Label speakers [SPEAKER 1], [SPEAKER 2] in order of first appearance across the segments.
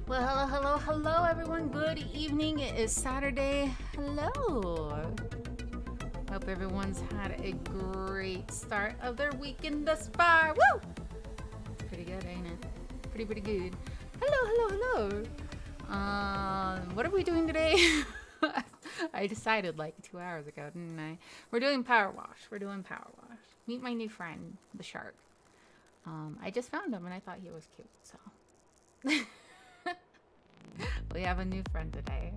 [SPEAKER 1] Well, hello everyone. Good evening. It is Saturday. Hello. Hope everyone's had a great start of their weekend thus far. Woo! It's pretty good, ain't it? Pretty good. Hello. What are we doing today? I decided like 2 hours ago, didn't I? We're doing PowerWash. Meet my new friend, the shark. I just found him and I thought he was cute, so. We have a new friend today.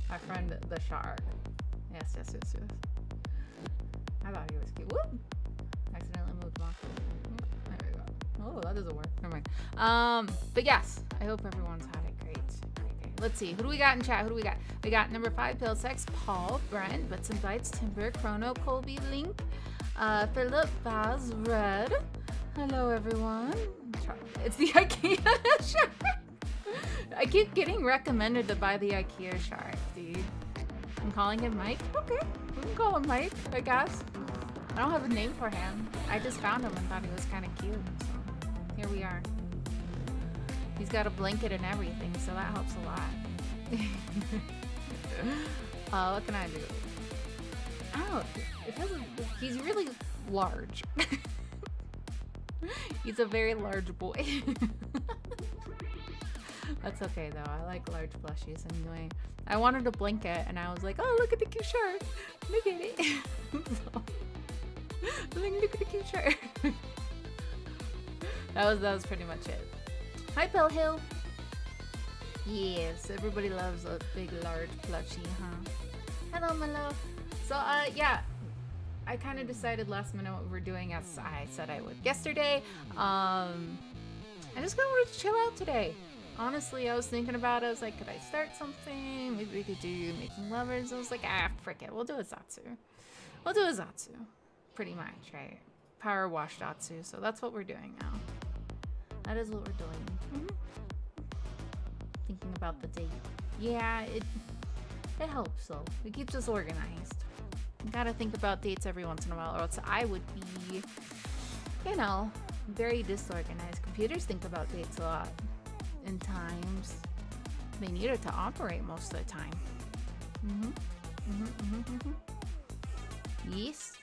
[SPEAKER 1] My friend, the shark. Yes. I thought he was cute. Whoop! Accidentally moved him off. There we go. Oh, that doesn't work. Never mind. But yes, I hope everyone's had a great day. Let's see. Who do we got in chat? We got number 5, Pill Sex, Paul, Brent, Bits and Bites, Timber, Chrono, Colby, Link, Philip, Baz, Red. Hello, everyone. It's the IKEA shark. I keep getting recommended to buy the IKEA shark, dude. I'm calling him Mike. Okay, we can call him Mike, I guess. I don't have a name for him. I just found him and thought he was kind of cute. So here we are. He's got a blanket and everything, so that helps a lot. What can I do? Oh, he's really large. He's a very large boy. That's okay though. I like large plushies anyway. I wanted a blanket and I was like, oh, look at the cute shark. Look at it. Look at the cute shark. That was pretty much it. Hi, Pill Hill. Yes, everybody loves a big, large plushie, huh? Hello, my love. So, yeah. I kind of decided last minute what we're doing, as I said I would yesterday. I just kind of wanted to chill out today. Honestly, I was thinking about it. I was like, could I start something? Maybe we could do Making Lovers. I was like, frick it. We'll do a Zatsu. Pretty much, right? PowerWash Zatsu. So that's what we're doing now. That is what we're doing. Thinking about the date. Yeah, it helps though. It keeps us organized. You gotta think about dates every once in a while, or else I would be, very disorganized. Computers think about dates a lot. In times they need it to operate most of the time. Yes.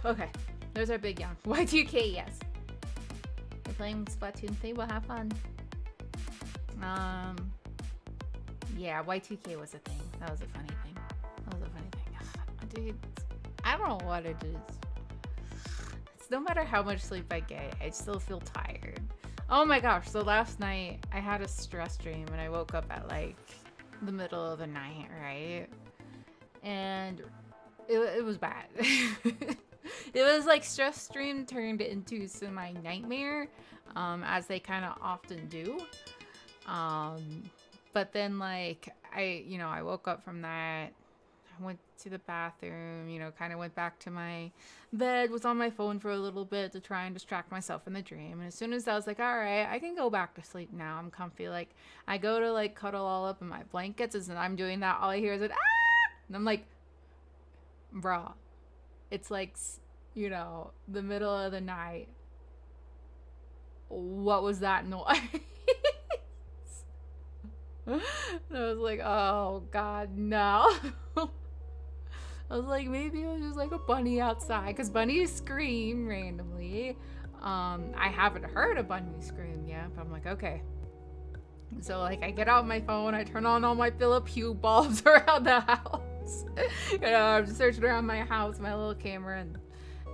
[SPEAKER 1] Okay, there's our big yawn. Y2K, yes. We're playing Splatoon 3, we'll have fun. Yeah, Y2K was a thing. That was a funny thing. Dude, I don't know what it is. No matter how much sleep I get, I still feel tired. Oh my gosh, so last night I had a stress dream and I woke up at like the middle of the night, right? and it was bad. It was like stress stream turned into semi-nightmare, as they kind of often do. But then like I woke up from that. I went to the bathroom, kind of went back to my bed, was on my phone for a little bit to try and distract myself in the dream. And as soon as I was like, all right, I can go back to sleep now. I'm comfy. Like, I go to like cuddle all up in my blankets, and I'm doing that. All I hear is ah! And I'm like, bruh, it's like, the middle of the night. What was that noise? And I was like, oh God, no. I was like, maybe it was just like a bunny outside, because bunnies scream randomly. I haven't heard a bunny scream yet, but I'm like, okay. So like I get out my phone, I turn on all my Philip Hue bulbs around the house. I'm searching around my house, my little camera, and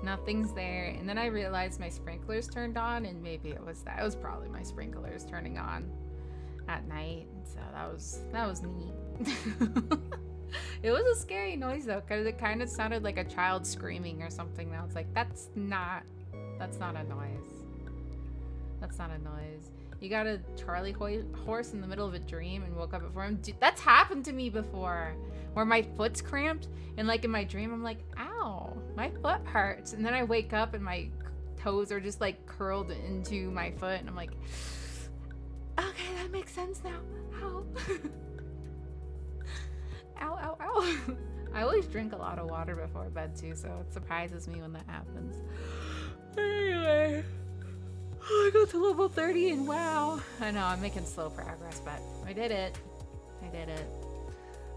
[SPEAKER 1] nothing's there. And then I realized my sprinklers turned on, and maybe it was that. It was probably my sprinklers turning on at night. So that was neat. It was a scary noise though, because it kind of sounded like a child screaming or something. I was like, that's not a noise. That's not a noise. You got a Charlie horse in the middle of a dream and woke up before him. Dude, that's happened to me before, where my foot's cramped, and like in my dream I'm like, ow, my foot hurts, and then I wake up and my toes are just like curled into my foot, and I'm like, okay, that makes sense now. Ow. Ow, ow, ow. I always drink a lot of water before bed too, so it surprises me when that happens. Anyway, I got to level 30 and wow. I know, I'm making slow progress, but I did it.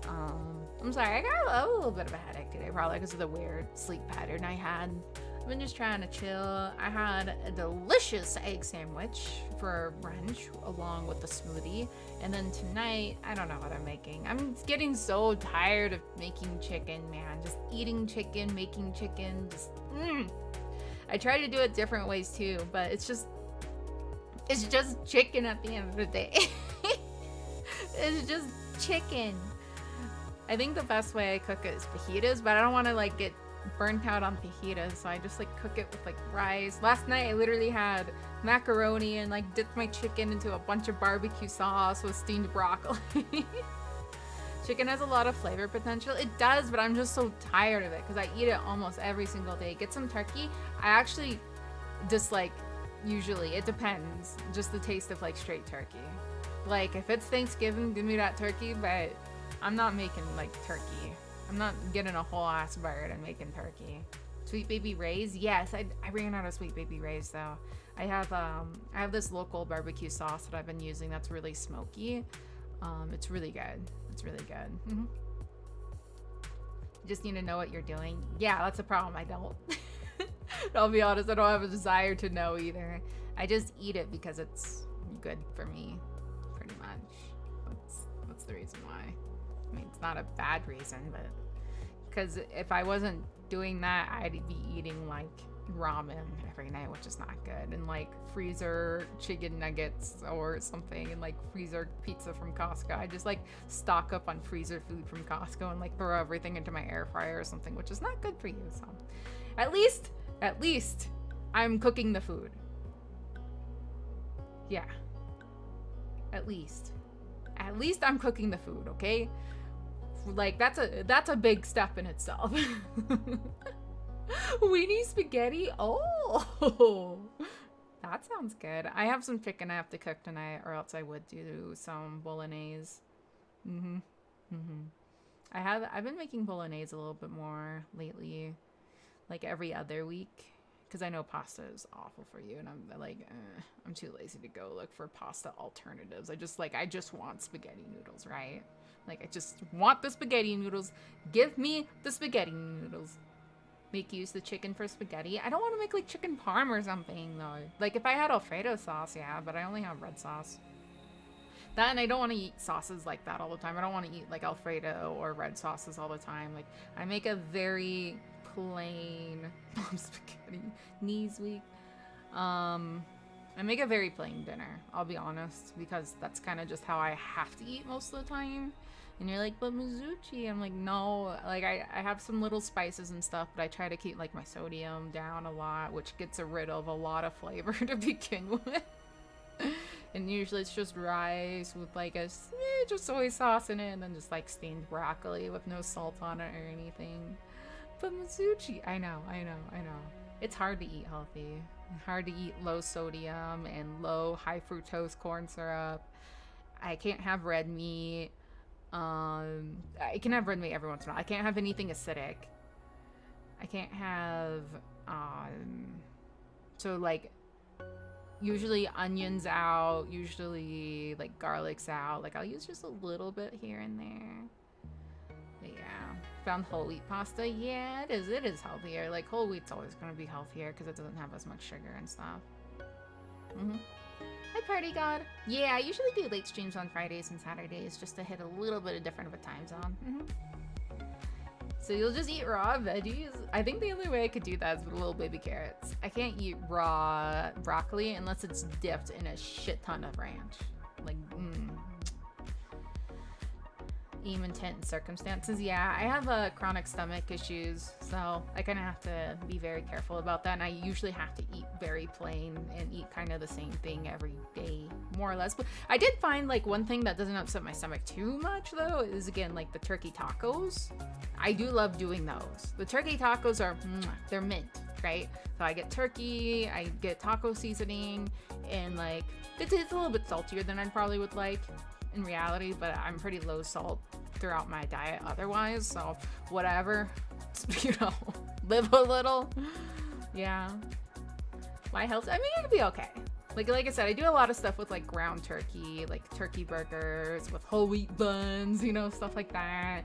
[SPEAKER 1] I'm sorry, I got a little bit of a headache today, probably because of the weird sleep pattern I had. I've been just trying to chill. I had a delicious egg sandwich for brunch along with the smoothie. And then tonight, I don't know what I'm making. I'm getting so tired of making chicken, man. Just eating chicken, making chicken, I try to do it different ways too, but it's just chicken at the end of the day. It's just chicken. I think the best way I cook it is fajitas, but I don't want to like get burnt out on fajitas, so I just like cook it with like rice. Last night I literally had macaroni and like dipped my chicken into a bunch of barbecue sauce with steamed broccoli. Chicken has a lot of flavor potential. It does, but I'm just so tired of it because I eat it almost every single day. Get some turkey. I actually dislike, usually, it depends, just the taste of like straight turkey. Like if it's Thanksgiving, give me that turkey, but I'm not making like turkey. I'm not getting a whole ass bird and making turkey. Sweet Baby Ray's, yes, I ran out of Sweet Baby Ray's though. I have this local barbecue sauce that I've been using that's really smoky. It's really good. It's really good. Mm-hmm. You just need to know what you're doing. Yeah, that's a problem. I don't. I'll be honest, I don't have a desire to know either. I just eat it because it's good for me, pretty much. That's the reason why. I mean, it's not a bad reason, but because if I wasn't doing that, I'd be eating like ramen every night, which is not good, and like freezer chicken nuggets or something, and like freezer pizza from Costco. I just like stock up on freezer food from Costco and like throw everything into my air fryer or something, which is not good for you. So at least I'm cooking the food. Yeah, at least I'm cooking the food, okay? Like that's a big step in itself. Weenie spaghetti? Oh, that sounds good. I have some chicken I have to cook tonight, or else I would do some bolognese. I've been making bolognese a little bit more lately, like every other week, because I know pasta is awful for you, and I'm like, I'm too lazy to go look for pasta alternatives. I just want spaghetti noodles, right? Like, I just want the spaghetti noodles. Give me the spaghetti noodles. Use the chicken for spaghetti. I don't want to make like chicken parm or something though. Like if I had Alfredo sauce, yeah, but I only have red sauce. That, and I don't want to eat sauces like that all the time. I don't want to eat like Alfredo or red sauces all the time. Like I make a very plain spaghetti knees week. I make a very plain dinner, I'll be honest, because that's kind of just how I have to eat most of the time. And you're like, but Mizuchi. I'm like, no. Like, I have some little spices and stuff, but I try to keep, like, my sodium down a lot, which gets rid of a lot of flavor to begin with. And usually it's just rice with, like, just soy sauce in it, and then just, like, steamed broccoli with no salt on it or anything. But Mizuchi, I know. It's hard to eat healthy. Hard to eat low sodium and low high fructose corn syrup. I can't have red meat. I can have red meat every once in a while. I can't have anything acidic. I can't have, so like, usually onions out, usually like garlic's out. Like I'll use just a little bit here and there. But yeah, found whole wheat pasta. Yeah, it is healthier. Like whole wheat's always gonna be healthier because it doesn't have as much sugar and stuff. Hi, Party God. Yeah, I usually do late streams on Fridays and Saturdays just to hit a little bit of different of a time zone. So you'll just eat raw veggies? I think the only way I could do that is with little baby carrots. I can't eat raw broccoli unless it's dipped in a shit ton of ranch. Like, even tent and circumstances. Yeah, I have chronic stomach issues, so I kind of have to be very careful about that. And I usually have to eat very plain and eat kind of the same thing every day, more or less. But I did find like one thing that doesn't upset my stomach too much though is again like the turkey tacos. I do love doing those. The turkey tacos are, they're mint, right? So I get turkey, I get taco seasoning, and like it's a little bit saltier than I probably would like in reality, but I'm pretty low salt throughout my diet otherwise, so whatever, you know, live a little. Yeah, my health, I mean, it'd be okay. Like I said, I do a lot of stuff with like ground turkey, like turkey burgers with whole wheat buns, you know, stuff like that,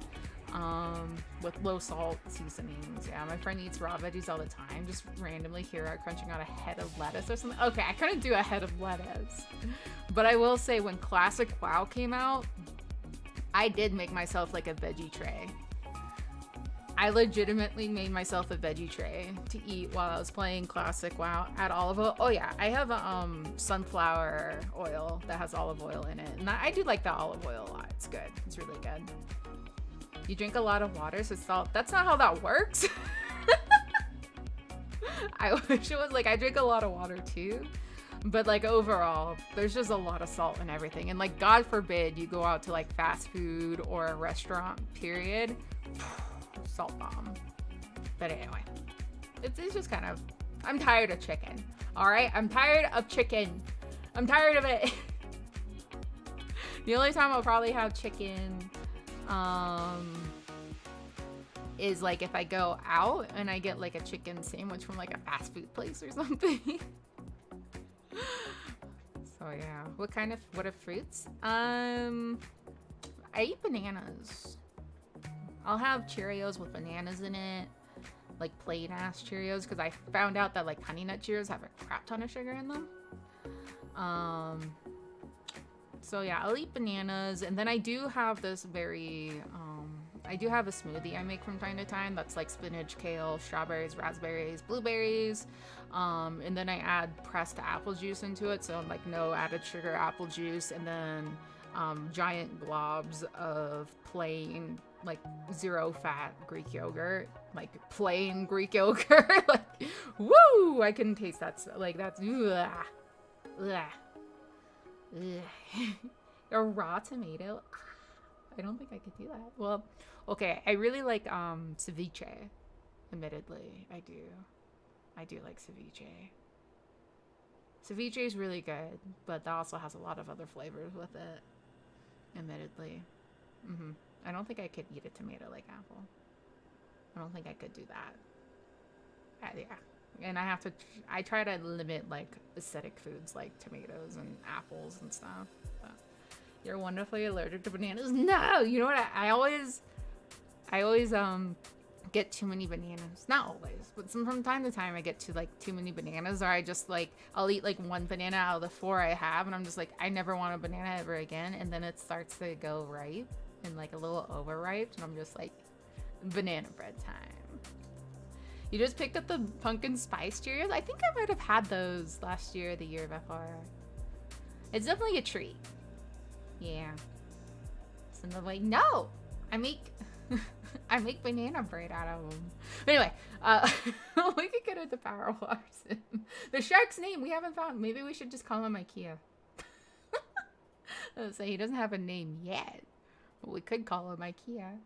[SPEAKER 1] with low salt seasonings. Yeah, my friend eats raw veggies all the time, just randomly hear her crunching out a head of lettuce or something. Okay, I couldn't do a head of lettuce, but I will say when Classic WoW came out, I did make myself like a veggie tray. I legitimately made myself a veggie tray to eat while I was playing Classic WoW at Olive Oil. Oh yeah, I have a sunflower oil that has olive oil in it, and I do like the olive oil a lot. It's good. It's really good. You drink a lot of water, so salt. That's not how that works. I wish it was like I drink a lot of water too, but like overall, there's just a lot of salt in everything. And like, God forbid you go out to like fast food or a restaurant, period. Salt bomb. But anyway, it's just kind of, I'm tired of chicken. All right, I'm tired of chicken. I'm tired of it. The only time I'll probably have chicken is like if I go out and I get like a chicken sandwich from like a fast food place or something. So yeah, what are fruits? I eat bananas. I'll have Cheerios with bananas in it, like plain ass Cheerios, because I found out that like Honey Nut Cheerios have a crap ton of sugar in them. So yeah, I'll eat bananas, and then I do have this I do have a smoothie I make from time to time that's like spinach, kale, strawberries, raspberries, blueberries, and then I add pressed apple juice into it, so like no added sugar apple juice, and then giant globs of plain like zero fat Greek yogurt, like plain Greek yogurt. Like, woo! I can taste that. Like that's a raw tomato. I don't think I could do that. Well, okay. I really like ceviche. Admittedly, I do like ceviche. Ceviche is really good, but that also has a lot of other flavors with it. Admittedly. I don't think I could eat a tomato like apple. I don't think I could do that. Yeah. And I try to limit like acidic foods like tomatoes and apples and stuff. But you're wonderfully allergic to bananas? No! You know what? I always get too many bananas. Not always, but from time to time I get to like too many bananas, or I just like, I'll eat like one banana out of the 4 I have, and I'm just like, I never want a banana ever again. And then it starts to go ripe and like a little overripe, and I'm just like, banana bread time. You just picked up the pumpkin spice Cheerios? I think I might have had those last year or the year before. It's definitely a treat. Yeah. And I'm like, no, I make I make banana bread out of them. But anyway, we could get into PowerWash Sim. The shark's name we haven't found. Maybe we should just call him IKEA. So he doesn't have a name yet, but we could call him IKEA.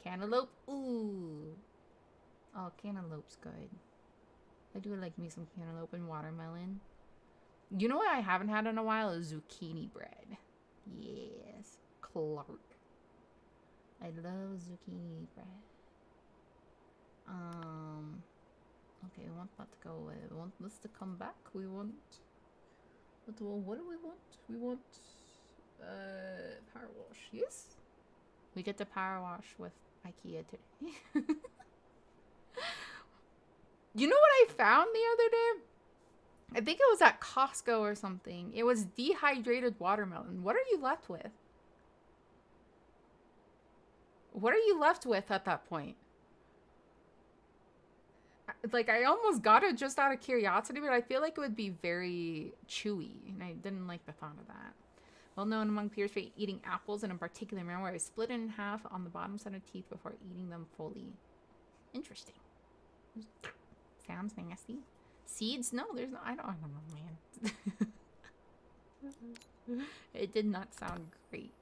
[SPEAKER 1] Cantaloupe. Ooh. Oh, cantaloupe's good. I do like me some cantaloupe and watermelon. You know what I haven't had in a while is zucchini bread. Yes, Clark. I love zucchini bread. Okay, we want that to go away. We want this to come back. We want... What do we want? We want... power wash. Yes? We get the power wash with IKEA today. You know what I found the other day? I think it was at Costco or something. It was dehydrated watermelon. What are you left with? What are you left with at that point? Like, I almost got it just out of curiosity, but I feel like it would be very chewy, and I didn't like the thought of that. Well known among peers for eating apples, and in particular, remember where I split it in half on the bottom set of teeth before eating them fully. Interesting. Sounds nasty. Seeds? No, there's no. I don't know, man. It did not sound great.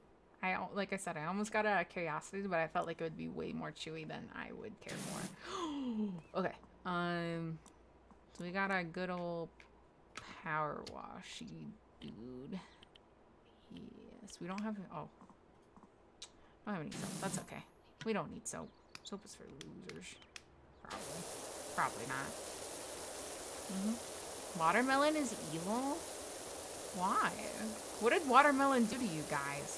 [SPEAKER 1] Like I said, I almost got it out of curiosity, but I felt like it would be way more chewy than I would care for. Okay. So we got a good old power washy dude. Yes, we don't have. Oh, don't have any soap. That's okay. We don't need soap. Soap is for losers. Probably not. Watermelon is evil? Why? What did watermelon do to you guys?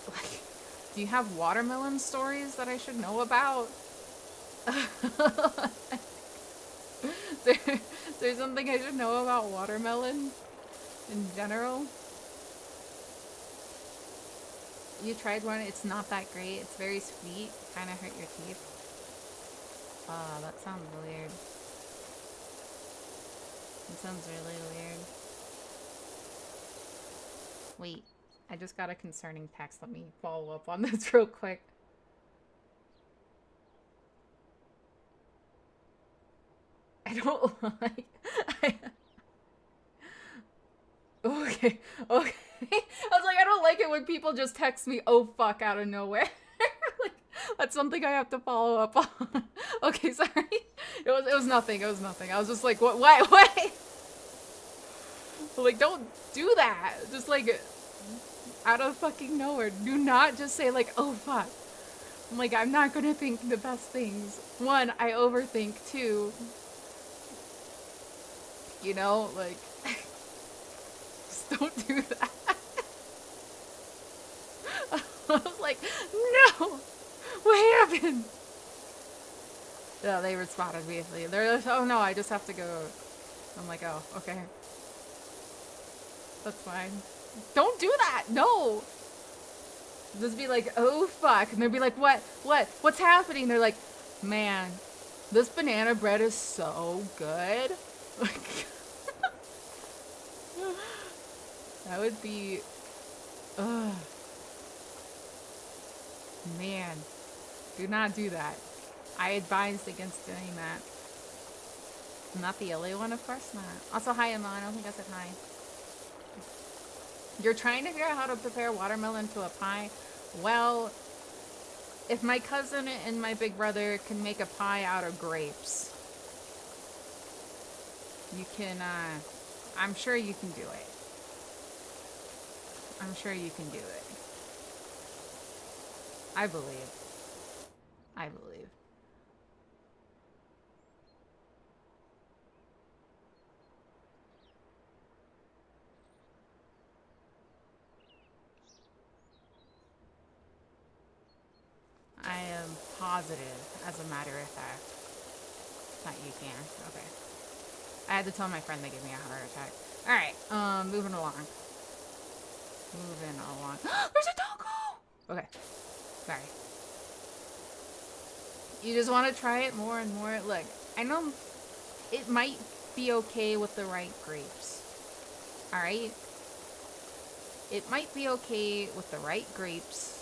[SPEAKER 1] Like, do you have watermelon stories that I should know about? There's something I should know about watermelon in general. You tried one, it's not that great. It's very sweet, kind of hurt your teeth. That sounds weird. That sounds really weird. Wait, I just got a concerning text. Let me follow up on this real quick. I don't like... Okay. I was like, I don't like it when people just text me, oh fuck, out of nowhere. Like, that's something I have to follow up on. Okay, sorry. It was nothing. I was just like, what? Like, don't do that. Just like, out of fucking nowhere. Do not just say like, oh fuck. I'm like, I'm not gonna think the best things. One, I overthink. Two, you know, like, just don't do that. I was like, no, what happened? Yeah, they responded immediately. They're like, oh no, I just have to go. I'm like, oh, okay. That's fine. Don't do that, no. Just be like, oh fuck. And they'll be like, what's happening? They're like, man, this banana bread is so good. Like, that would be, man, do not do that. I advised against doing that. Not the LA one, of course not. Also, hi, Emma. I don't think I said hi. You're trying to figure out how to prepare watermelon to a pie? Well, if my cousin and my big brother can make a pie out of grapes, you can, I'm sure you can do it. I'm sure you can do it. I believe. I believe. I am positive, as a matter of fact, that you can. Okay. I had to tell my friend they gave me a heart attack. Alright, moving along. There's a doggo! Okay. Sorry. You just want to try it more and more. Look, I know it might be okay with the right grapes. Alright? It might be okay with the right grapes.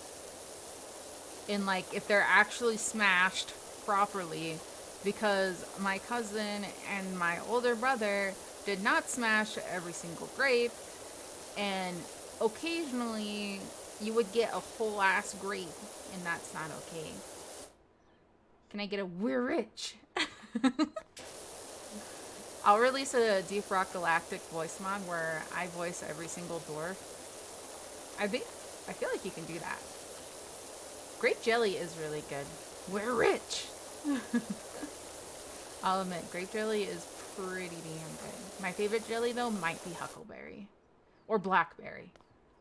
[SPEAKER 1] And like if they're actually smashed properly, because my cousin and my older brother did not smash every single grape, and occasionally you would get a whole ass grape, and that's not okay. Can I get a we're rich? I'll release a Deep Rock Galactic voice mod where I voice every single dwarf. I feel like you can do that. Grape jelly is really good. We're rich. I'll admit, grape jelly is pretty damn good. My favorite jelly though might be huckleberry or blackberry.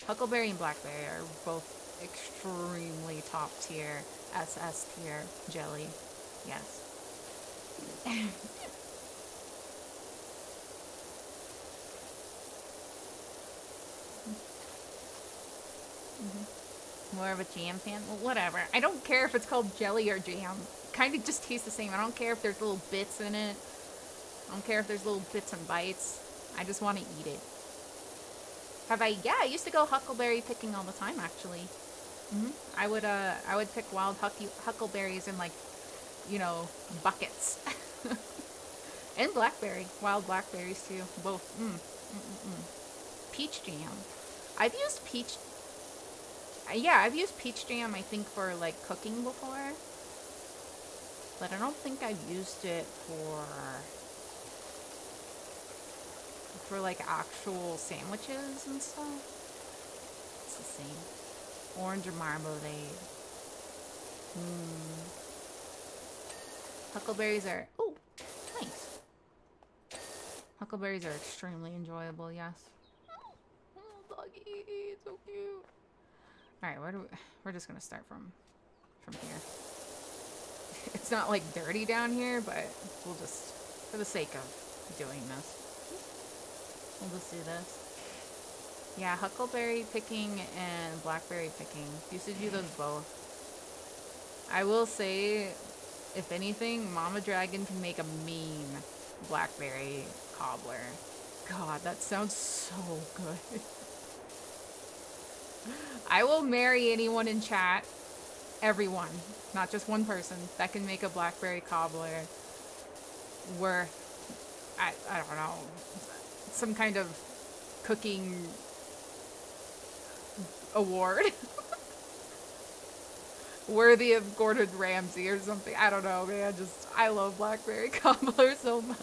[SPEAKER 1] Huckleberry and blackberry are both extremely top tier, SS tier jelly. Yes. More of a jam fan? Well, whatever. I don't care if it's called jelly or jam. Kind of just tastes the same. I don't care if there's little bits in it. I don't care if there's little bits and bites. I just want to eat it. Yeah, I used to go huckleberry picking all the time, actually. I would pick wild huckleberries in, like, you know, buckets. And blackberry. Wild blackberries, too. Both. Peach jam. I've used peach jam, I think, for, like, cooking before. But I don't think I've used it for like, actual sandwiches and stuff. It's the same. Orange or marmalade. Huckleberries are... Oh, nice. Huckleberries are extremely enjoyable, yes. Oh, doggy. It's so cute. Alright, we're just gonna start from here. It's not like dirty down here, but we'll just, for the sake of doing this, we'll just do this. Yeah, huckleberry picking and blackberry picking. Used to do those both. I will say, if anything, Mama Dragon can make a mean blackberry cobbler. God, that sounds so good. I will marry anyone in chat, everyone, not just one person, that can make a blackberry cobbler worth, I don't know, some kind of cooking award. Worthy of Gordon Ramsay or something. I don't know, man. I love blackberry cobbler so much.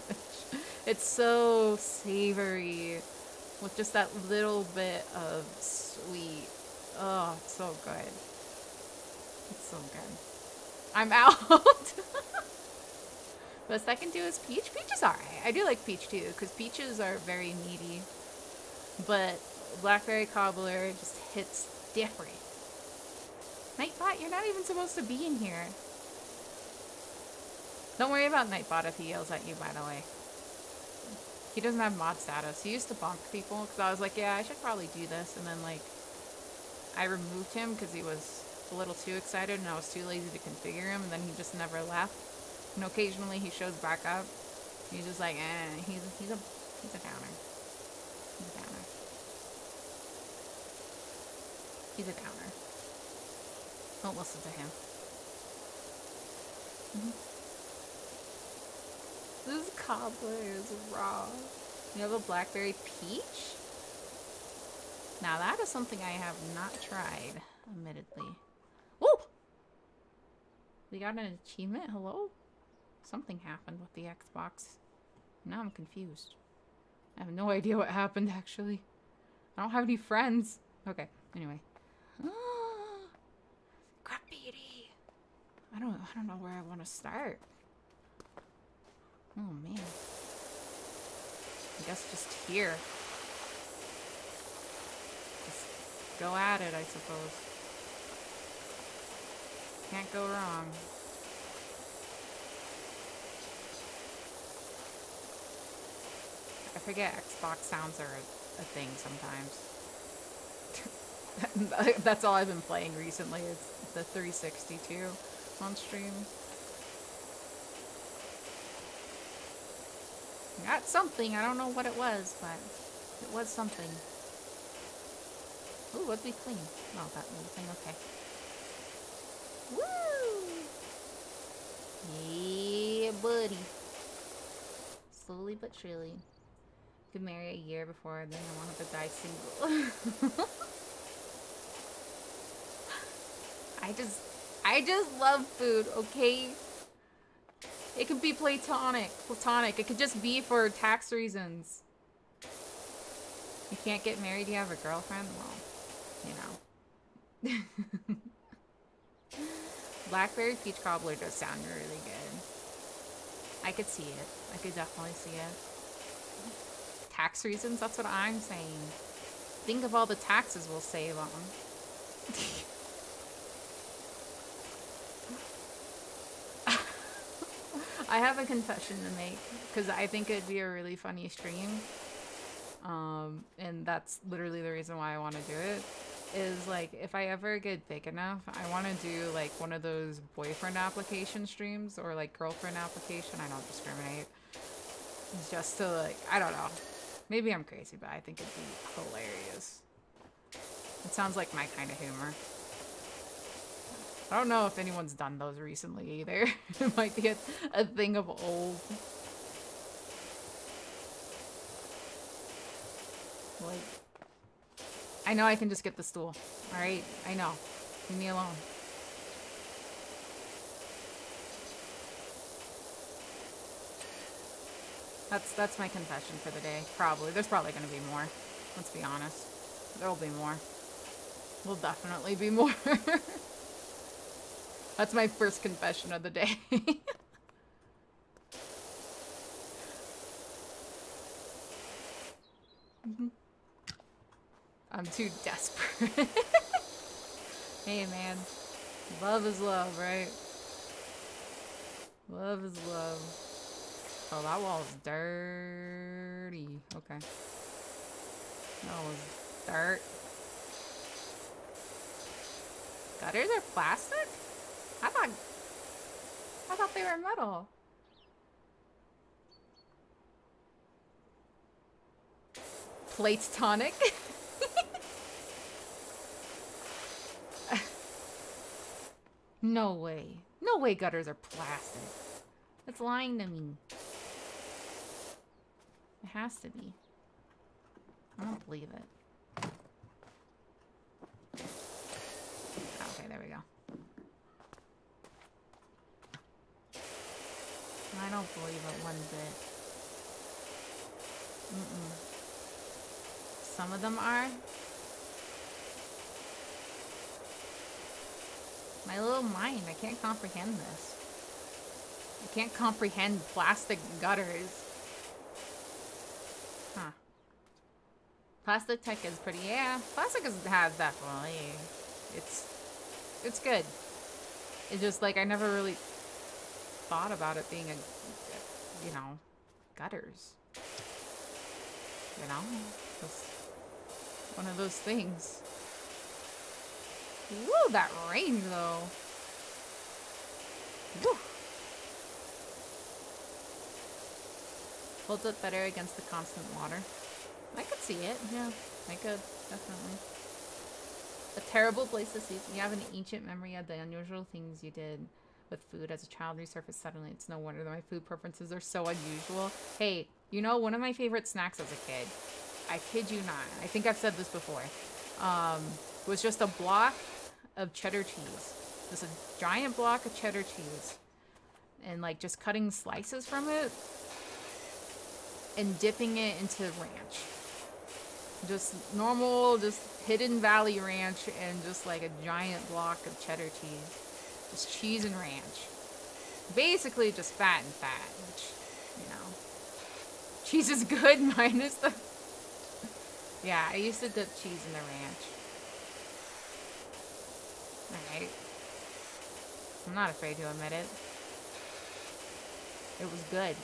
[SPEAKER 1] It's so savory with just that little bit of sweet. Oh, it's so good. It's so good. I'm out. Best I can do is peach. Peach is alright. I do like peach too, because peaches are very meaty. But blackberry cobbler just hits different. Nightbot, you're not even supposed to be in here. Don't worry about Nightbot if he yells at you, by the way. He doesn't have mod status. He used to bonk people, because I was like, yeah, I should probably do this. And then, like, I removed him because he was a little too excited and I was too lazy to configure him, and then he just never left. And occasionally he shows back up. He's just like, he's a downer. He's a downer. He's a downer. Don't listen to him. This cobbler is raw. You have a blackberry peach? Now that is something I have not tried, admittedly. Woo! We got an achievement? Hello? Something happened with the Xbox. Now I'm confused. I have no idea what happened, actually. I don't have any friends. Okay, anyway. Graffiti! I don't know where I want to start. Oh, man. I guess just here. Just go at it, I suppose. Can't go wrong. I forget Xbox sounds are a thing sometimes. That's all I've been playing recently is the 362 on stream. Got something, I don't know what it was, but it was something. Ooh, what'd we clean? Oh, that little thing, okay. Woo! Yeah, buddy. Slowly but surely. Could marry a year before, then I want to die single. I just love food, okay? It could be platonic. It could just be for tax reasons. You can't get married, you have a girlfriend? Well, you know. Blackberry peach cobbler does sound really good. I could see it. I could definitely see it. Tax reasons? That's what I'm saying. Think of all the taxes we'll save on. I have a confession to make because I think it'd be a really funny stream. And that's literally the reason why I want to do it. Is like if I ever get big enough, I want to do like one of those boyfriend application streams or like girlfriend application. I don't discriminate. Just to like, I don't know. Maybe I'm crazy, but I think it'd be hilarious. It sounds like my kind of humor. I don't know if anyone's done those recently either. It might be a thing of old. Like, I know I can just get the stool. Alright? I know. Leave me alone. That's my confession for the day. Probably. There's probably gonna be more. Let's be honest. There'll be more. Will definitely be more. That's my first confession of the day. I'm too desperate. Hey man, love is love, right? Love is love. Oh, that wall's dirty. Okay. That was dirt. Gutters are plastic? I thought they were metal. Platonic? No way. No way gutters are plastic. That's lying to me. It has to be. I don't believe it. Okay, there we go. I don't believe it one bit. Some of them are. My little mind, I can't comprehend this. I can't comprehend plastic gutters. Huh. Plastic tech is pretty, yeah. Plastic has definitely. It's good. It's just like I never really thought about it being you know, gutters. You know, just one of those things. Woo, that rain though. Woo. Holds up better against the constant water. I could see it, yeah. I could, definitely. A terrible place to sleep. You have an ancient memory of the unusual things you did with food as a child resurface suddenly. It's no wonder that my food preferences are so unusual. Hey, you know, one of my favorite snacks as a kid, I kid you not, I think I've said this before, was just a block of cheddar cheese. Just a giant block of cheddar cheese. And like just cutting slices from it and dipping it into ranch. Just normal, just Hidden Valley ranch and just like a giant block of cheddar cheese. Just cheese and ranch. Basically just fat and fat, which, you know. Cheese is good minus the... Yeah, I used to dip cheese in the ranch. Alright. I'm not afraid to admit it. It was good.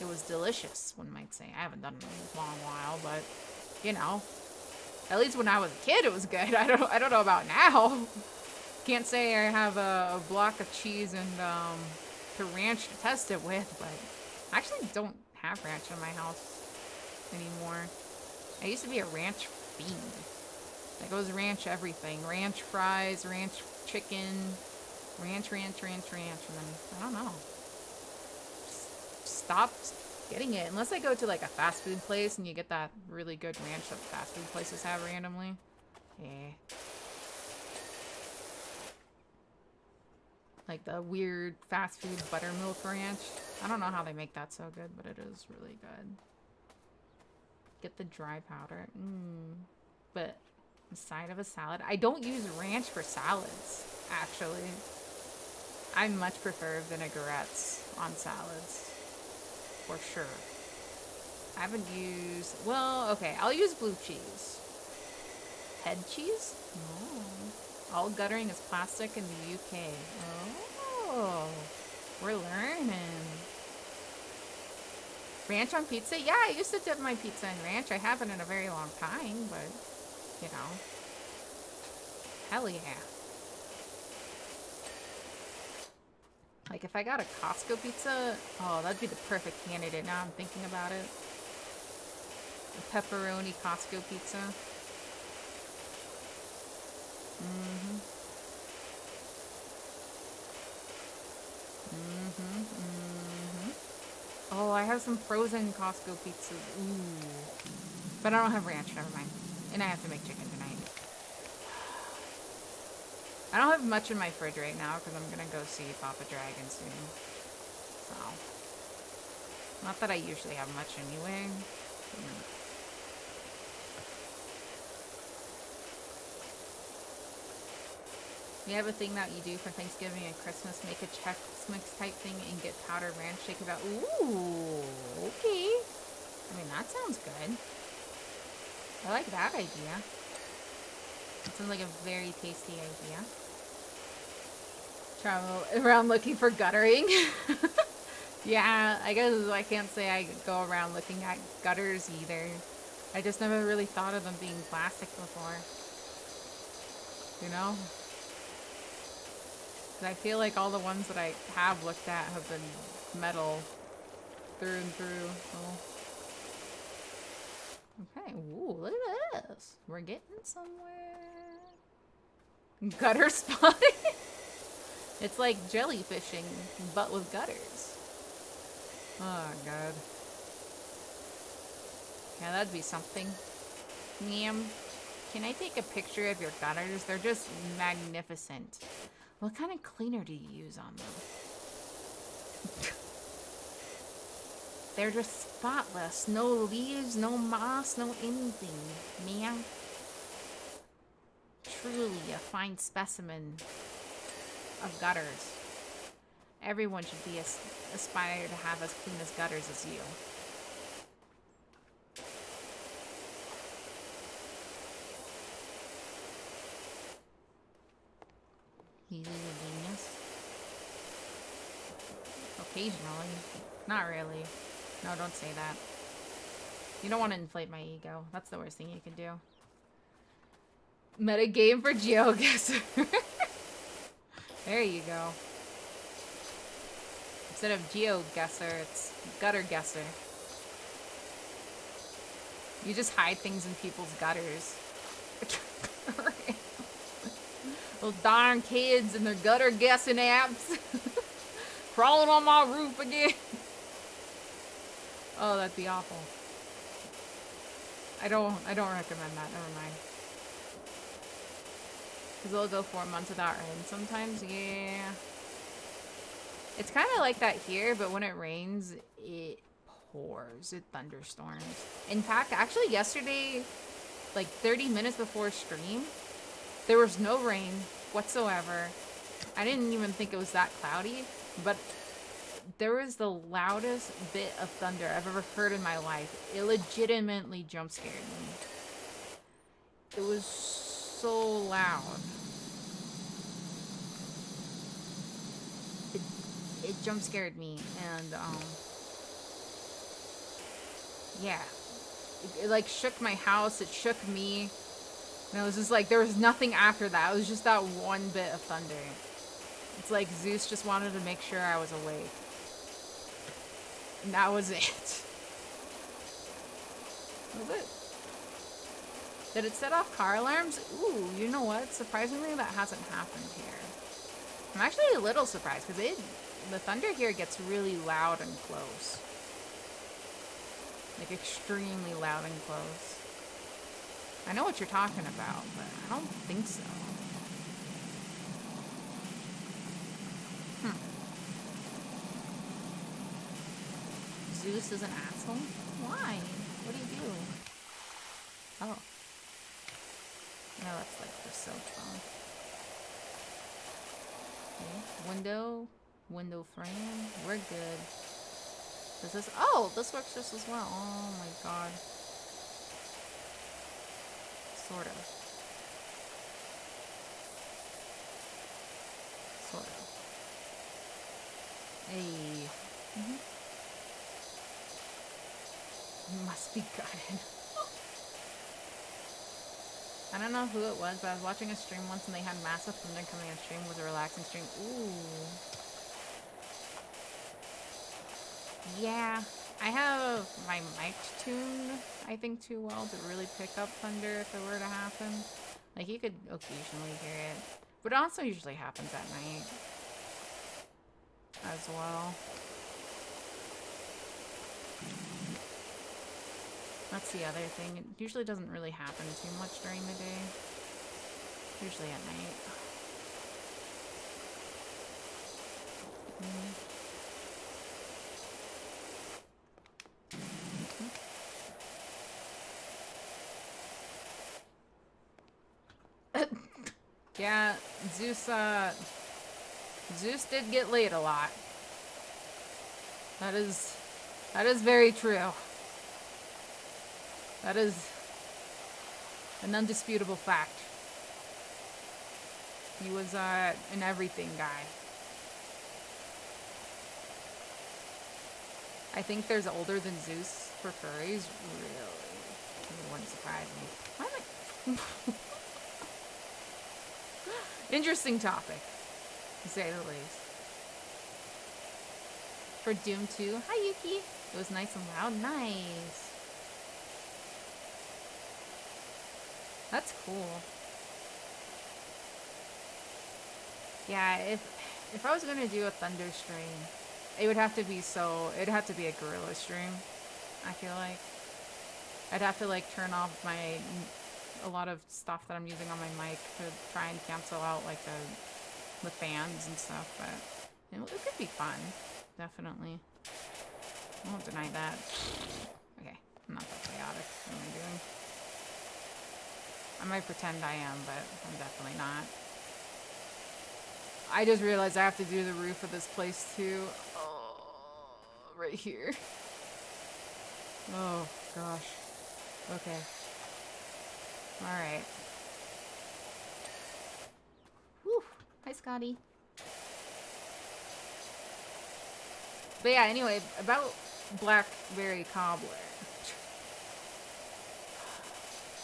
[SPEAKER 1] It was delicious, one might say. I haven't done it in a long while, but, you know. At least when I was a kid, it was good. I don't know about now. Can't say I have a block of cheese and to ranch to test it with, but I actually don't have ranch in my house anymore. I used to be a ranch fiend. Like, it was ranch everything. Ranch fries, ranch chicken, ranch. And then, I don't know. Stopped getting it. Unless I go to, like, a fast food place and you get that really good ranch that fast food places have randomly. Yeah. Like the weird fast food buttermilk ranch. I don't know how they make that so good, but it is really good. Get the dry powder. But inside of a salad. I don't use ranch for salads, actually. I much prefer vinaigrettes on salads. For sure. I haven't used... Well, okay. I'll use blue cheese. Head cheese? No. All guttering is plastic in the UK. Oh. We're learning. Ranch on pizza? Yeah, I used to dip my pizza in ranch. I haven't in a very long time, but, you know. Hell yeah. Like, if I got a Costco pizza, oh, that'd be the perfect candidate. Now I'm thinking about it. A pepperoni Costco pizza. Oh, I have some frozen Costco pizzas. Ooh. But I don't have ranch, never mind. And I have to make chicken tonight. I don't have much in my fridge right now because I'm going to go see Papa Dragon soon. So. Not that I usually have much anyway. You have a thing that you do for Thanksgiving and Christmas, make a Chex Mix type thing and get powdered ranch, shake it out. Ooh, okay. I mean, that sounds good. I like that idea. It sounds like a very tasty idea. Travel around looking for guttering. Yeah, I guess I can't say I go around looking at gutters either. I just never really thought of them being plastic before. You know? I feel like all the ones that I have looked at have been metal through and through. Oh. Okay, ooh, look at this. We're getting somewhere. Gutter spotting? It's like jellyfishing, but with gutters. Oh, God. Yeah, that'd be something. Ma'am, can I take a picture of your gutters? They're just magnificent. What kind of cleaner do you use on them? They're just spotless. No leaves, no moss, no anything. Ma'am. Truly a fine specimen of gutters. Everyone should be aspire to have as clean as gutters as you. He's a genius. Occasionally. Not really. No, don't say that. You don't want to inflate my ego. That's the worst thing you can do. Meta game for GeoGuessr. There you go. Instead of GeoGuessr, it's Gutter Guesser. You just hide things in people's gutters. Those darn kids and their gutter guessing apps. Crawling on my roof again. Oh, that'd be awful. I don't recommend that. Never mind. Because it'll go 4 months without rain sometimes. Yeah. It's kind of like that here, but when it rains, it pours. It thunderstorms. In fact, actually yesterday, like 30 minutes before stream, there was no rain whatsoever. I didn't even think it was that cloudy, but there was the loudest bit of thunder I've ever heard in my life. It legitimately jump scared me. It was so loud. It jump scared me, and yeah. It like shook my house, it shook me. And it was just like, there was nothing after that. It was just that one bit of thunder. It's like Zeus just wanted to make sure I was awake. And that was it. That was it. Did it set off car alarms? Ooh, you know what? Surprisingly, that hasn't happened here. I'm actually a little surprised because the thunder here gets really loud and close. Like extremely loud and close. I know what you're talking about, but I don't think so. Zeus is an asshole? Why? What do you do? Oh. No, that's like the soap phone. Okay. Window frame. We're good. Does this? Oh, this works just as well. Oh my god. Sort of. Sort of. Hey. Must be gutted. I don't know who it was, but I was watching a stream once and they had massive thunder coming on stream. It was a relaxing stream. Ooh. Yeah. I have my mic tuned, I think, too well to really pick up thunder if it were to happen. Like, you could occasionally hear it. But it also usually happens at night. As well. That's the other thing. It usually doesn't really happen too much during the day. Usually at night. Yeah, Zeus did get laid a lot. That is very true. That is an undisputable fact. He was an everything guy. I think there's older than Zeus for furries. Really? It wouldn't surprise me. Why am I... Interesting topic, to say the least. For Doom 2, hi Yuki. It was nice and loud. Nice. That's cool. Yeah, if I was gonna do a thunder stream, it would have to be it'd have to be a gorilla stream. I feel like I'd have to like turn off a lot of stuff that I'm using on my mic to try and cancel out like the fans and stuff, but it could be fun, definitely. I won't deny that. Okay, I'm not that chaotic. What am I doing? I might pretend I am, but I'm definitely not. I just realized I have to do the roof of this place too. Oh, right here. Oh, gosh. Okay. Alright. Whew. Hi, Scotty. But yeah, anyway, about Blackberry Cobbler.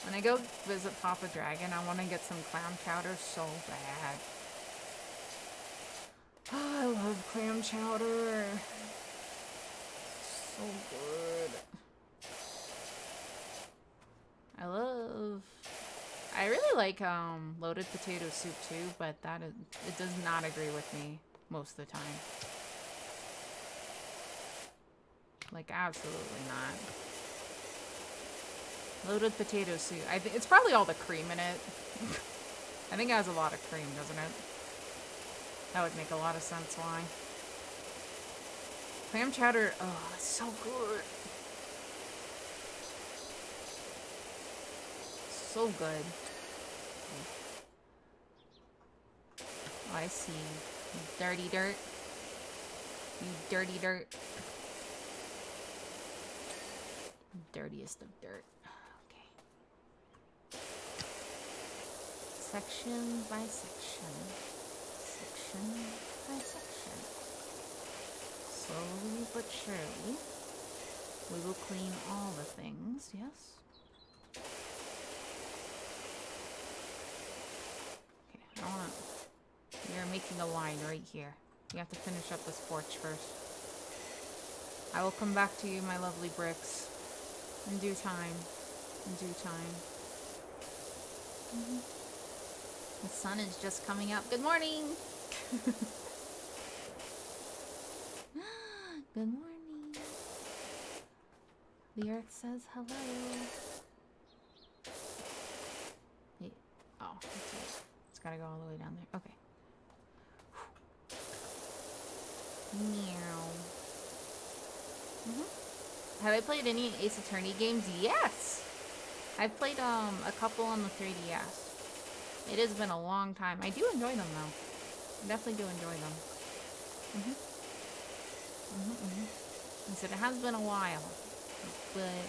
[SPEAKER 1] When I go visit Papa Dragon, I want to get some clam chowder so bad. Oh, I love clam chowder. So good. I really like loaded potato soup too, but it does not agree with me most of the time. Like, absolutely not. Loaded potato soup. It's probably all the cream in it. I think it has a lot of cream, doesn't it? That would make a lot of sense why. Clam chowder, oh, it's so good. So good. Oh, I see. You dirty dirt. You dirty dirt. Dirtiest of dirt. Okay. Section by section. Section by section. Slowly but surely, we will clean all the things, yes? You're making a line right here. You have to finish up this porch first. I will come back to you, my lovely bricks. In due time. In due time. The sun is just coming up. Good morning! Good morning. The earth says hello. Hey. Oh, that's right. It's gotta go all the way down there. Okay. Meow. Have I played any Ace Attorney games? Yes! I've played a couple on the 3DS. It has been a long time. I do enjoy them though. I definitely do enjoy them. I said it has been a while, but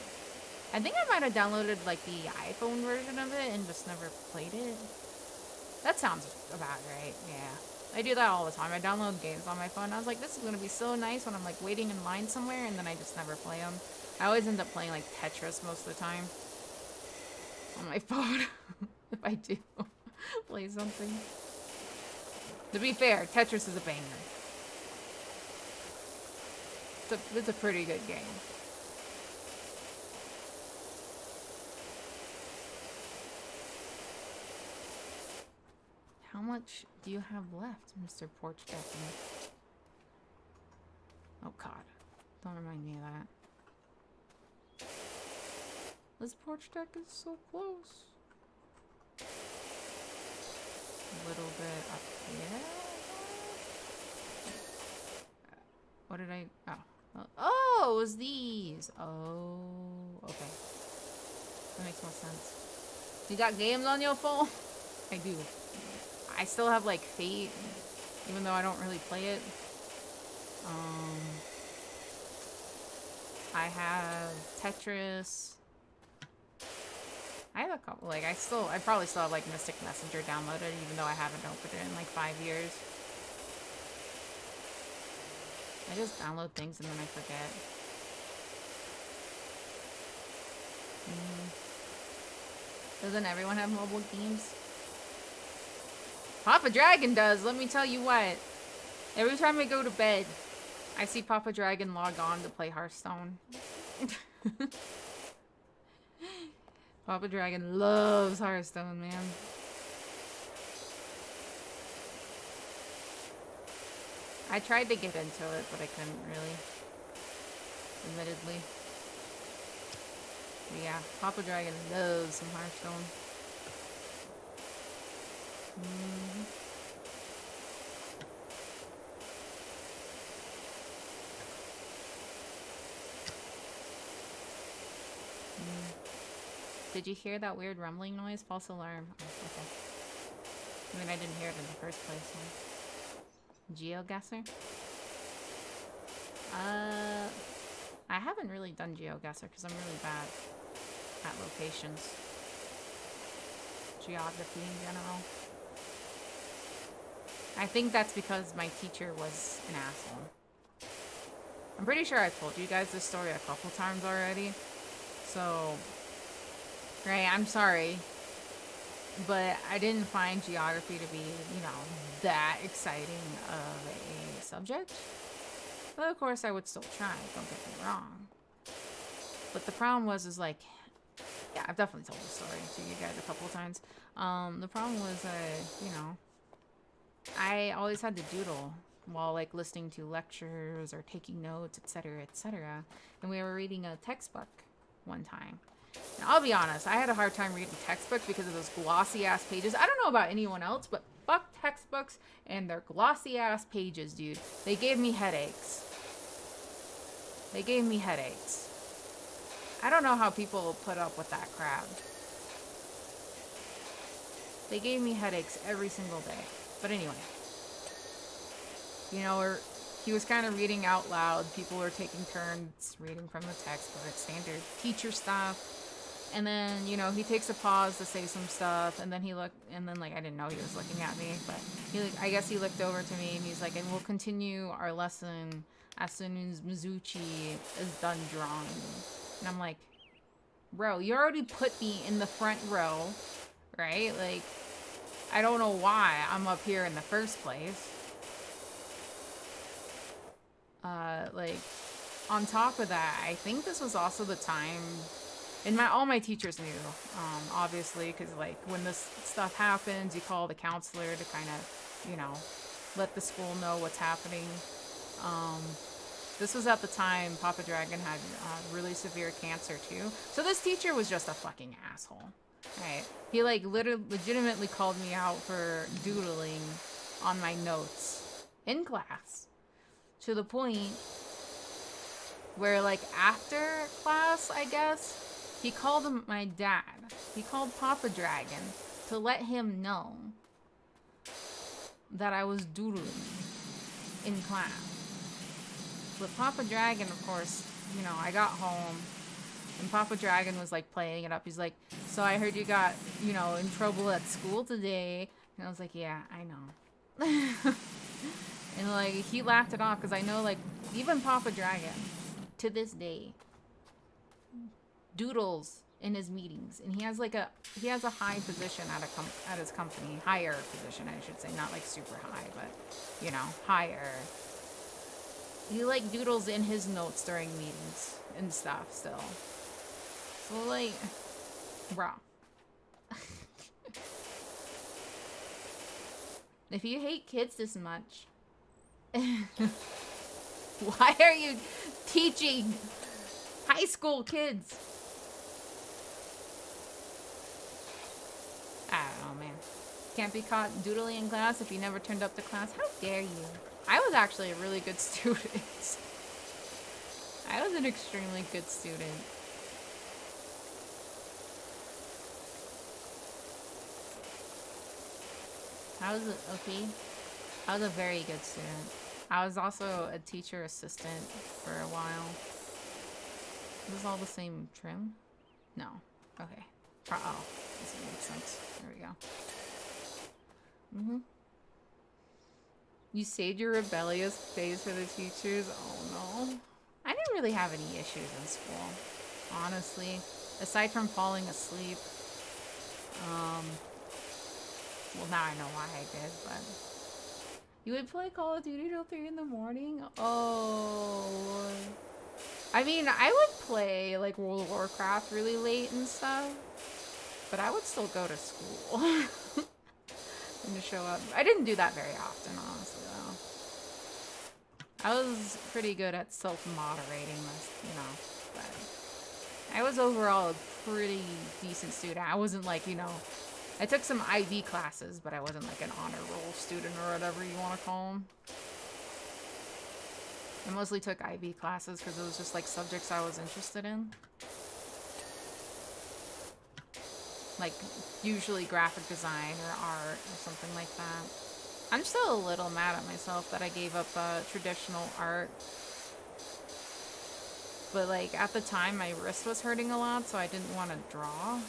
[SPEAKER 1] I think I might have downloaded like the iPhone version of it and just never played it. That sounds about right. Yeah, I do that all the time. I download games on my phone. I was like, this is gonna be so nice when I'm like waiting in line somewhere, and then I just never play them. I always end up playing like Tetris most of the time on my phone if I do play something. To be fair, Tetris is a banger. It's a pretty good game. How much do you have left, Mr. Porch Decker? Oh god, don't remind me of that. This porch deck is so close. A little bit up here. What did I... Oh, it was these. Oh, okay. That makes more sense. You got games on your phone? I do. I still have like Fate, even though I don't really play it. I have Tetris. I have a couple, like, I probably still have, like, Mystic Messenger downloaded, even though I haven't opened it in, like, 5 years. I just download things and then I forget. Doesn't everyone have mobile games? Papa Dragon does, let me tell you what. Every time I go to bed, I see Papa Dragon log on to play Hearthstone. Papa Dragon loves Hearthstone, man. I tried to get into it, but I couldn't really. Admittedly. But yeah, Papa Dragon loves some Hearthstone. Did you hear that weird rumbling noise? False alarm. Oh, okay. I mean, I didn't hear it in the first place. So. GeoGuessr? I haven't really done GeoGuessr because I'm really bad at locations. Geography in general. I think that's because my teacher was an asshole. I'm pretty sure I've told you guys this story a couple times already. So... Right, I'm sorry, but I didn't find geography to be, you know, that exciting of a subject. But of course I would still try, don't get me wrong. But the problem was, like, yeah, I've definitely told this story to you guys a couple of times. The problem was, you know, I always had to doodle while, like, listening to lectures or taking notes, etc., etc. And we were reading a textbook one time. Now, I'll be honest, I had a hard time reading textbooks because of those glossy-ass pages. I don't know about anyone else, but fuck textbooks and their glossy-ass pages, dude. They gave me headaches. They gave me headaches. I don't know how people put up with that crap. They gave me headaches every single day. But anyway. You know, he was kind of reading out loud. People were taking turns reading from the textbook, standard teacher stuff. And then, you know, he takes a pause to say some stuff, and then like, I didn't know he was looking at me, but I guess he looked over to me, and he's like, and we'll continue our lesson as soon as Mizuchi is done drawing. And I'm like, bro, you already put me in the front row, right? Like, I don't know why I'm up here in the first place. Like, on top of that, I think this was also the time And all my teachers knew, obviously, because like when this stuff happens, you call the counselor to kind of, you know, let the school know what's happening. This was at the time Papa Dragon had really severe cancer too. So this teacher was just a fucking asshole, right? He like legitimately called me out for doodling on my notes in class, to the point where like after class, I guess, he called my dad. He called Papa Dragon to let him know that I was doodling in class. But Papa Dragon, of course, you know, I got home and Papa Dragon was like playing it up. He's like, so I heard you got, you know, in trouble at school today. And I was like, yeah, I know. And like, he laughed it off because I know like even Papa Dragon to this day doodles in his meetings, and he has a high position at his company, higher position I should say, not like super high, but you know, higher. He like doodles in his notes during meetings and stuff still. So like, bro. If you hate kids this much, why are you teaching high school kids? I don't know, man. Can't be caught doodling in class if you never turned up to class. How dare you? I was actually a really good student. I was an extremely good student. I was a very good student. I was also a teacher assistant for a while. Is this all the same trim? No. Okay. Oh, this makes sense. There we go. You saved your rebellious phase for the teachers? Oh no. I didn't really have any issues in school, honestly. Aside from falling asleep. Well, now I know why I did, but... You would play Call of Duty till 3 in the morning? Oh, Lord. I mean, I would play, like, World of Warcraft really late and stuff. But I would still go to school. And to show up. I didn't do that very often, honestly, though. I was pretty good at self-moderating this, you know. But I was overall a pretty decent student. I wasn't like, you know... I took some IB classes, but I wasn't like an honor roll student or whatever you want to call them. I mostly took IB classes because it was just like subjects I was interested in. Like usually graphic design or art or something like that. I'm still a little mad at myself that I gave up traditional art. But like at the time my wrist was hurting a lot, so I didn't want to draw.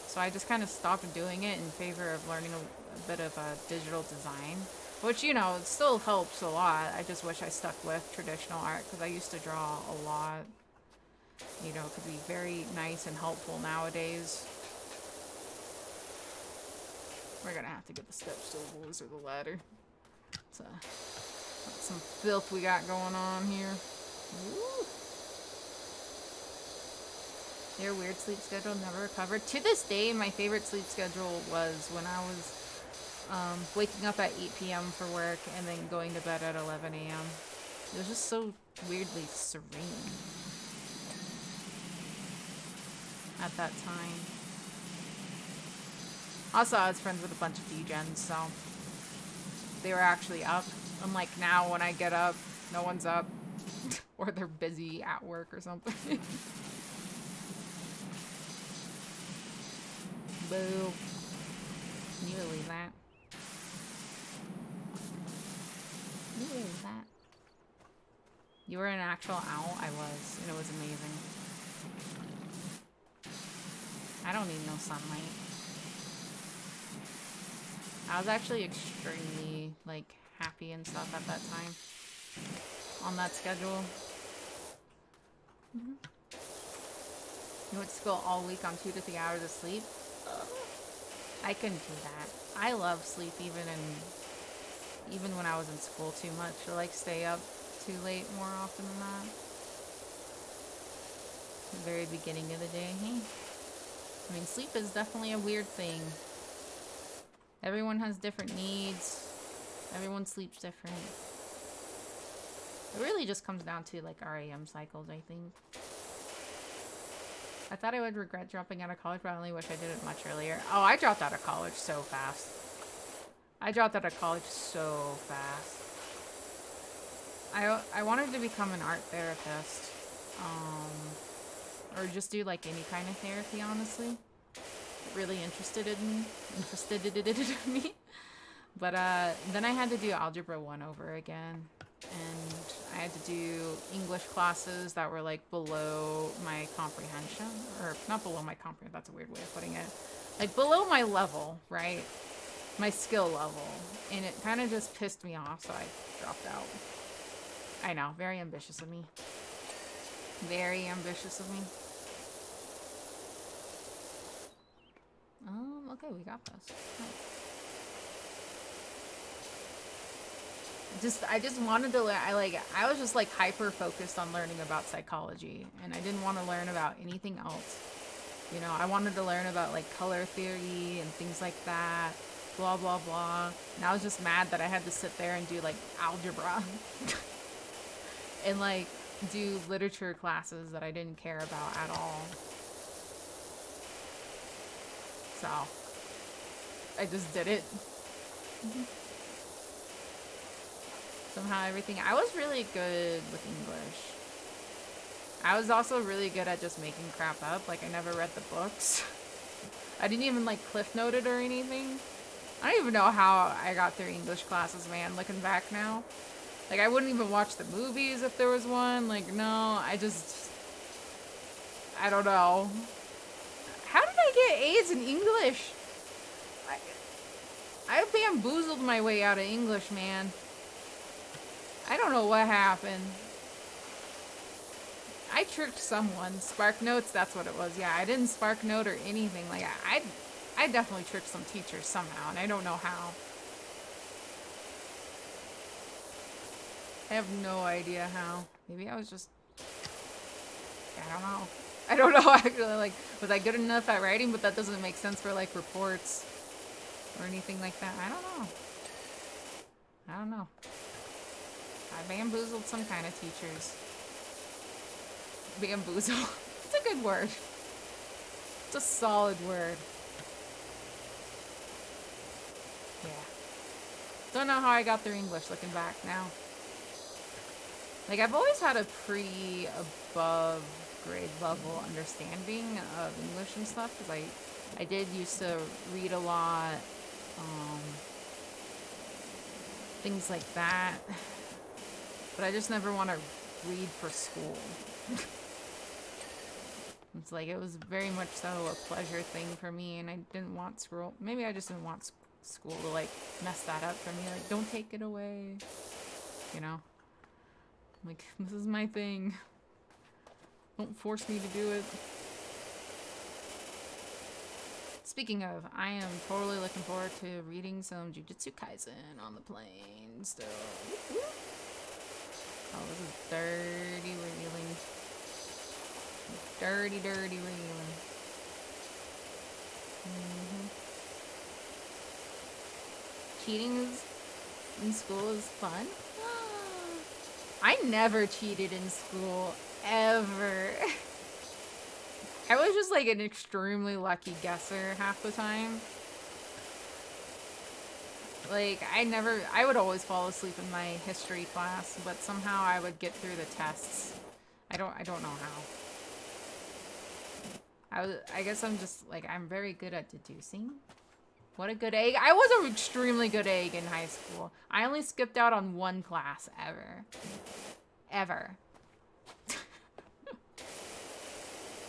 [SPEAKER 1] So I just kind of stopped doing it in favor of learning a bit of digital design. Which, you know, it still helps a lot. I just wish I stuck with traditional art because I used to draw a lot. You know, it could be very nice and helpful nowadays. We're gonna have to get the step stools or the ladder. It's some filth we got going on here. Woo. Your weird sleep schedule never recovered. To this day, my favorite sleep schedule was when I was waking up at 8 p.m. for work and then going to bed at 11 a.m. It was just so weirdly serene at that time. Also, I was friends with a bunch of degens, so they were actually up. Unlike now, when I get up, no one's up. Or they're busy at work or something. Boo. Can you believe that? Can you believe that? You were an actual owl? I was, and it was amazing. I don't need no sunlight. I was actually extremely, like, happy and stuff at that time. On that schedule. You went to school all week on 2 to 3 hours of sleep? I couldn't do that. I love sleep even when I was in school too much. I like stay up too late more often than that. The very beginning of the day. Hey. I mean, sleep is definitely a weird thing. Everyone has different needs. Everyone sleeps different. It really just comes down to like REM cycles, I think. I thought I would regret dropping out of college, but I only wish I did it much earlier. Oh, I dropped out of college so fast. I dropped out of college so fast. I wanted to become an art therapist. Or just do like any kind of therapy, honestly. Really interested in me. But then I had to do Algebra 1 over again. And I had to do English classes that were like below my comprehension. Or not below my comprehension, that's a weird way of putting it. Like below my level, right? My skill level. And it kind of just pissed me off, so I dropped out. I know, very ambitious of me. Very ambitious of me. Okay, we got this. Nice. I just wanted to learn. I was just like hyper focused on learning about psychology, and I didn't want to learn about anything else. You know, I wanted to learn about like color theory and things like that, blah blah blah. And I was just mad that I had to sit there and do like algebra and like do literature classes that I didn't care about at all. So I just did it. Somehow everything. I was really good with English. I was also really good at just making crap up. Like, I never read the books. I didn't even like cliff note it or anything. I don't even know how I got through English classes, man, looking back now. Like, I wouldn't even watch the movies if there was one. Like, no, I don't know. How did I get A's in English? I bamboozled my way out of English, man. I don't know what happened. I tricked someone. Spark Notes, that's what it was. Yeah, I didn't Spark Note or anything. Like, I definitely tricked some teachers somehow, and I don't know how. I have no idea how. Maybe I was just... I don't know. I don't know, actually. Like, was I good enough at writing? But that doesn't make sense for, like, reports or anything like that. I don't know. I don't know. I bamboozled some kind of teachers. Bamboozle. It's a good word. It's a solid word. Yeah. Don't know how I got through English looking back now. Like, I've always had a pretty above grade level understanding of English and stuff, because I did used to read a lot, things like that, but I just never want to read for school. It's like, it was very much so a pleasure thing for me, and I didn't want school. Maybe I just didn't want school to like mess that up for me. Like, don't take it away, you know? Like, this is my thing. Don't force me to do it. Speaking of, I am totally looking forward to reading some Jujutsu Kaisen on the plane still. Oh, this is dirty reeling. Dirty, dirty reeling. Cheating in school is fun. I never cheated in school, ever. I was just like an extremely lucky guesser half the time. Like, I would always fall asleep in my history class, but somehow I would get through the tests. I don't know how. I guess I'm just, like, I'm very good at deducing. What a good egg. I was an extremely good egg in high school. I only skipped out on one class, ever. Ever.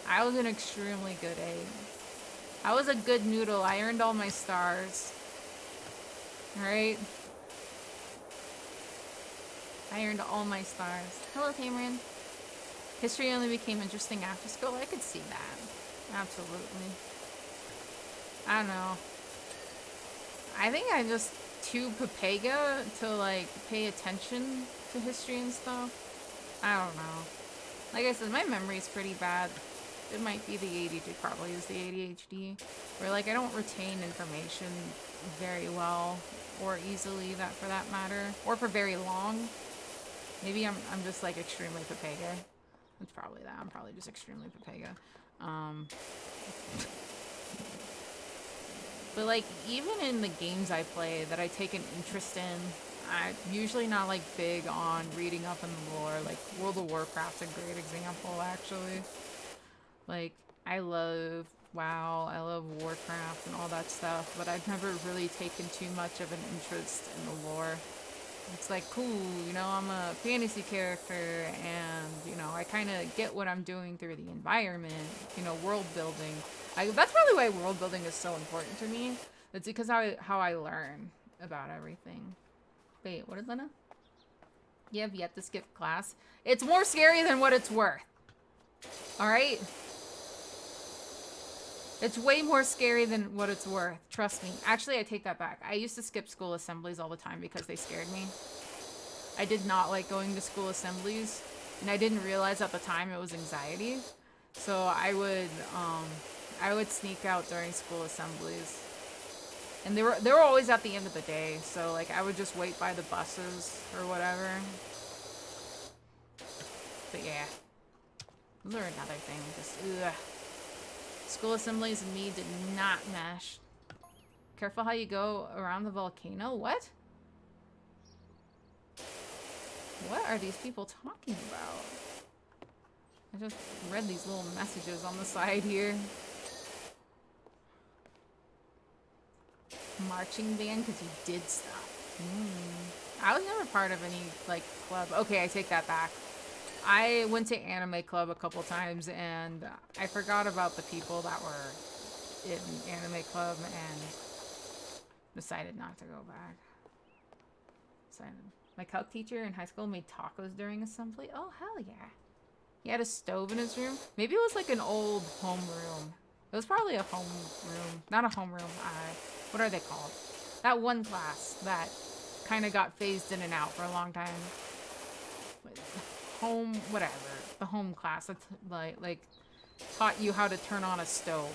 [SPEAKER 1] I was an extremely good egg. I was a good noodle. I earned all my stars. Alright? I earned all my stars. Hello, Tamarind. History only became interesting after school. I could see that. Absolutely. I don't know. I think I'm just too papega to, like, pay attention to history and stuff. I don't know. Like I said, my memory's pretty bad. It might be the ADHD, probably is the ADHD, where like I don't retain information very well or easily, that for that matter, or for very long. Maybe I'm just like extremely papega. It's probably that. I'm probably just extremely papega. But like even in the games I play that I take an interest in, I'm usually not like big on reading up in the lore. Like World of Warcraft's a great example, actually. Like I love WoW, I love Warcraft and all that stuff, but I've never really taken too much of an interest in the lore. It's like, cool, you know, I'm a fantasy character and, you know, I kind of get what I'm doing through the environment, you know, world building. That's probably why world building is so important to me. It's because how I learn about everything. Wait, what is Lena? You have yet to skip class. It's more scary than what it's worth. Alright? It's way more scary than what it's worth. Trust me. Actually, I take that back. I used to skip school assemblies all the time because they scared me. I did not like going to school assemblies, and I didn't realize at the time it was anxiety. So I would sneak out during school assemblies. And they were always at the end of the day, so like I would just wait by the buses or whatever. But yeah. Those are another thing. Just ugh. School assemblies and me did not mesh. Careful how you go around the volcano. What? What are these people talking about? I just read these little messages on the side here. Marching band because you did stuff. I was never part of any like club. Okay, I take that back. I went to anime club a couple times and I forgot about the people that were in anime club and decided not to go back. My calc teacher in high school made tacos during assembly. Oh, hell yeah. He had a stove in his room. Maybe it was like an old home room. It was probably a home room. Not a home room. What are they called? That one class that kind of got phased in and out for a long time. Home, whatever, the home class that's like taught you how to turn on a stove,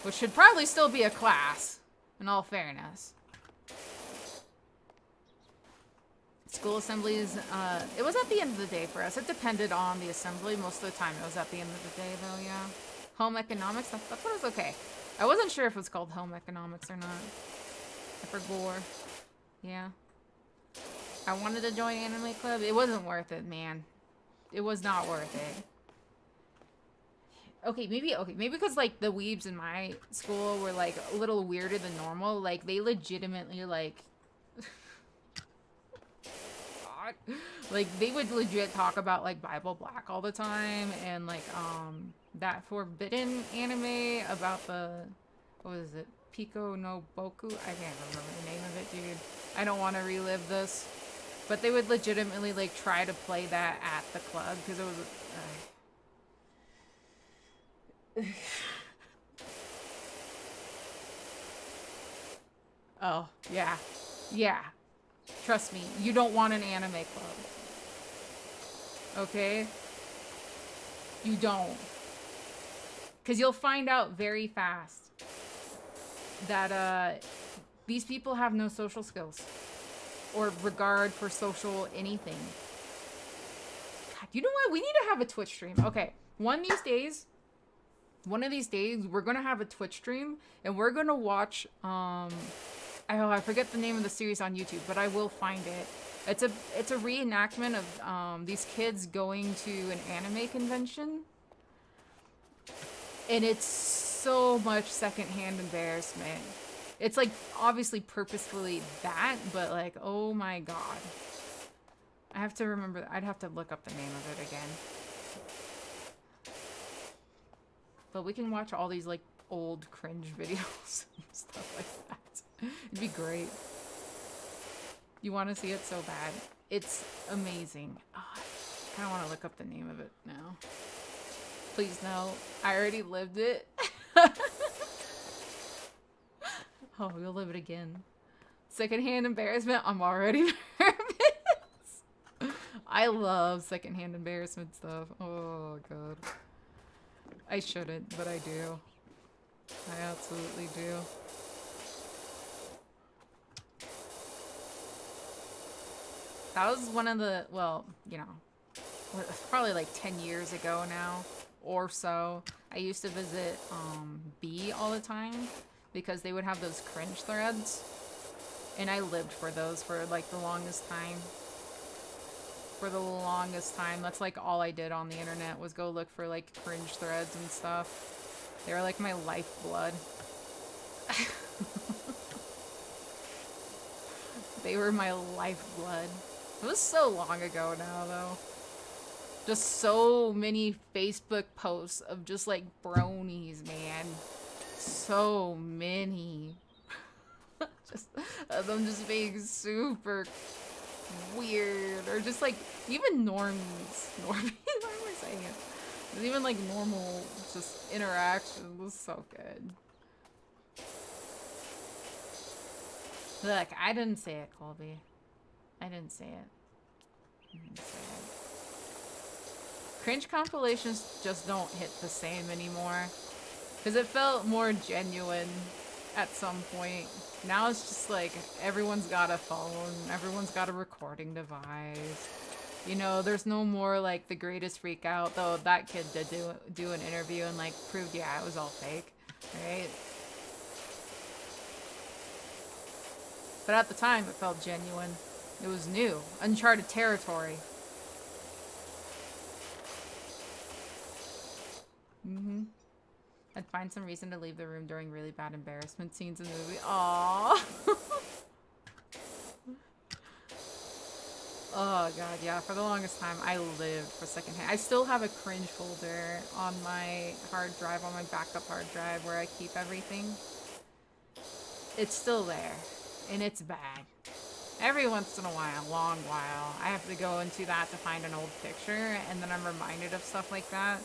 [SPEAKER 1] which should probably still be a class in all fairness. School assemblies, it was at the end of the day for us. It depended on the assembly. Most of the time it was at the end of the day though. Yeah, home economics, that's what was okay. I wasn't sure if it was called home economics or not. I forgot. Yeah, I wanted to join anime club. It wasn't worth it, man. It was not worth it. Okay, maybe because like the weebs in my school were like a little weirder than normal. Like they legitimately like like they would legit talk about like Bible Black all the time and like that forbidden anime about the, what was it, Pico no Boku? I can't remember the name of it, dude. I don't want to relive this. But they would legitimately like try to play that at the club because it was oh, yeah. Yeah. Trust me, you don't want an anime club. Okay? You don't. Because you'll find out very fast that these people have no social skills or regard for social anything. God, you know what? We need to have a Twitch stream. Okay, one of these days, we're going to have a Twitch stream and we're going to watch, I forget the name of the series on YouTube, but I will find it. It's a reenactment of these kids going to an anime convention. And it's so much secondhand embarrassment. It's like obviously purposefully that, but like, oh my god. I have to remember, I'd have to look up the name of it again. But we can watch all these like old cringe videos and stuff like that. It'd be great. You want to see it so bad. It's amazing. Oh, I kind of want to look up the name of it now. Please no. I already lived it. Oh, we'll live it again. Secondhand embarrassment. I'm already nervous. I love secondhand embarrassment stuff. Oh, God. I shouldn't, but I do. I absolutely do. That was one of the, well, you know, probably like 10 years ago now or so. I used to visit B all the time because they would have those cringe threads. And I lived for those for like the longest time. For the longest time. That's like all I did on the internet was go look for like cringe threads and stuff. They were like my lifeblood. They were my lifeblood. It was so long ago now, though. Just so many Facebook posts of just like bronies, man. So many. Just of them just being super weird. Or just like, even normies. Why am I saying it? Even like normal just interactions was so good. Look, I didn't say it, Colby. I didn't say it. I didn't say it. Cringe compilations just don't hit the same anymore. Because it felt more genuine at some point. Now it's just like everyone's got a phone, everyone's got a recording device. You know, there's no more like the greatest freak out, though that kid did do an interview and like proved, yeah, it was all fake, right? But at the time, it felt genuine. It was new, uncharted territory. Mm-hmm. I'd find some reason to leave the room during really bad embarrassment scenes in the movie. Aww. Oh god, yeah. For the longest time, I lived for secondhand. I still have a cringe folder on my hard drive, on my backup hard drive, where I keep everything. It's still there, and it's bad. Every once in a while, long while, I have to go into that to find an old picture, and then I'm reminded of stuff like that.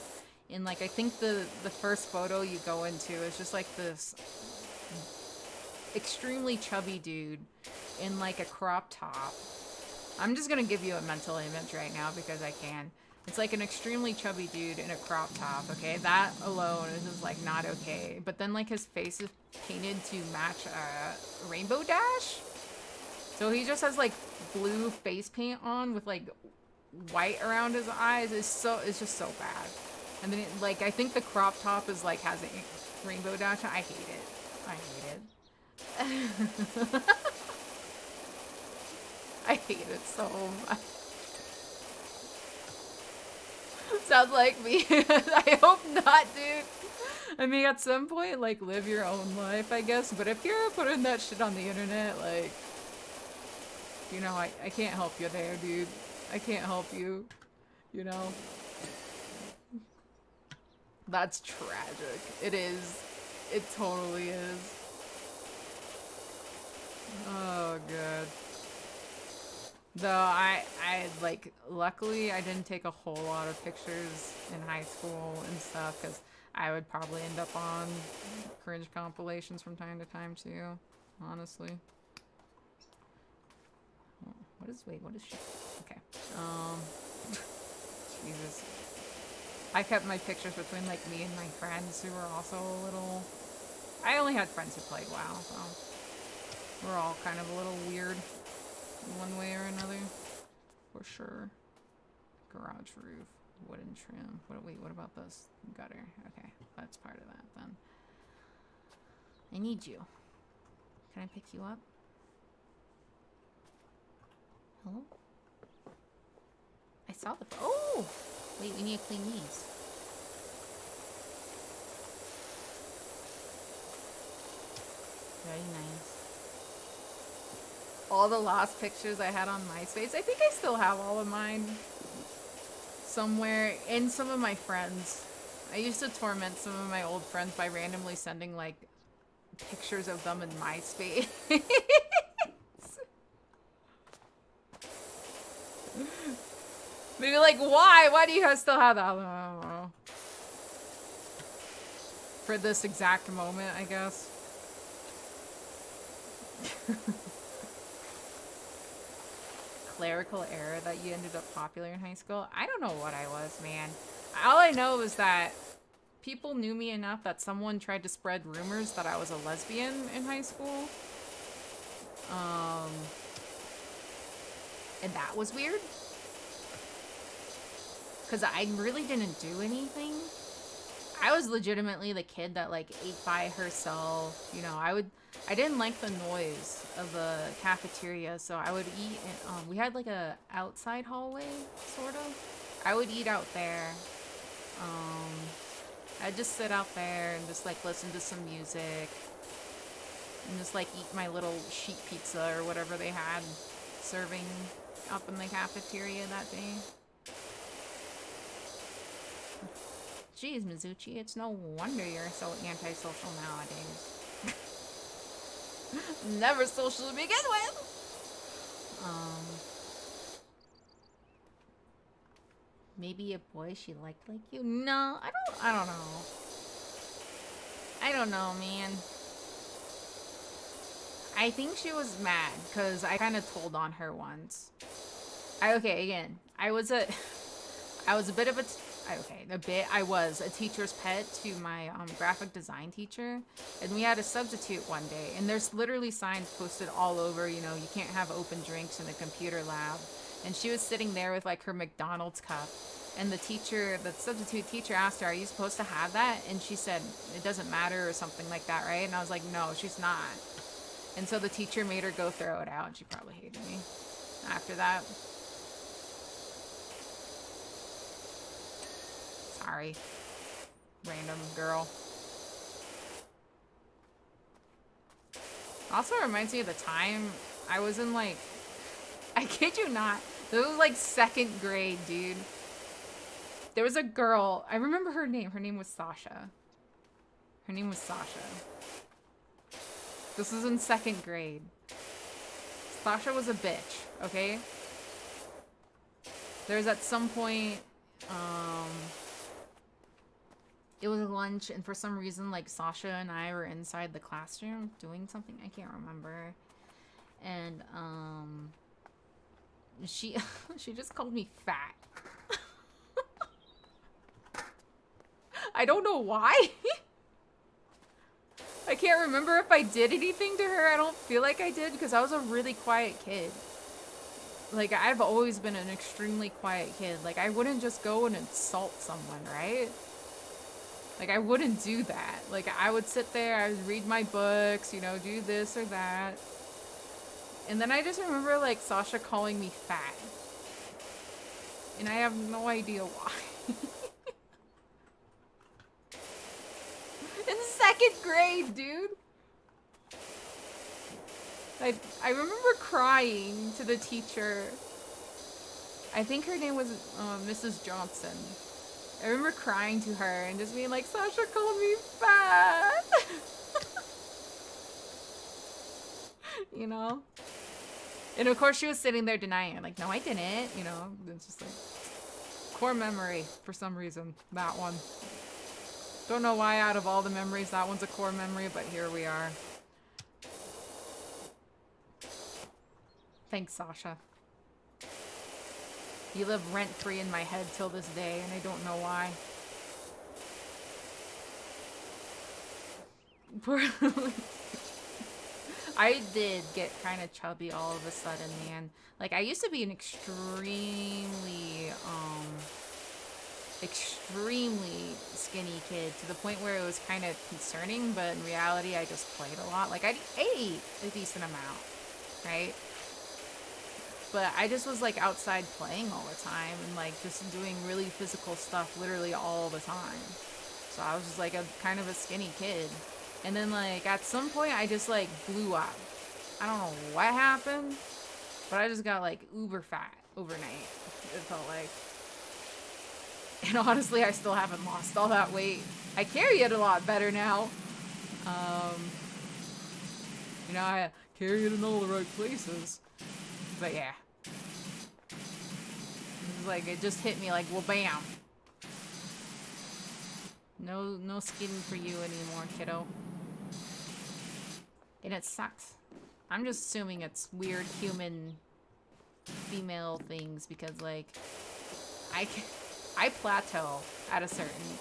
[SPEAKER 1] And like, I think the first photo you go into is just like this extremely chubby dude in like a crop top. I'm just gonna give you a mental image right now because I can. It's like an extremely chubby dude in a crop top, okay? That alone is just like not okay. But then like his face is painted to match a rainbow dash. So he just has like blue face paint on with like white around his eyes. It's just so bad. And then, like, I think the crop top is, like, has a rainbow dash. I hate it. I hate it. I hate it so much. Sounds like me. I hope not, dude. I mean, at some point, like, live your own life, I guess. But if you're putting that shit on the internet, like, you know, I can't help you there, dude. I can't help you, you know? That's tragic. It is. It totally is. Oh, God. Though I like, luckily I didn't take a whole lot of pictures in high school and stuff, because I would probably end up on cringe compilations from time to time, too. Honestly. What is she? Okay. Jesus. I kept my pictures between, like, me and my friends who were also a little... I only had friends who played WoW, so... We're all kind of a little weird in one way or another. For sure. Garage roof. Wooden trim. Wait, what about this? Gutter. Okay, that's part of that, then. I need you. Can I pick you up? Hello? I saw the... Oh! Wait, we need to clean these. Very nice. All the last pictures I had on MySpace. I think I still have all of mine. Somewhere. And some of my friends. I used to torment some of my old friends by randomly sending, like, pictures of them in MySpace. Maybe like, why? Why do you guys still have that? I don't know. For this exact moment, I guess. clerical era that you ended up popular in high school? I don't know what I was, man. All I know is that people knew me enough that someone tried to spread rumors that I was a lesbian in high school. And that was weird. Because I really didn't do anything. I was legitimately the kid that like ate by herself. You know, I didn't like the noise of the cafeteria, so I would eat in, we had like a outside hallway, sort of. I would eat out there. I'd just sit out there and just like listen to some music. And just like eat my little sheet pizza or whatever they had serving up in the cafeteria that day. Jeez, Mizuchi, it's no wonder you're so antisocial nowadays. Never social to begin with! Maybe a boy she liked like you? No, I don't know. I don't know, man. I think she was mad because I kind of told on her once. Okay, again, I was a bit of a teacher's pet to my graphic design teacher, and we had a substitute one day, and there's literally signs posted all over, you know, you can't have open drinks in the computer lab, and she was sitting there with like her McDonald's cup, and the substitute teacher asked her, are you supposed to have that? And she said, it doesn't matter or something like that, right? And I was like, no, she's not. And so the teacher made her go throw it out, and she probably hated me after that. Sorry, random girl. Also reminds me of the time I was in like, I kid you not, this was like 2nd grade, dude. There was a girl, I remember her name. Her name was Sasha. Her name was Sasha. This was in 2nd grade. Sasha was a bitch, okay? There was at some point, it was lunch, and for some reason, like, Sasha and I were inside the classroom doing something. I can't remember. And, she just called me fat. I don't know why. I can't remember if I did anything to her. I don't feel like I did, because I was a really quiet kid. Like, I've always been an extremely quiet kid. Like, I wouldn't just go and insult someone, right? Like, I wouldn't do that. Like, I would sit there, I would read my books, you know, do this or that. And then I just remember, like, Sasha calling me fat. And I have no idea why. In 2nd grade, dude. I remember crying to the teacher. I think her name was Mrs. Johnson. I remember crying to her and just being like, Sasha called me fat. You know? And of course she was sitting there denying it. Like, no, I didn't. You know? It's just like, core memory for some reason. That one. Don't know why out of all the memories that one's a core memory, but here we are. Thanks, Sasha. You live rent-free in my head till this day, and I don't know why. I did get kind of chubby all of a sudden, man. Like, I used to be an extremely skinny kid, to the point where it was kind of concerning, but in reality, I just played a lot. Like, I ate a decent amount, right? But I just was, like, outside playing all the time and, like, just doing really physical stuff literally all the time. So I was just, like, a kind of a skinny kid. And then, like, at some point, I just, like, blew up. I don't know what happened, but I just got, like, uber fat overnight, it felt like. And honestly, I still haven't lost all that weight. I carry it a lot better now. You know, I carry it in all the right places. But yeah. It's like, it just hit me like, well, bam. No skin for you anymore, kiddo. And it sucks. I'm just assuming it's weird human female things because like I plateau at a certain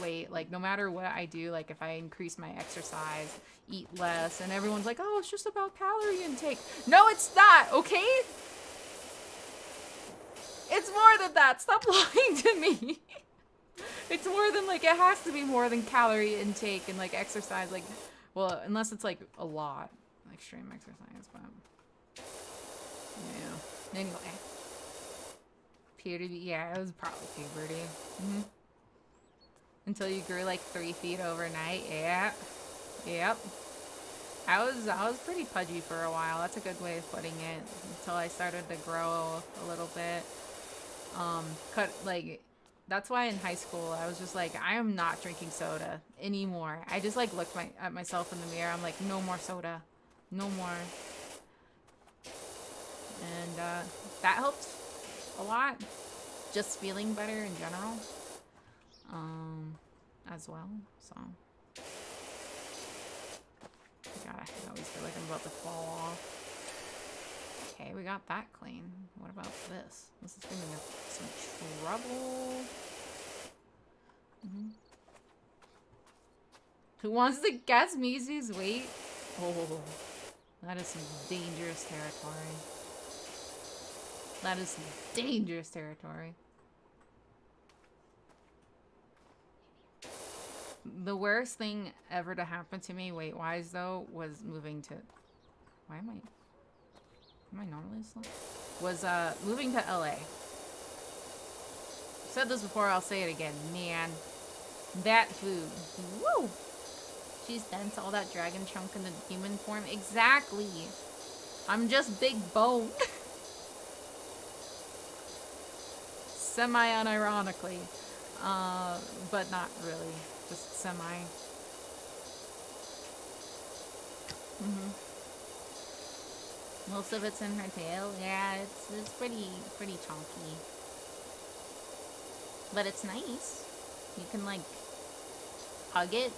[SPEAKER 1] weight. Like no matter what I do, like if I increase my exercise, eat less, and everyone's like, oh, it's just about calorie intake. No, it's not, okay? It's more than that. Stop lying to me. It's more than like, it has to be more than calorie intake and like exercise. Like, well, unless it's like a lot, extreme exercise, but yeah. Anyway. Puberty, yeah, it was probably puberty. Until you grew like 3 feet overnight, yeah. Yep. I was pretty pudgy for a while. That's a good way of putting it. Until I started to grow a little bit. That's why in high school I was just like, I am not drinking soda anymore. I just like looked at myself in the mirror. I'm like, no more soda, no more. And that helped a lot. Just feeling better in general, as well. So, God, I always feel like I'm about to fall off. Okay, we got that clean. What about this? This is giving us some trouble. Who wants to guess Mizu's weight? Oh, that is some dangerous territory. That is some dangerous territory. The worst thing ever to happen to me weight-wise, though, was moving to... Why am I normally slow? Was moving to LA. I've said this before, I'll say it again. Man, that food. Woo! She's dense, all that dragon chunk in the human form. Exactly. I'm just big bone. Semi-unironically. But not really. Just semi. Most of it's in her tail. Yeah, it's pretty chunky. But it's nice. You can like hug it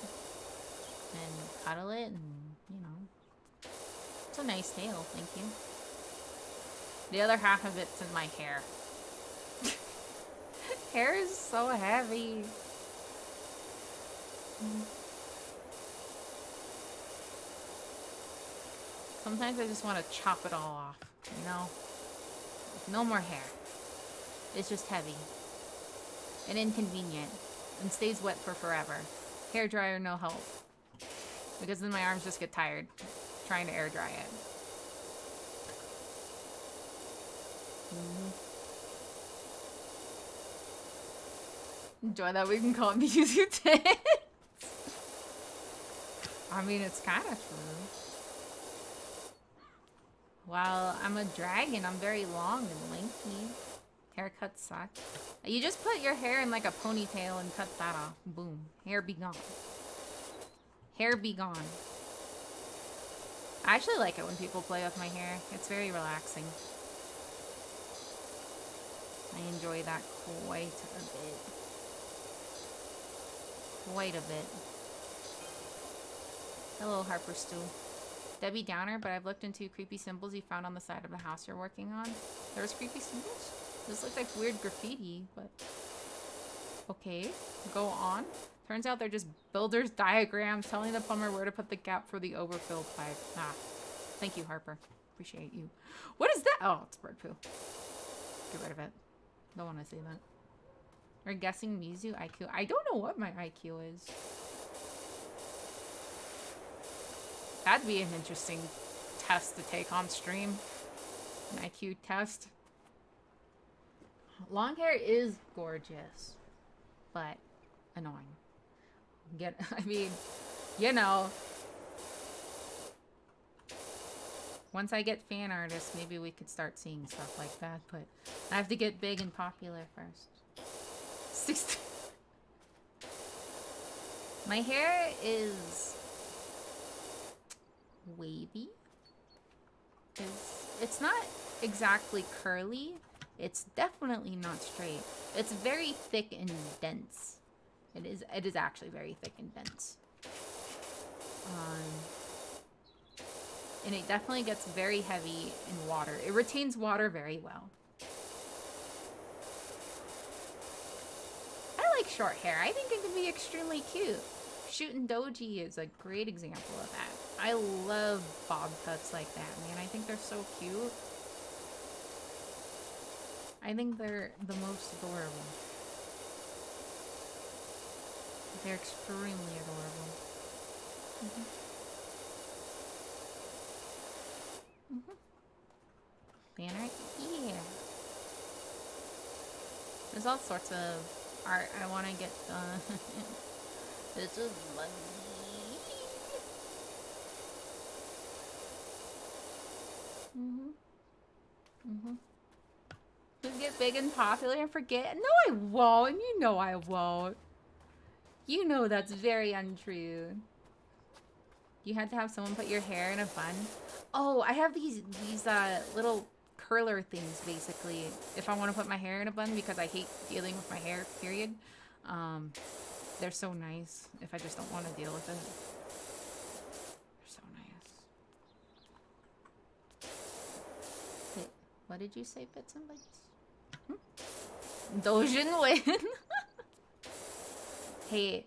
[SPEAKER 1] and cuddle it, and you know, it's a nice tail. Thank you. The other half of it's in my hair. Hair is so heavy. Sometimes I just want to chop it all off, you know? No more hair. It's just heavy. And inconvenient. And stays wet for forever. Hair dryer, no help. Because then my arms just get tired trying to air dry it. Enjoy that we can call it Mizu tits. I mean, it's kind of true. While I'm a dragon, I'm very long and lanky. Haircuts suck. You just put your hair in like a ponytail and cut that off. Boom. Hair be gone. Hair be gone. I actually like it when people play with my hair. It's very relaxing. I enjoy that quite a bit. Quite a bit. Hello, Harper Stew. Debbie Downer, but I've looked into creepy symbols you found on the side of the house you're working on. There was creepy symbols? This looks like weird graffiti, but... Okay, go on. Turns out they're just builder's diagrams telling the plumber where to put the gap for the overfilled pipe. Ah, thank you, Harper. Appreciate you. What is that? Oh, it's bird poo. Get rid of it. Don't want to say that. We're guessing Mizu IQ. I don't know what my IQ is. That'd be an interesting test to take on stream. An IQ test. Long hair is gorgeous, but annoying. I mean, you know. Once I get fan artists, maybe we could start seeing stuff like that, but I have to get big and popular first. 60. My hair is wavy. It's not exactly curly. It's definitely not straight. It's very thick and dense. It is actually very thick and dense. and it definitely gets very heavy in water. It retains water very well. I like short hair. I think it can be extremely cute. Shooting doji is a great example of that. I love bob cuts like that, man. I think they're so cute. I think they're the most adorable. They're extremely adorable. Banner? Yeah. There's all sorts of art I want to get done. This is money. You'll get big and popular and forget. No, I won't. You know I won't. You know that's very untrue. You had to have someone put your hair in a bun. Oh, I have these little curler things, basically, if I want to put my hair in a bun, because I hate dealing with my hair, period. They're so nice if I just don't want to deal with it. They're so nice. Wait, what did you say, Bits and Bytes? Dojin win. Hey,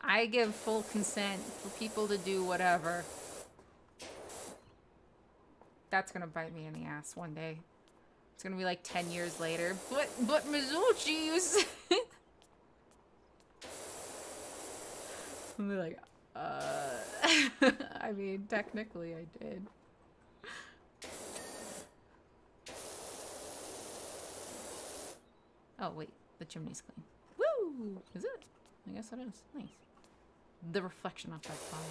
[SPEAKER 1] I give full consent for people to do whatever. That's gonna bite me in the ass one day. It's gonna be like 10 years later. But Mizuchi, you said... I'm like, I mean, technically I did. Oh, wait. The chimney's clean. Woo! Is it? I guess it is. Nice. The reflection of that fire.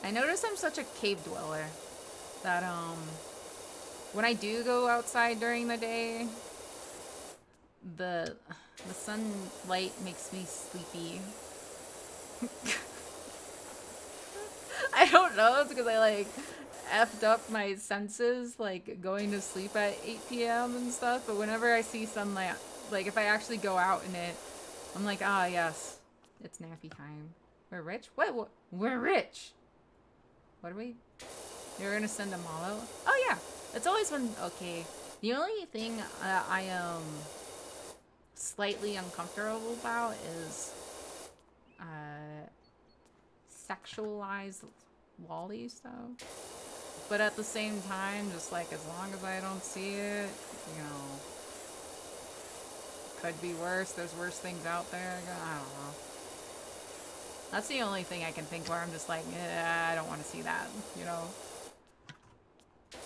[SPEAKER 1] I notice I'm such a cave dweller that, when I do go outside during the day, the sunlight makes me sleepy. I don't know, it's because I, like, effed up my senses, like, going to sleep at 8 p.m. and stuff, but whenever I see sunlight, like, if I actually go out in it, I'm like, ah, yes, it's nappy time. We're rich? What? We're rich! What are we? You're gonna send a mallow? Oh, yeah! It's always been okay. The only thing I am slightly uncomfortable about is sexualized lolly stuff. But at the same time, just like as long as I don't see it, you know, could be worse. There's worse things out there. I don't know. That's the only thing I can think where I'm just like, I don't want to see that, you know.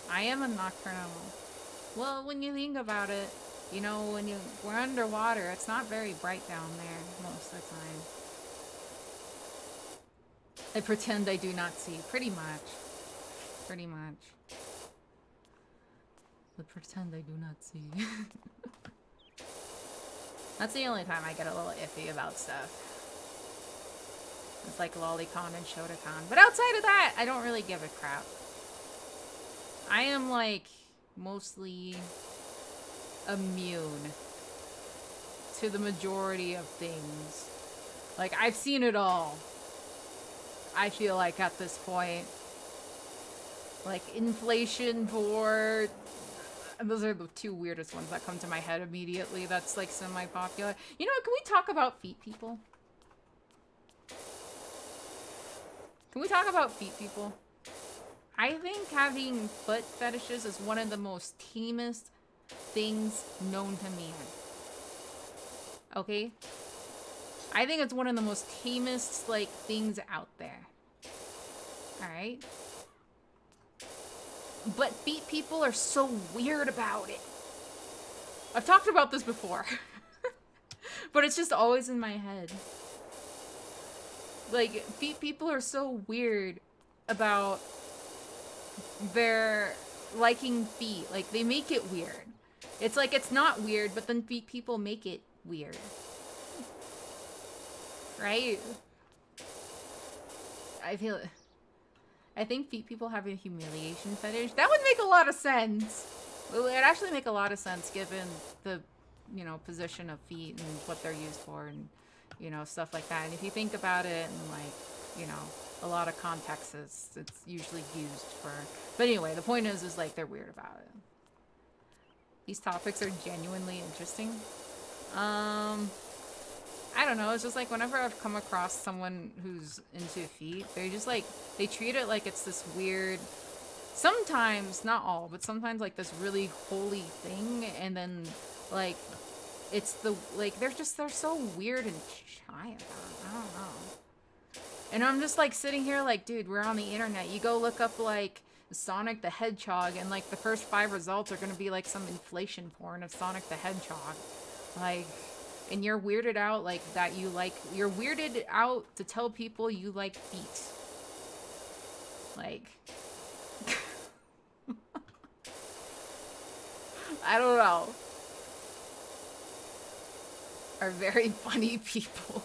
[SPEAKER 1] I am a nocturnal. Well, when you think about it, you know, when we're underwater, it's not very bright down there most of the time. I pretend I do not see, pretty much. Pretty much. I pretend I do not see. That's the only time I get a little iffy about stuff. It's like Lolicon and Shotokan. But outside of that, I don't really give a crap. I am, like, mostly immune to the majority of things. Like, I've seen it all. I feel like at this point. Like, inflation board. And those are the two weirdest ones that come to my head immediately. That's, like, semi-popular. You know what? Can we talk about feet people? Can we talk about feet people? I think having foot fetishes is one of the most tamest things known to man. Okay? I think it's one of the most tamest, like, things out there. Alright? But feet people are so weird about it. I've talked about this before. But it's just always in my head. Like, feet people are so weird about their liking feet. Like, they make it weird. It's like, it's not weird, but then feet people make it weird. Right? I think feet people have a humiliation fetish. That would make a lot of sense. It would actually make a lot of sense given the, you know, position of feet and what they're used for and, you know, stuff like that. And if you think about it in like, you know, a lot of contexts, it's usually used for. But anyway, the point is like they're weird about it. These topics are genuinely interesting. I don't know, it's just like whenever I've come across someone who's into feet, they just like, they treat it like it's this weird, sometimes, not all, but sometimes like this really holy thing, and then like, it's the, like, they're so weird and shy about it. I don't know. And I'm just like sitting here like, dude, we're on the internet. You go look up like Sonic the Hedgehog, and like the first 5 results are gonna be like some inflation porn of Sonic the Hedgehog. Like, and you're weirded out like that you like, you're weirded out to tell people you like feet. Like, I don't know. Are very funny people.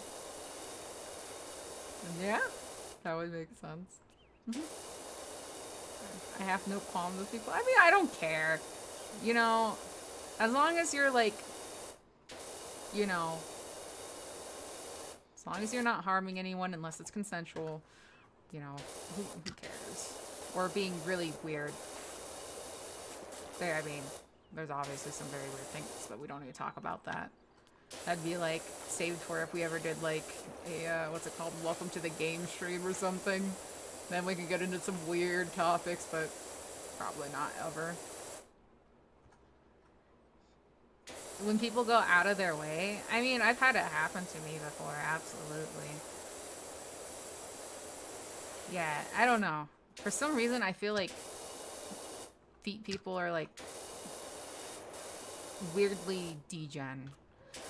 [SPEAKER 1] Yeah, that would make sense. I have no qualms with people. I mean, I don't care. You know, as long as you're like, you know, as long as you're not harming anyone unless it's consensual, you know, who cares? Or being really weird. There, I mean, there's obviously some very weird things, but we don't need to talk about that. That'd be like saved for if we ever did like a, what's it called? Welcome to the game stream or something. Then we could get into some weird topics, but probably not ever. When people go out of their way, I mean, I've had it happen to me before, absolutely. Yeah, I don't know. For some reason, I feel like feet people are like weirdly degen.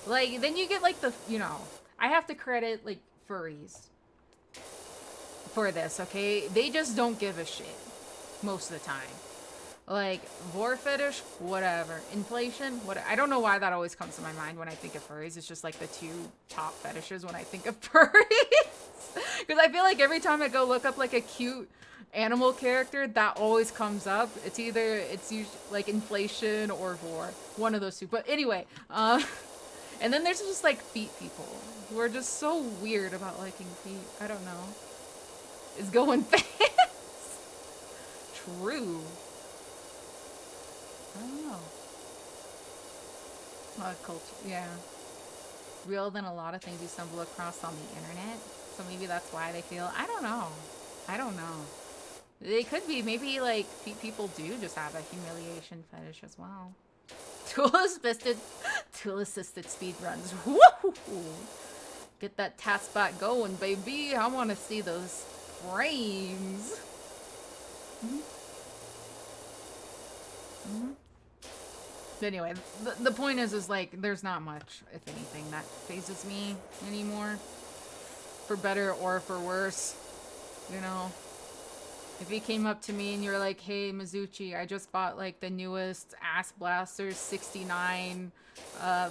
[SPEAKER 1] Like, then you get like the, you know, I have to credit like furries for this, okay? They just don't give a shit most of the time. Like, vor fetish, whatever. Inflation, what? I don't know why that always comes to my mind when I think of furries. It's just like the 2 top fetishes when I think of furries. Because I feel like every time I go look up like a cute animal character, that always comes up. It's either, it's usually like inflation or vor. One of those 2. But anyway, and then there's just like feet people who are just so weird about liking feet. I don't know. It's going fast. True. I don't know. Culture, yeah. Real than a lot of things you stumble across on the internet. So maybe that's why they feel, I don't know. I don't know. They could be, maybe like feet people do just have a humiliation fetish as well. Tool assisted speed runs. Woo! Get that task spot going, baby. I want to see those frames. But anyway, the point is like, there's not much, if anything, that phases me anymore. For better or for worse, you know? If you came up to me and you're like, hey, Mizuchi, I just bought like the newest Ass Blaster 69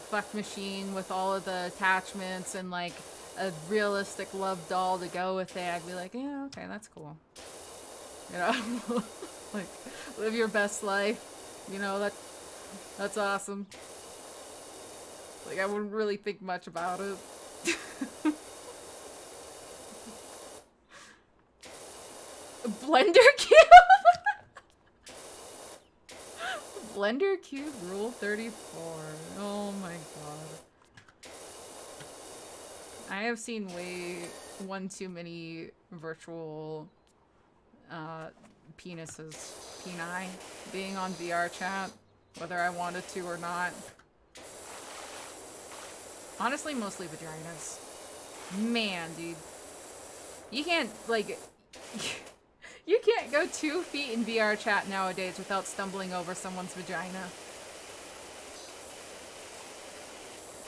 [SPEAKER 1] fuck machine with all of the attachments and like a realistic love doll to go with it, I'd be like, yeah, okay, that's cool. You know? Like, live your best life. You know, that's awesome. Like, I wouldn't really think much about it. Blender Cube? Blender Cube Rule 34. Oh my god. I have seen one too many virtual penises, peni, being on VR chat, whether I wanted to or not. Honestly, mostly vaginas. Man, dude. You can't, like... You can't go 2 feet in VR chat nowadays without stumbling over someone's vagina.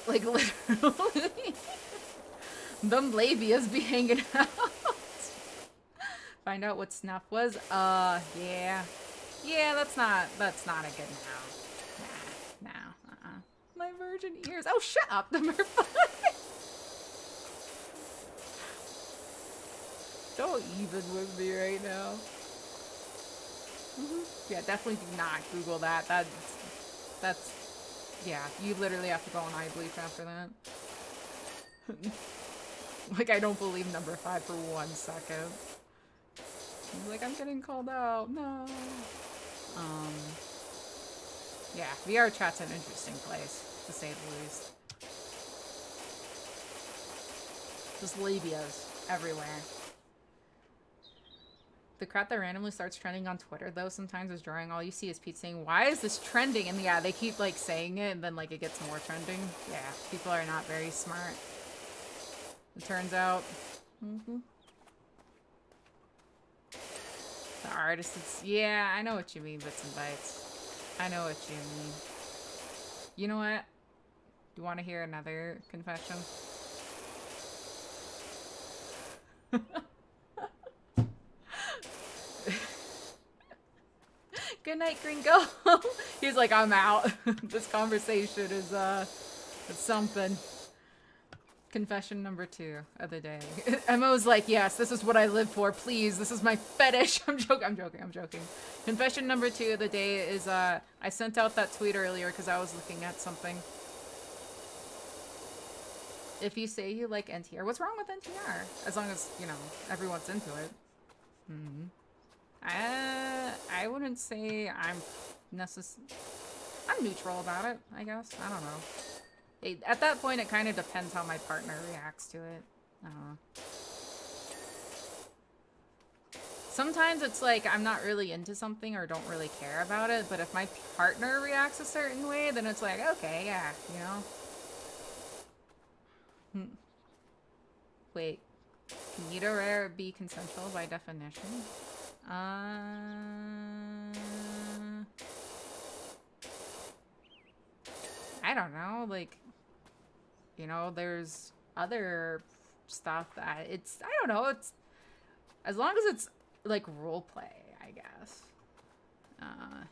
[SPEAKER 1] Like, literally. Them labias be hanging out. Find out what snuff was? Yeah. Yeah, that's not a good no. Nah. My virgin ears. Oh, shut up, the merfolk. Don't even with me right now. Yeah, definitely do not Google that. That's, yeah, you literally have to go on eye bleach after that. Like, I don't believe number 5 for 1 second. He's like, I'm getting called out. No. Yeah, VR chat's an interesting place, to say the least. Just labias everywhere. The crap that randomly starts trending on Twitter, though, sometimes is drawing. All you see is Pete saying, why is this trending? And yeah, they keep, like, saying it, and then, like, it gets more trending. Yeah, people are not very smart. It turns out. The artist, it's... Yeah, I know what you mean, Bits and Bytes. I know what you mean. You know what? Do you want to hear another confession? Good night, Gringo. He's like, I'm out. This conversation is it's something. Confession number 2 of the day. Emo's like, yes, this is what I live for. Please, this is my fetish. I'm joking. Confession number 2 of the day is I sent out that tweet earlier because I was looking at something. If you say you like NTR, what's wrong with NTR? As long as, you know, everyone's into it. I wouldn't say I'm I'm neutral about it, I guess. I don't know. At that point, it kind of depends how my partner reacts to it. I don't know. Sometimes it's like I'm not really into something or don't really care about it, but if my partner reacts a certain way, then it's like, okay, yeah, you know? Wait. Can Nita Rare be consensual by definition? I don't know, like, you know, there's other stuff that it's, I don't know, it's, as long as it's, like, role play, I guess.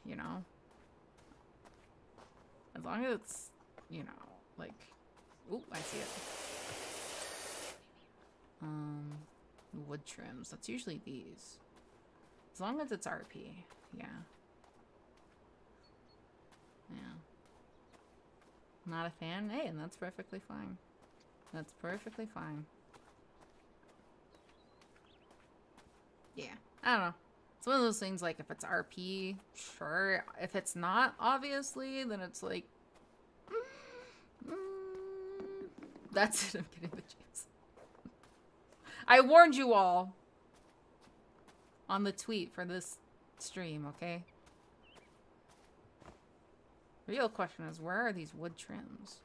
[SPEAKER 1] You know? As long as it's, you know, like, ooh, I see it. Wood trims, that's usually these. As long as it's RP, yeah. Yeah. Not a fan? Hey, and that's perfectly fine. That's perfectly fine. Yeah, I don't know. It's one of those things, like, if it's RP, sure. If it's not, obviously, then it's like... That's it, I'm getting the juice. I warned you all on the tweet for this stream, okay? The real question is, where are these wood trims?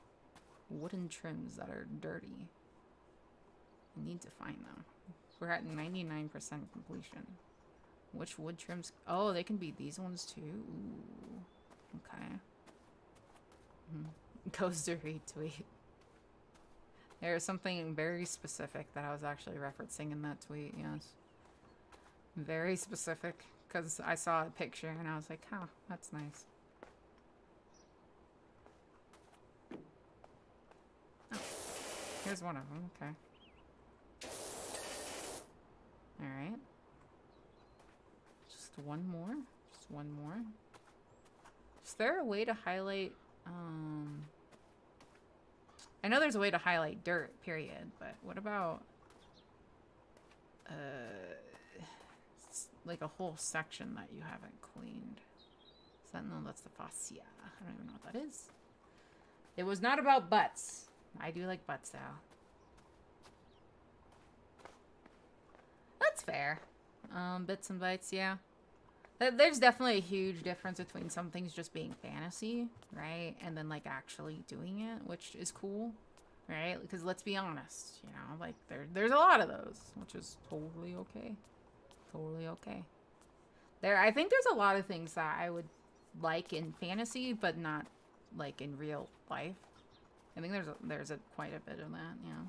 [SPEAKER 1] Wooden trims that are dirty. I need to find them. We're at 99% completion. Which wood trims? Oh, they can be these ones too. Ooh. Okay. Goes to retweet. There's something very specific that I was actually referencing in that tweet, yes. Very specific, because I saw a picture and I was like, huh, that's nice. Oh, here's one of them, okay. Alright. Just one more? Just one more? Is there a way to highlight, I know there's a way to highlight dirt, period, but what about, like a whole section that you haven't cleaned? No, that's the fascia. I don't even know what that is. It was not about butts. I do like butts, though. That's fair. Bits and bytes, yeah. There's definitely a huge difference between some things just being fantasy, right? And then, like, actually doing it, which is cool, right? Because let's be honest, you know, like, there's a lot of those, which is totally okay. Totally okay. I think there's a lot of things that I would like in fantasy, but not, like, in real life. I think there's quite a bit of that, yeah.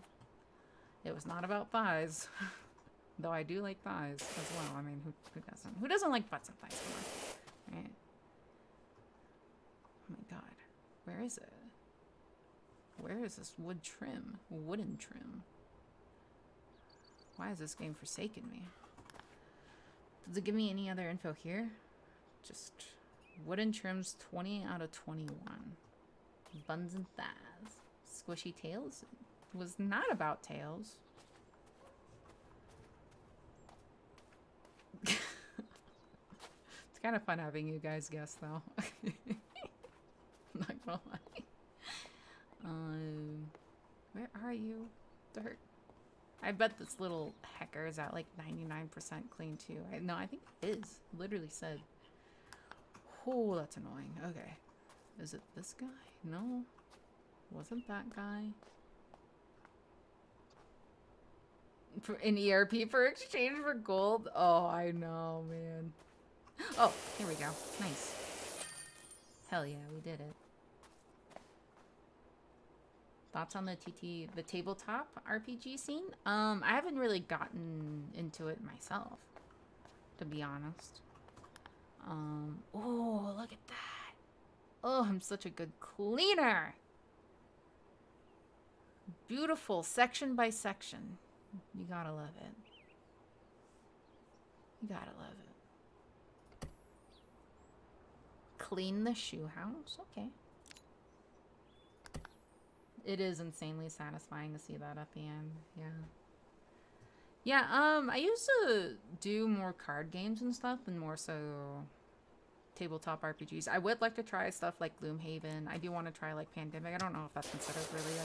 [SPEAKER 1] It was not about thighs. Though I do like thighs as well. I mean, who doesn't? Who doesn't like butts and thighs? Come on. Right? Oh my god. Where is it? Where is this wood trim? Wooden trim. Why has this game forsaken me? Does it give me any other info here? Just wooden trims 20 out of 21. Buns and thighs. Squishy tails. was not about tails. It's kind of fun having you guys guess, though. Not gonna lie. Where are you? Dirt. I bet this little hecker is at like 99% clean too. No, I think it is. It literally said. Oh, that's annoying. Okay. Is it this guy? No. Wasn't that guy? For an ERP for exchange for gold? Oh, I know, man. Oh, here we go. Nice. Hell yeah, we did it. Thoughts on the tabletop RPG scene? I haven't really gotten into it myself, to be honest. Oh, look at that. Oh, I'm such a good cleaner. Beautiful, section by section. You gotta love it. You gotta love it. Clean the shoe house? Okay. It is insanely satisfying to see that at the end. Yeah. Yeah, I used to do more card games and stuff and more so tabletop RPGs. I would like to try stuff like Gloomhaven. I do want to try like Pandemic. I don't know if that's considered really a...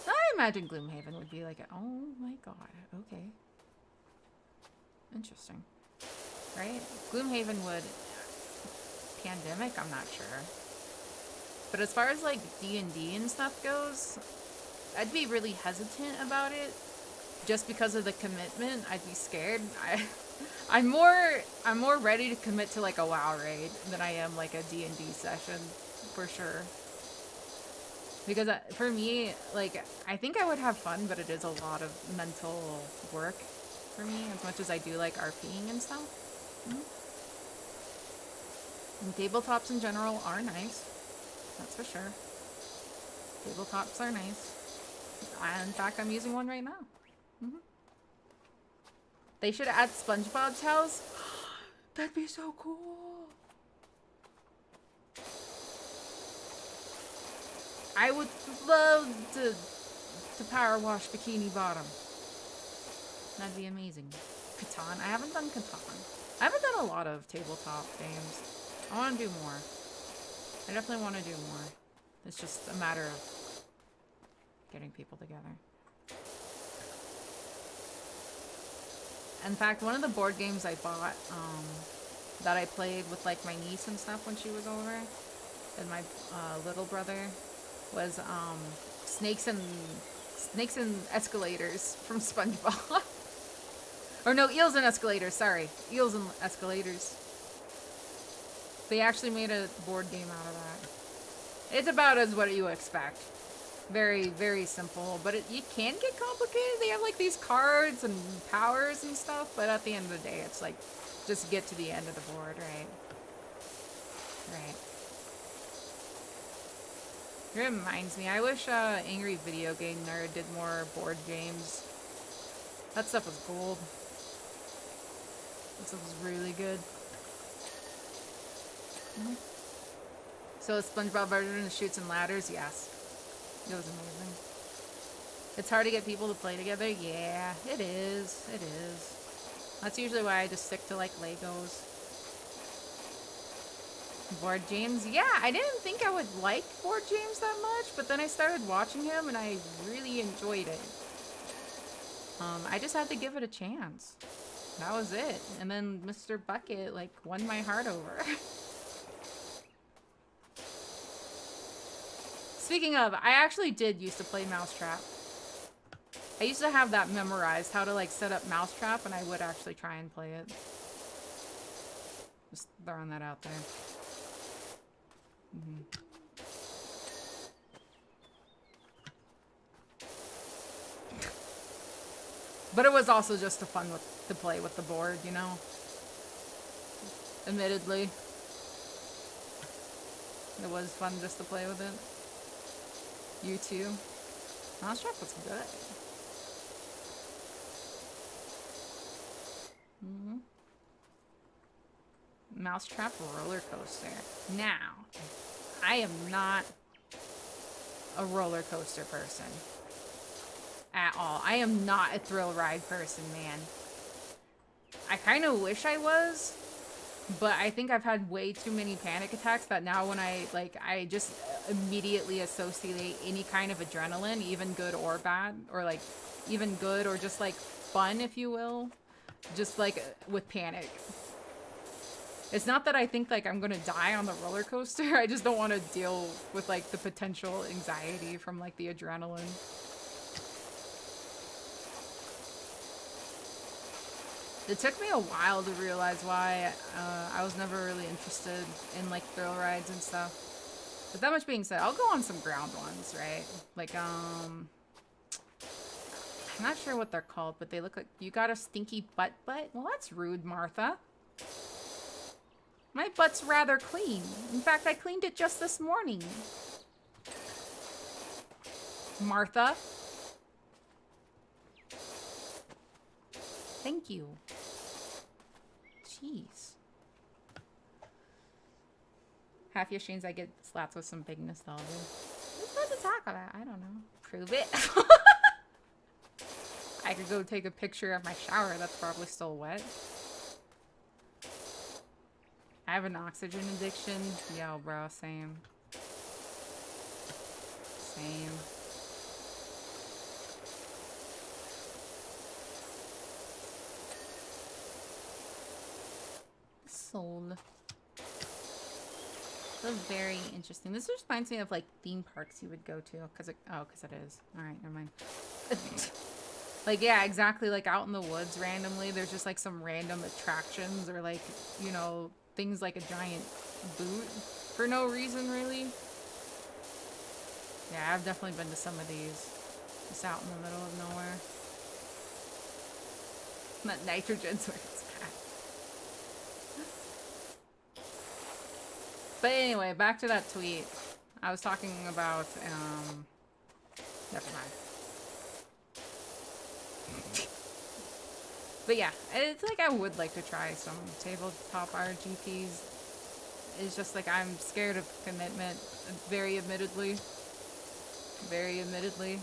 [SPEAKER 1] I imagine Gloomhaven would be like, oh my god, okay. Interesting. Right? Gloomhaven would... Pandemic? I'm not sure. But as far as like D&D and stuff goes, I'd be really hesitant about it. Just because of the commitment, I'd be scared. I'm more ready to commit to like a WoW raid than I am like a D&D session, for sure. Because for me, like, I think I would have fun, but it is a lot of mental work for me, as much as I do like RPing and stuff. And tabletops in general are nice, that's for sure. Tabletops are nice. In fact, I'm using one right now. They should add SpongeBob's house. That'd be so cool. I would love to power wash Bikini Bottom. That'd be amazing. Catan. I haven't done Catan. I haven't done a lot of tabletop games. I want to do more. I definitely want to do more. It's just a matter of getting people together. In fact, one of the board games I bought, that I played with like my niece and stuff when she was over, and my little brother, was snakes and escalators from SpongeBob. Or no, eels and escalators. Sorry, eels and escalators. They actually made a board game out of that. It's about as what you expect. Very, very simple, but it can get complicated. They have like these cards and powers and stuff, but at the end of the day, it's like just get to the end of the board, right? Right. It reminds me, I wish Angry Video Game Nerd did more board games. That stuff was gold. That stuff was really good. So a SpongeBob version of Shoots and Ladders, yes. It was amazing. It's hard to get people to play together. Yeah, it is. It is. That's usually why I just stick to like Legos. Board games. Yeah, I didn't think I would like board games that much, but then I started watching him and I really enjoyed it. I just had to give it a chance. That was it. And then Mr. Bucket like won my heart over. Speaking of, I actually did used to play Mousetrap. I used to have that memorized, how to like set up Mousetrap, and I would actually try and play it. Just throwing that out there. But it was also just a fun to play with the board, you know? Admittedly. It was fun just to play with it. You too. Mousetrap was good. Mousetrap roller coaster. Now, I am not a roller coaster person. at all. I am not a thrill ride person, man. I kind of wish I was, but I think I've had way too many panic attacks that now when I just immediately associate any kind of adrenaline, even good or bad, or like even good or just like fun, if you will, just like with panic. It's not that I think like I'm gonna die on the roller coaster. I just don't want to deal with like the potential anxiety from like the adrenaline. It took me a while to realize why I was never really interested in like thrill rides and stuff. But that much being said, I'll go on some ground ones, right? Like I'm not sure what they're called, but they look like, you got a stinky butt? Well, that's rude, Martha. My butt's rather clean. In fact, I cleaned it just this morning. Martha. Thank you. Jeez. Half your streams I get slapped with some big nostalgia. What's supposed to talk about? I don't know. Prove it. I could go take a picture of my shower that's probably still wet. I have an oxygen addiction. Yo, bro, same. Same. Sold. So very interesting. This just reminds me of like theme parks you would go to, cause it is. All right, never mind. Like, yeah, exactly. Like out in the woods randomly, there's just like some random attractions or like, you know, things like a giant boot for no reason, really. Yeah, I've definitely been to some of these. Just out in the middle of nowhere. That nitrogen's where it's at. But anyway, back to that tweet. I was talking about, never mind. But yeah, it's like I would like to try some tabletop RGPs. It's just like I'm scared of commitment, very admittedly. Very admittedly.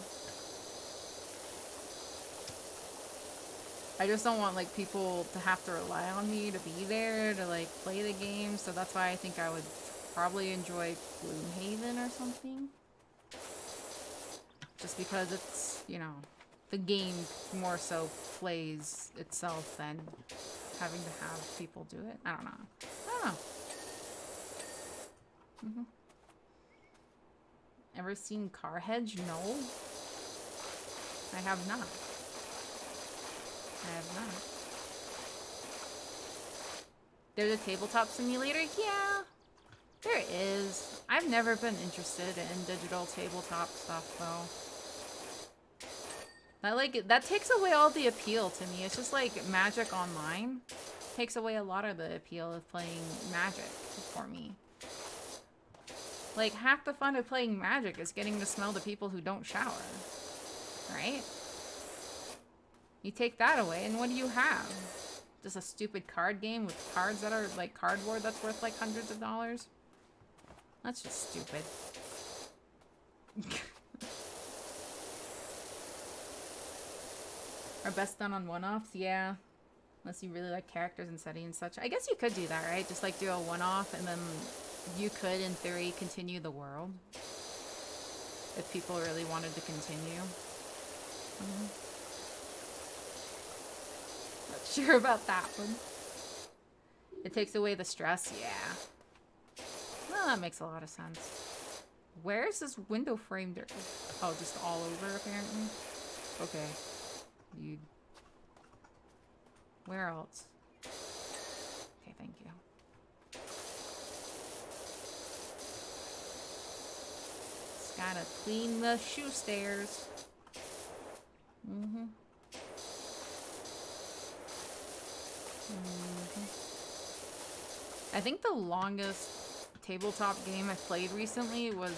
[SPEAKER 1] I just don't want like people to have to rely on me to be there to like play the game, so that's why I think I would probably enjoy Gloomhaven or something. Just because it's, you know, the game more so plays itself than having to have people do it. I don't know. Ever seen Carhedge? No. I have not. There's a tabletop simulator? Yeah. There is. I've never been interested in digital tabletop stuff though. That takes away all the appeal to me. It's just like Magic Online. Takes away a lot of the appeal of playing Magic for me. Like, half the fun of playing Magic is getting to smell the people who don't shower. Right? You take that away, and what do you have? Just a stupid card game with cards that are, like, cardboard that's worth, like, hundreds of dollars? That's just stupid. Are best done on one-offs? Yeah. Unless you really like characters and setting and such. I guess you could do that, right? Just like do a one-off and then you could, in theory, continue the world. If people really wanted to continue. Not sure about that one. It takes away the stress? Yeah. Well, that makes a lot of sense. Where is this window frame? Oh, just all over, apparently? Okay. Dude. Where else? Okay, thank you. Just gotta clean the shoe stairs. I think the longest tabletop game I played recently was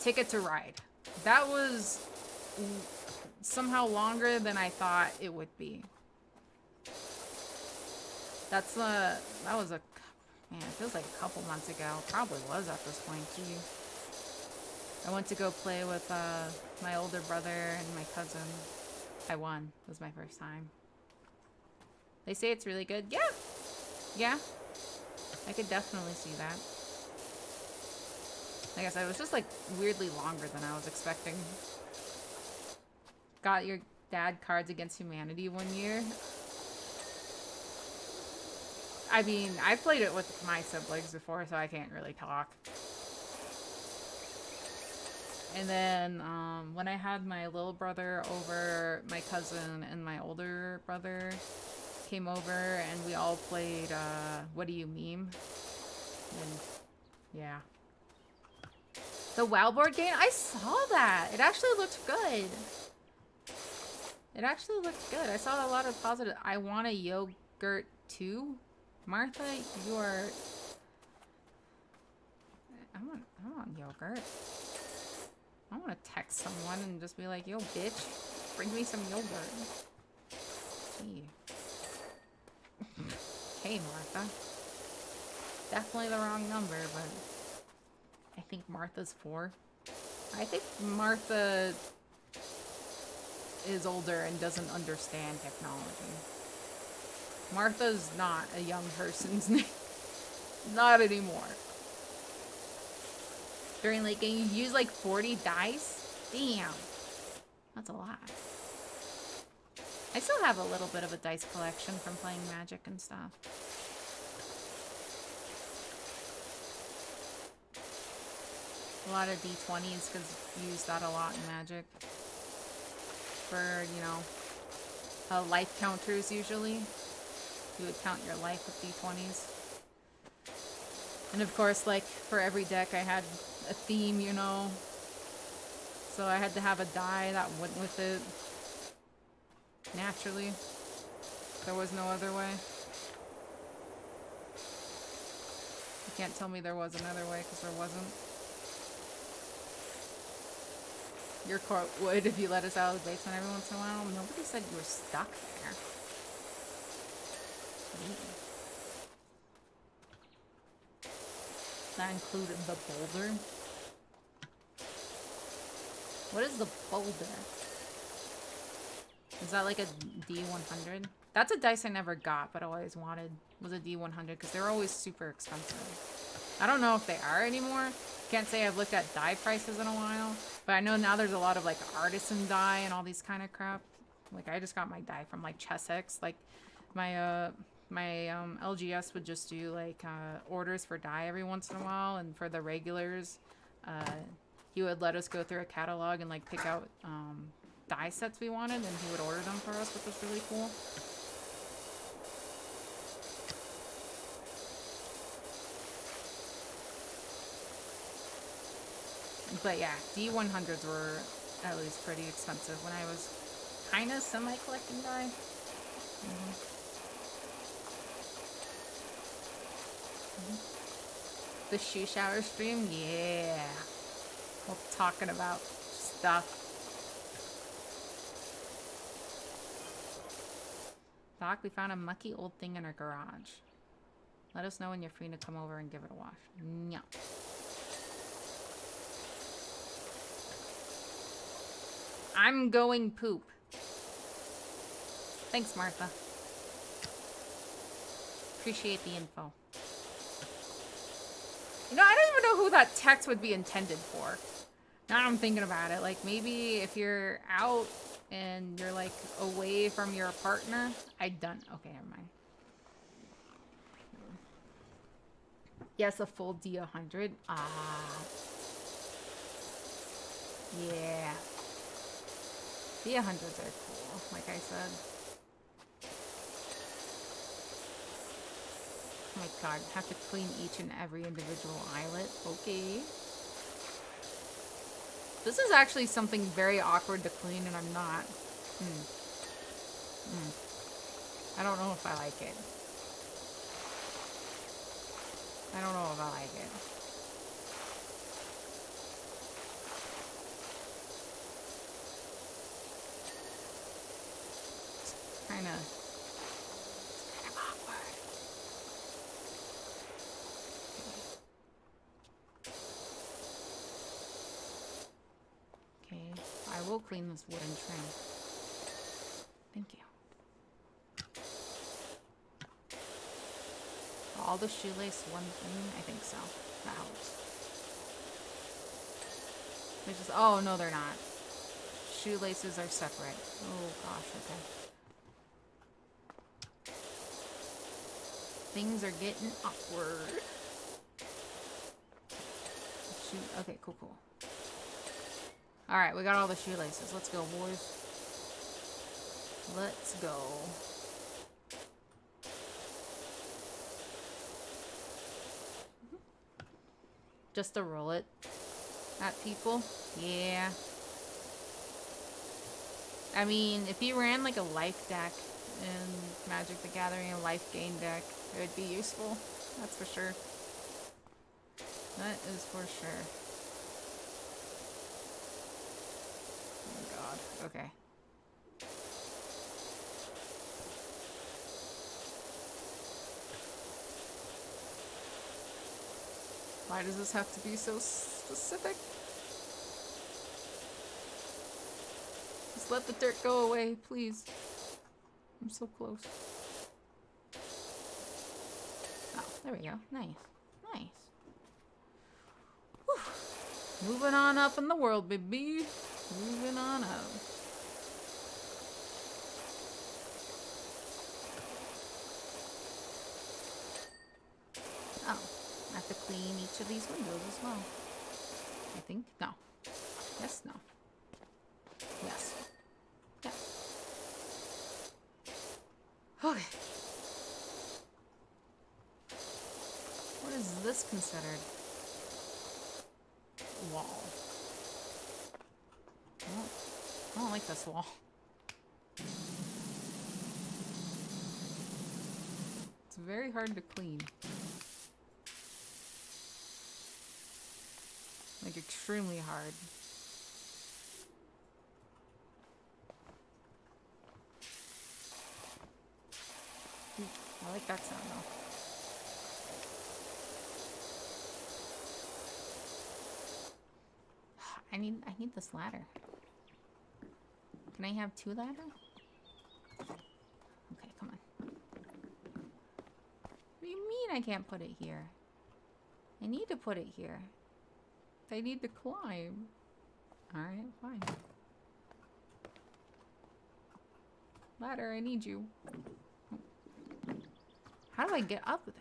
[SPEAKER 1] Ticket to Ride. That was somehow longer than I thought it would be. That was man, it feels like a couple months ago. Probably was at this point, too. I went to go play with my older brother and my cousin. I won. It was my first time. They say it's really good. Yeah. Yeah. I could definitely see that. Like I said, it was just like weirdly longer than I was expecting. Got your dad Cards Against Humanity one year. I mean, I played it with my siblings before, so I can't really talk. And then when I had my little brother over, my cousin and my older brother came over, and we all played What Do You Meme? And yeah. The WoW board game? I saw that! It actually looked good. It actually looked good. I saw a lot of positive. I want a yogurt too. Martha, you are... I want yogurt. I want to text someone and just be like, yo, bitch, bring me some yogurt. Gee. Hey, Martha. Definitely the wrong number, but I think Martha's 4. I think Martha is older and doesn't understand technology. Martha's not a young person's name. Not anymore. During late game, you use like 40 dice? Damn. That's a lot. I still have a little bit of a dice collection from playing Magic and stuff. A lot of D20s because you use that a lot in Magic. For, you know, life counters usually. You would count your life with D20s. And of course, like, for every deck I had a theme, you know. So I had to have a die that went with it. Naturally. There was no other way. You can't tell me there was another way, because there wasn't. Your court would if you let us out of the basement every once in a while. Nobody said you were stuck there. That included the boulder. What is the boulder? Is that like a D100? That's a dice I never got, but I always wanted was a D100 because they're always super expensive. I don't know if they are anymore. Can't say I've looked at die prices in a while, but I know now there's a lot of like artisan die and all these kind of crap. Like I just got my die from like Chessex. Like my LGS would just do like orders for die every once in a while, and for the regulars, he would let us go through a catalog and like pick out die sets we wanted, and he would order them for us, which was really cool. But yeah, D100s were at least pretty expensive when I was kind of semi-collecting die. The shoe shower stream? Yeah. We're talking about stuff. Doc, we found a mucky old thing in our garage. Let us know when you're free to come over and give it a wash. No. I'm going poop. Thanks, Martha. Appreciate the info. You know, I don't even know who that text would be intended for. Now I'm thinking about it. Like, maybe if you're out and you're, like, away from your partner. Okay, never mind. Yes, a full D100. Ah. Yeah. D100s are cool, like I said. Oh my god, have to clean each and every individual eyelet. Okay. This is actually something very awkward to clean, and I'm not. I don't know if I like it. I don't know if I like it. It's kind of awkward. go clean this wooden trim. Thank you. All the shoelace one thing? I think so. That helps. They're just, oh no they're not. Shoelaces are separate. Oh gosh, okay. Things are getting awkward. Shoot. Okay, cool. Alright, we got all the shoelaces. Let's go, boys. Let's go. Just to roll it at people. Yeah. I mean, if you ran like a life deck in Magic the Gathering, a life gain deck, it would be useful. That's for sure. That is for sure. Oh god. Okay. Why does this have to be so specific? Just let the dirt go away, please. I'm so close. Oh, there we go. Nice. Nice. Whew. Moving on up in the world, baby. Moving on up. Oh. I have to clean each of these windows as well. I think. No. Yes, no. Yes. Yeah. Okay. What is this considered? Wall. I don't like this wall. It's very hard to clean. Like, extremely hard. Ooh, I like that sound though. I need this ladder. Can I have 2 ladders? Okay, come on. What do you mean I can't put it here? I need to put it here. I need to climb. Alright, fine. Ladder, I need you. How do I get up there?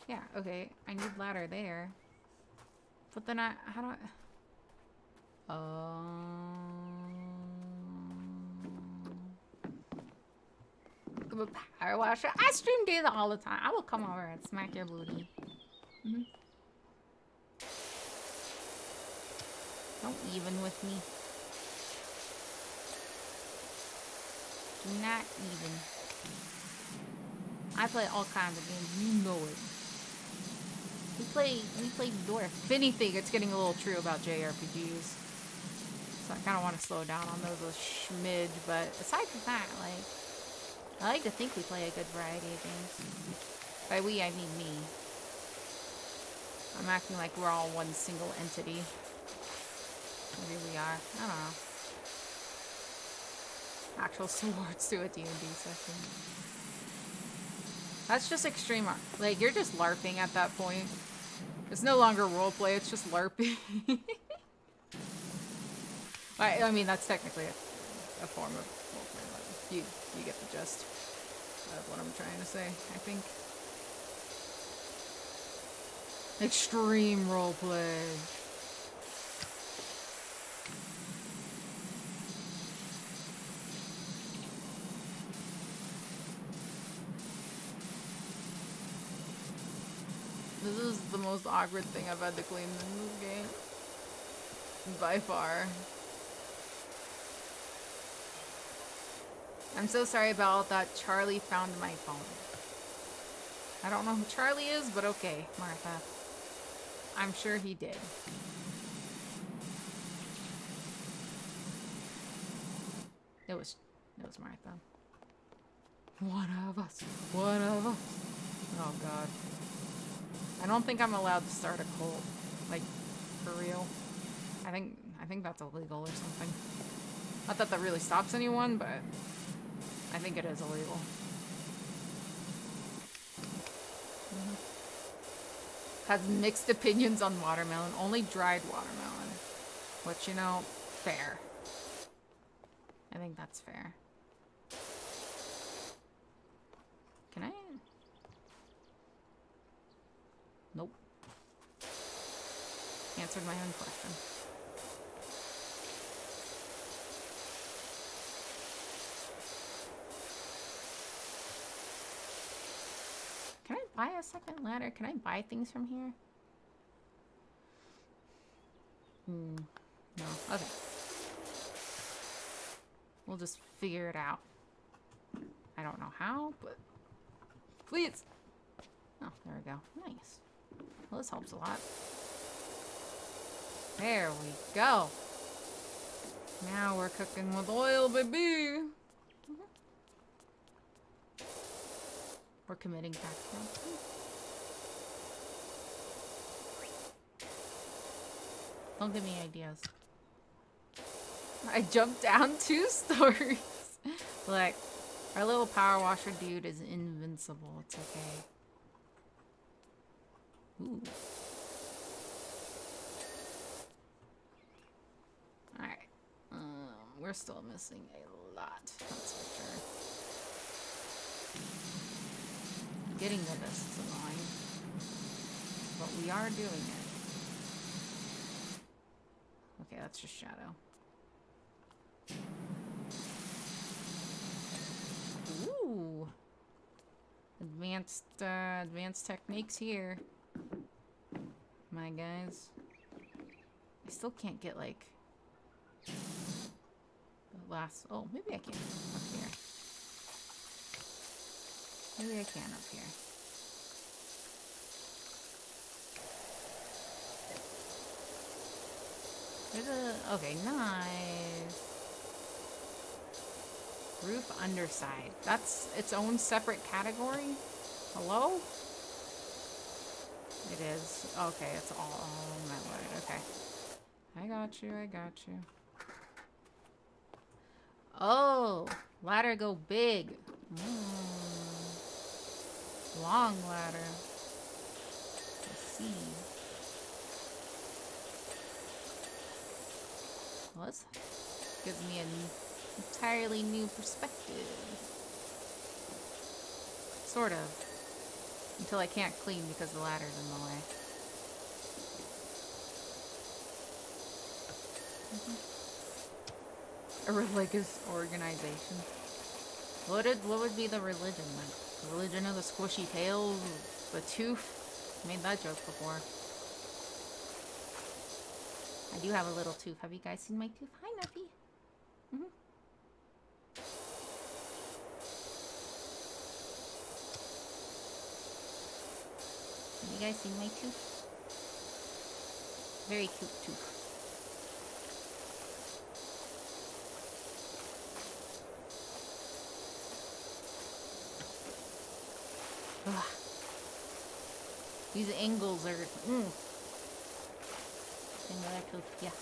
[SPEAKER 1] Yeah, okay. I need ladder there. But then how do I... I'm a power washer. I stream data all the time. I will come over and smack your booty. Mm-hmm. Don't even with me. Do not even. I play all kinds of games. You know it. We play Dwarf. If anything, it's getting a little true about JRPGs. So I kind of want to slow down on those a schmidge. But aside from that, like, I like to think we play a good variety of games. By we, I mean me. I'm acting like we're all one single entity. Maybe we are. I don't know. Actual swords to a D&D session. That's just extreme art. Like, you're just LARPing at that point. It's no longer roleplay, it's just LARPing. I mean, that's technically a form of roleplay, but you get the gist of what I'm trying to say, I think. Extreme roleplay. This is the most awkward thing I've had to clean in this game. By far. I'm so sorry about all that. Charlie found my phone. I don't know who Charlie is, but okay, Martha. I'm sure he did. It was Martha. One of us. One of us. Oh god. I don't think I'm allowed to start a cult. Like, for real. I think I think that's illegal or something. Not that that really stops anyone, but I think it is illegal. Has mixed opinions on watermelon. Only dried watermelon. Which, you know, fair. I think that's fair. Can I? Nope. Answered my own question. Can I buy a second ladder? Can I buy things from here? No. Okay. We'll just figure it out. I don't know how, but please. Oh, there we go. Nice. Well, this helps a lot. There we go. Now we're cooking with oil, baby. We're committing background. Don't give me ideas. I jumped down 2 stories. Look, our little power washer dude is invincible. It's okay. Ooh. Alright. We're still missing a lot. That's for sure. Getting to this is annoying. But we are doing it. Okay, that's just shadow. Ooh. Advanced techniques here. My guys. I still can't get like the last. Oh, maybe I can up here. Maybe I can up here. There's a okay, nice. Roof underside. That's its own separate category. Hello? It is. Okay, it's all. Oh my lord. Okay. I got you. I got you. Oh, ladder go big. Long ladder. I see. Well, this gives me an entirely new perspective. Sort of. Until I can't clean because the ladder's in the way. A religious organization. What would be the religion? Like the religion of the squishy tails, the tooth? I made that joke before. I do have a little tooth. Have you guys seen my tooth? Hi, Nuffy. Have you guys seen my tooth? Very cute tooth. Ugh. These angles are. Another tooth, yes.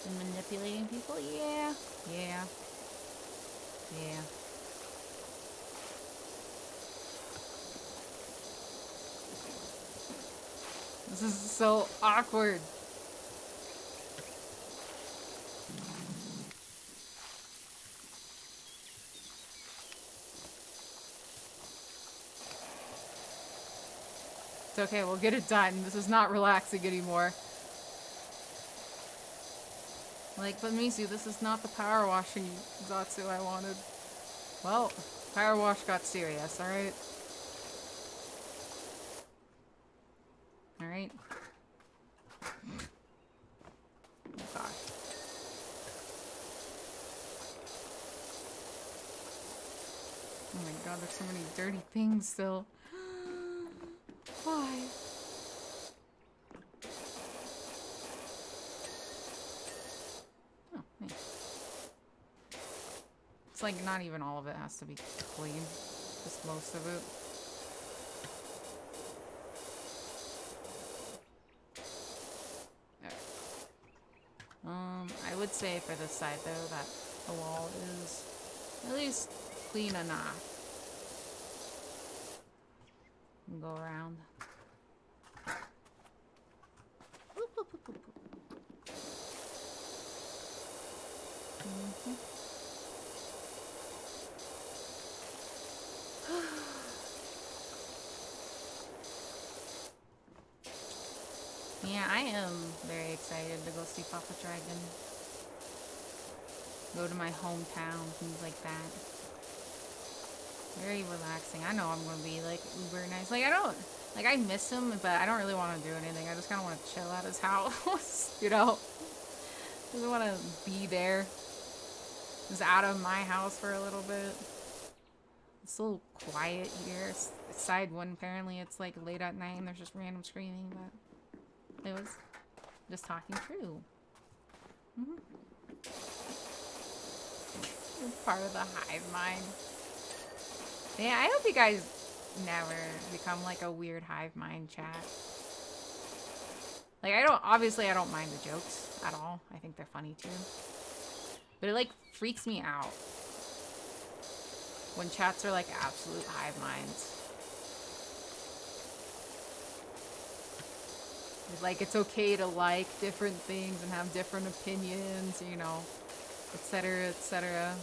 [SPEAKER 1] And manipulating people, yeah. This is so awkward. It's okay, we'll get it done. This is not relaxing anymore. Like, but Mizu, this is not the power washing Zatsu I wanted. Well, power wash got serious, alright? Alright. Oh gosh. Oh my god, there's so many dirty things still. Why? Oh, nice. It's like not even all of it has to be clean. Just most of it. would say for this side though that the wall is at least clean enough. And go around. Yeah, I am very excited to go see Papa Dragon. Go to my hometown, things like that. Very relaxing. I know I'm gonna be like uber nice. Like I miss him, but I don't really want to do anything. I just kind of want to chill at his house, you know. Just want to be there, just out of my house for a little bit. It's a little quiet here. Side one, apparently it's like late at night and there's just random screaming, but it was just talking true. Part of the hive mind. Yeah, I hope you guys never become like a weird hive mind chat. Like obviously I don't mind the jokes at all. I think they're funny too. But it like freaks me out when chats are like absolute hive minds. Like it's okay to like different things and have different opinions, you know, etc., etc.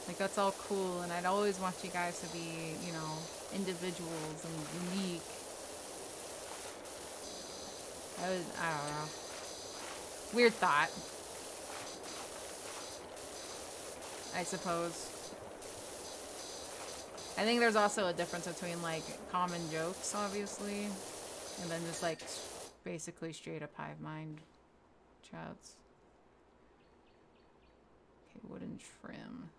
[SPEAKER 1] Like that's all cool, and I'd always want you guys to be, you know, individuals and unique. I don't know. Weird thought, I suppose. I think there's also a difference between like common jokes, obviously, and then just like basically straight up hive mind chats. Okay, wooden trim.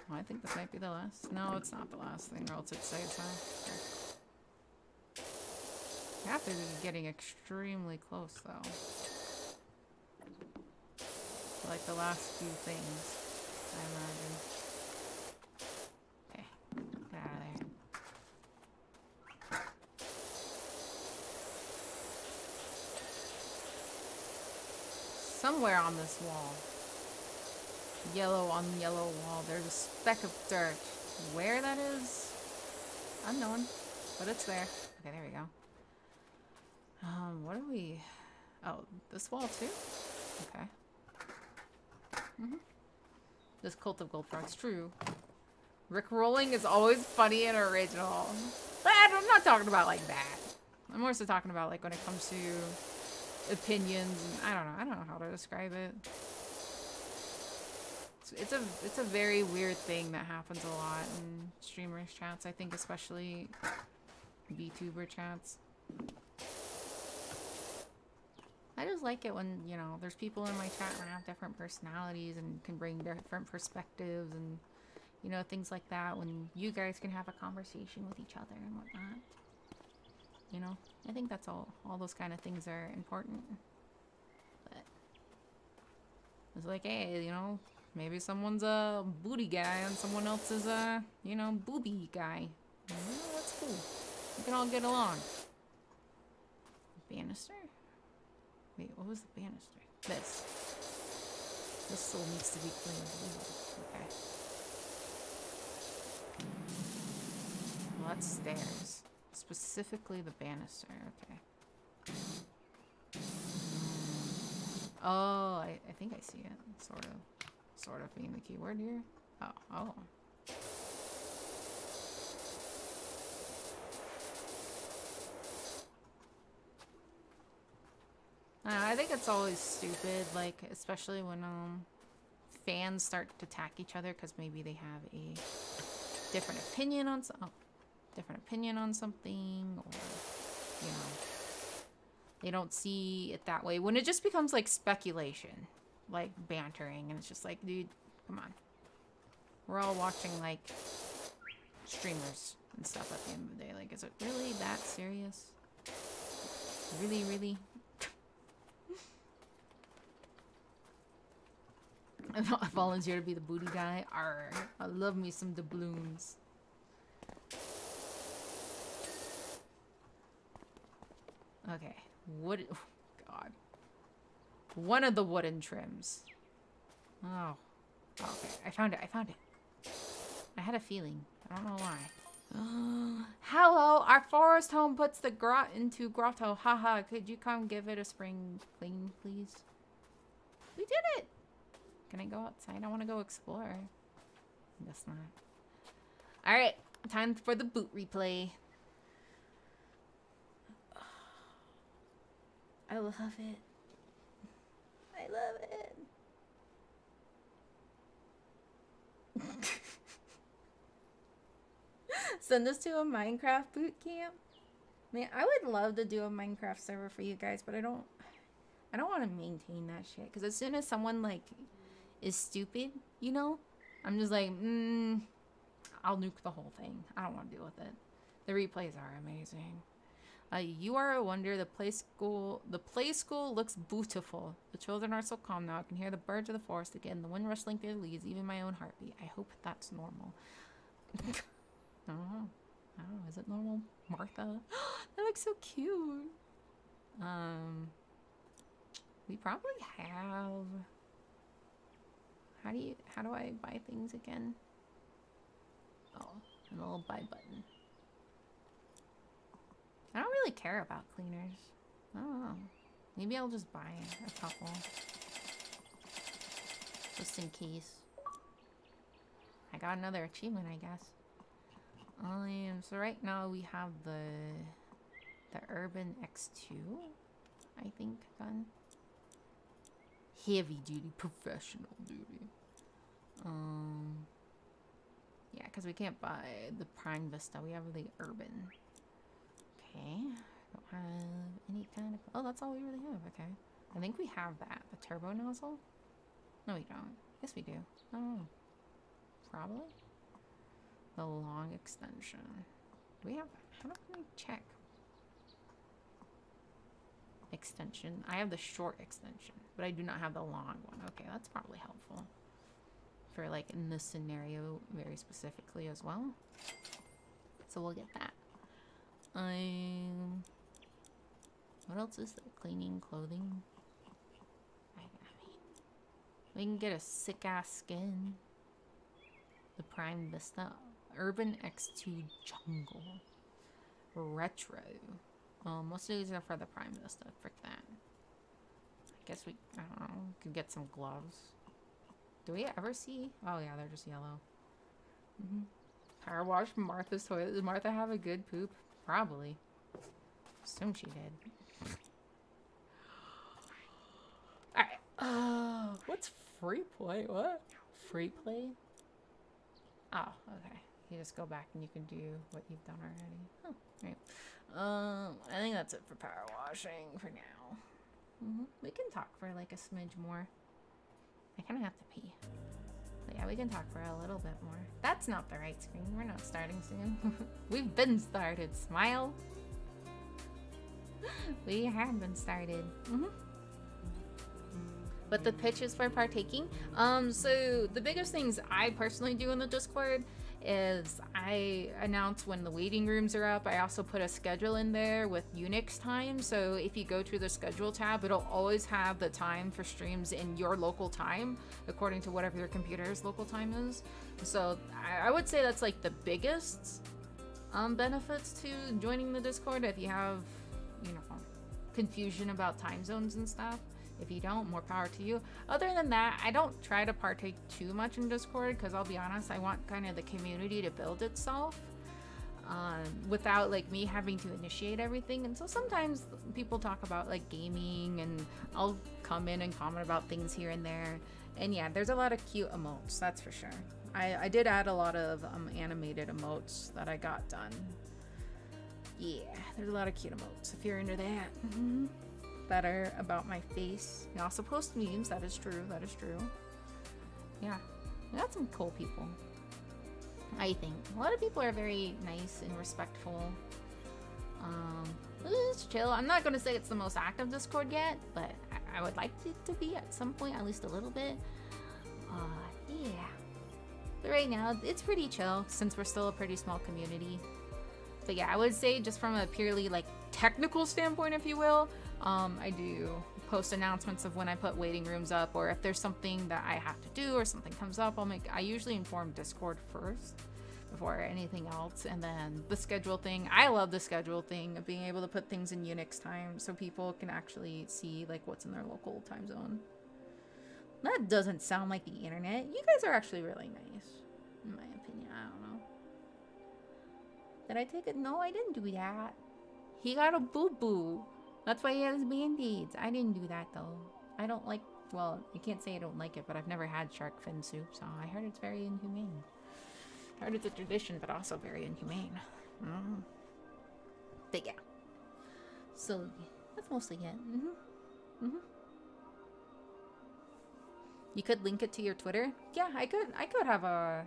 [SPEAKER 1] Well, I think this might be the last. No, it's not the last thing, or else it says, huh? Okay. I have to be getting extremely close, though. Like the last few things, I imagine. Okay, get out of there. Somewhere on this wall, yellow on yellow wall, there's a speck of dirt. Where that is, unknown, but it's there. Okay, there we go. What are we? Oh, this wall too? Okay. This Cult of Gold Frogs, true. Rick rolling is always funny and original. But I'm not talking about like that. I'm more so talking about like when it comes to opinions and I don't know how to describe it. It's a very weird thing that happens a lot in streamers chats, I think, especially VTuber chats. I just like it when, you know, there's people in my chat that have different personalities and can bring different perspectives and, you know, things like that, when you guys can have a conversation with each other and whatnot. You know, I think that's all those kind of things are important. But it's like, hey, you know, maybe someone's a booty guy and someone else is a, you know, booby guy. You know, that's cool. We can all get along. Banister? Wait, what was the banister? This. This still needs to be cleaned. Okay. Well, that's stairs. Specifically the banister. Okay. Oh, I think I see it. Sort of being the keyword here. Oh. I think it's always stupid, like, especially when fans start to attack each other because maybe they have a different opinion on something, or, you know, they don't see it that way. When it just becomes like speculation, like bantering, and it's just like, dude, come on. We're all watching like streamers and stuff at the end of the day. Like, is it really that serious? Really? I volunteer to be the booty guy. Arr, I love me some doubloons. Okay, what? Oh, God. One of the wooden trims. Oh. Okay, I found it. I found it. I had a feeling. I don't know why. Hello, our forest home puts the grot into grotto. Haha, could you come give it a spring clean, please? We did it! Can I go outside? I want to go explore. Guess not. Alright, time for the boot replay. I love it. I love it. Send us to a Minecraft boot camp. Man, I would love to do a Minecraft server for you guys, but I don't want to maintain that shit. Because as soon as someone, like, is stupid, you know? I'm just like, I'll nuke the whole thing. I don't want to deal with it. The replays are amazing. You are a wonder. The play school looks beautiful. The children are so calm now. I can hear the birds of the forest again. The wind rustling through the leaves, even my own heartbeat. I hope that's normal. I don't know. Is it normal? Martha? That looks so cute. We probably have... How do I buy things again? Oh, a little buy button. I don't really care about cleaners. I don't know. Maybe I'll just buy a couple. Just in case. I got another achievement, I guess. So right now we have the Urban X2, I think, gun. Heavy duty, professional duty. Yeah, because we can't buy the Prime Vista. We have the Urban. Okay. Don't have any kind of... Oh, that's all we really have. Okay. I think we have that. The turbo nozzle? No, we don't. Yes, we do. Oh. Probably. The long extension. Do we have that? How do we check? Extension. I have the short extension, but I do not have the long one. Okay, that's probably helpful. For, like, in this scenario very specifically as well. So we'll get that. What else is there? Cleaning, clothing. I mean, we can get a sick-ass skin. The Prime Vista. Urban X2 Jungle. Retro. Most of these are for the Prime Vista. Frick that. I guess we, I don't know, could get some gloves. Do we ever see? Oh yeah, they're just yellow. Power wash Martha's toilet. Did Martha have a good poop? Probably. Assume she did. Alright. What's free play? What? Free play? Oh, okay. You just go back and you can do what you've done already. Oh, right. I think that's it for power washing for now. We can talk for like a smidge more. I kind of have to pee. But yeah, we can talk for a little bit more. That's not the right screen. We're not starting soon. We've been started. Smile. We have been started. But the pitch is for partaking. So the biggest things I personally do in the Discord is I announce when the waiting rooms are up. I also put a schedule in there with Unix time. So if you go to the schedule tab, it'll always have the time for streams in your local time, according to whatever your computer's local time is. So I would say that's like the biggest benefits to joining the Discord. If you have, you know, confusion about time zones and stuff. If you don't, more power to you. Other than that, I don't try to partake too much in Discord because I'll be honest, I want kind of the community to build itself without like me having to initiate everything. And so sometimes people talk about like gaming and I'll come in and comment about things here and there. And yeah, there's a lot of cute emotes, that's for sure. I did add a lot of animated emotes that I got done. Yeah, there's a lot of cute emotes if you're into that. That are about my face. You also post memes. That is true. That is true. Yeah, we got some cool people. I think a lot of people are very nice and respectful. It's chill. I'm not gonna say it's the most active Discord yet, but I would like it to be at some point, at least a little bit. Yeah. But right now, it's pretty chill since we're still a pretty small community. But yeah, I would say just from a purely like technical standpoint, if you will, I do post announcements of when I put waiting rooms up, or if there's something that I have to do or something comes up, I usually inform Discord first before anything else. And then the schedule thing, I love the schedule thing of being able to put things in Unix time so people can actually see like what's in their local time zone. That doesn't sound like the internet. You guys are actually really nice, in my opinion. I don't know. Did I take it? No, I didn't do that. He got a boo-boo. That's why he has Band-Aids. I didn't do that, though. I don't like... Well, I can't say I don't like it, but I've never had shark fin soup, so I heard it's very inhumane. I heard it's a tradition, but also very inhumane. But yeah. So, that's mostly it. You could link it to your Twitter? Yeah, I could have a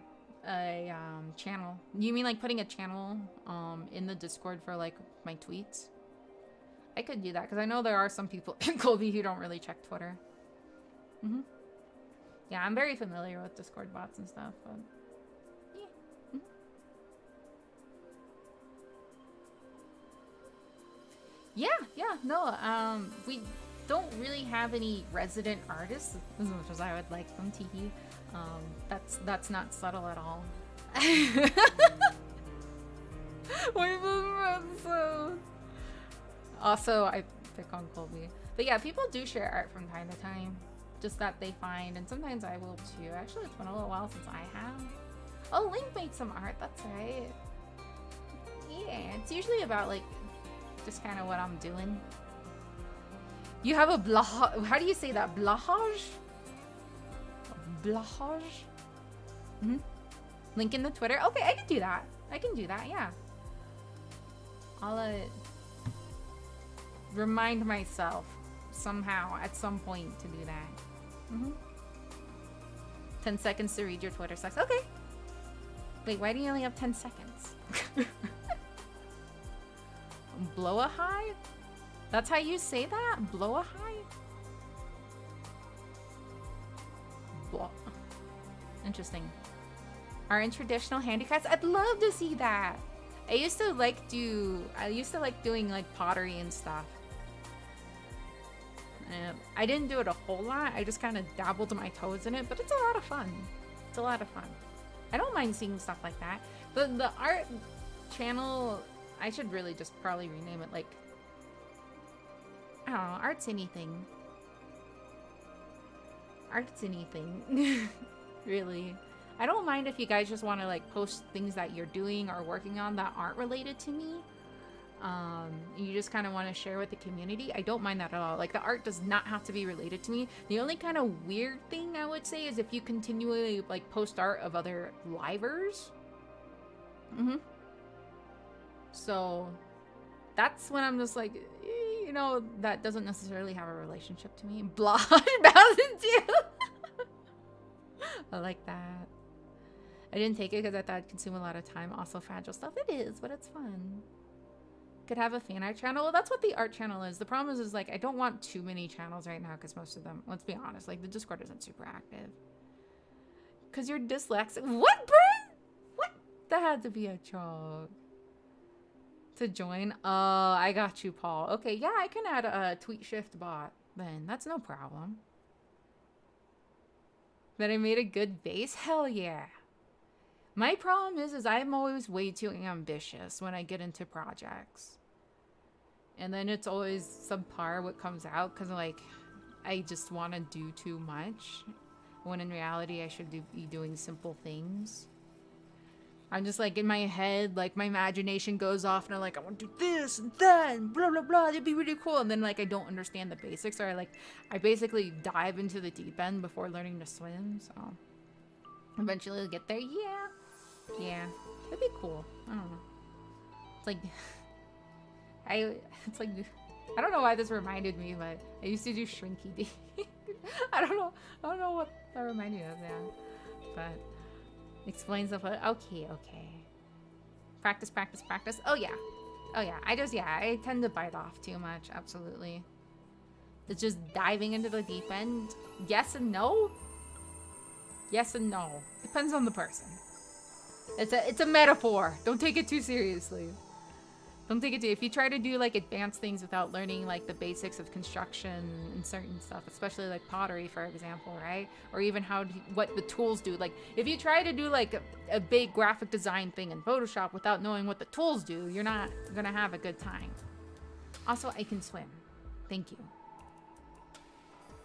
[SPEAKER 1] channel. You mean like putting a channel in the Discord for like my tweets? I could do that because I know there are some people in Colby who don't really check Twitter. Yeah, I'm very familiar with Discord bots and stuff, but yeah. No, we don't really have any resident artists as much as I would like them to be. That's not subtle at all. Also, I pick on Colby. But yeah, people do share art from time to time. Just that they find, and sometimes I will too. Actually, it's been a little while since I have. Oh, Link made some art, that's right. Yeah, it's usually about like, just kind of what I'm doing. You have a blahage. How do you say that? Blahage? Blahage? Link in the Twitter? Okay, I can do that. I can do that, yeah. I'll remind myself somehow at some point to do that. 10 seconds to read your Twitter sucks. Okay. Wait, why do you only have 10 seconds? Blow a high? That's how you say that? Blow a high? Blow. Interesting. Are in traditional handicrafts? I'd love to see that. I used to like doing like pottery and stuff. I didn't do it a whole lot. I just kind of dabbled my toes in it, but it's a lot of fun. It's a lot of fun. I don't mind seeing stuff like that. The art channel, I should really just probably rename it like, I don't know, Arts Anything. Arts Anything. Really. I don't mind if you guys just want to like post things that you're doing or working on that aren't related to me. You just kind of want to share with the community. I don't mind that at all. Like, the art does not have to be related to me. The only kind of weird thing I would say is if you continually like post art of other livers. So that's when I'm just like, you know, that doesn't necessarily have a relationship to me. Blah, Mountain Dew. I like that. I didn't take it because I thought it'd consume a lot of time. Also fragile stuff. It is, but it's fun. Could have a fan art channel. Well, that's what the art channel is. The problem is like, I don't want too many channels right now because most of them, let's be honest, like the Discord isn't super active. Because you're dyslexic. What, Brent? What? That had to be a joke. To join? I got you, Paul. Okay, yeah, I can add a tweet shift bot then. That's no problem. But I made a good base? Hell yeah. My problem is I'm always way too ambitious when I get into projects. And then it's always subpar what comes out because, like, I just want to do too much. When in reality, I should be doing simple things. I'm just, like, in my head, like, my imagination goes off and I'm like, I want to do this and that and blah, blah, blah. It'd be really cool. And then, like, I don't understand the basics. Or, I basically dive into the deep end before learning to swim. So, eventually I'll get there. Yeah. Yeah, it'd be cool. I don't know. It's like, I don't know why this reminded me, but I used to do Shrinky Dee. I don't know what that reminded me of, yeah. But, explains the foot. Okay. Practice. Oh yeah. I tend to bite off too much, absolutely. It's just diving into the deep end. Yes and no? Yes and no. Depends on the person. It's a metaphor. Don't take it too seriously. Don't take it too. If you try to do like advanced things without learning like the basics of construction and certain stuff, especially like pottery, for example, right? Or even what the tools do. Like if you try to do like a big graphic design thing in Photoshop without knowing what the tools do, you're not gonna have a good time. Also, I can swim. Thank you.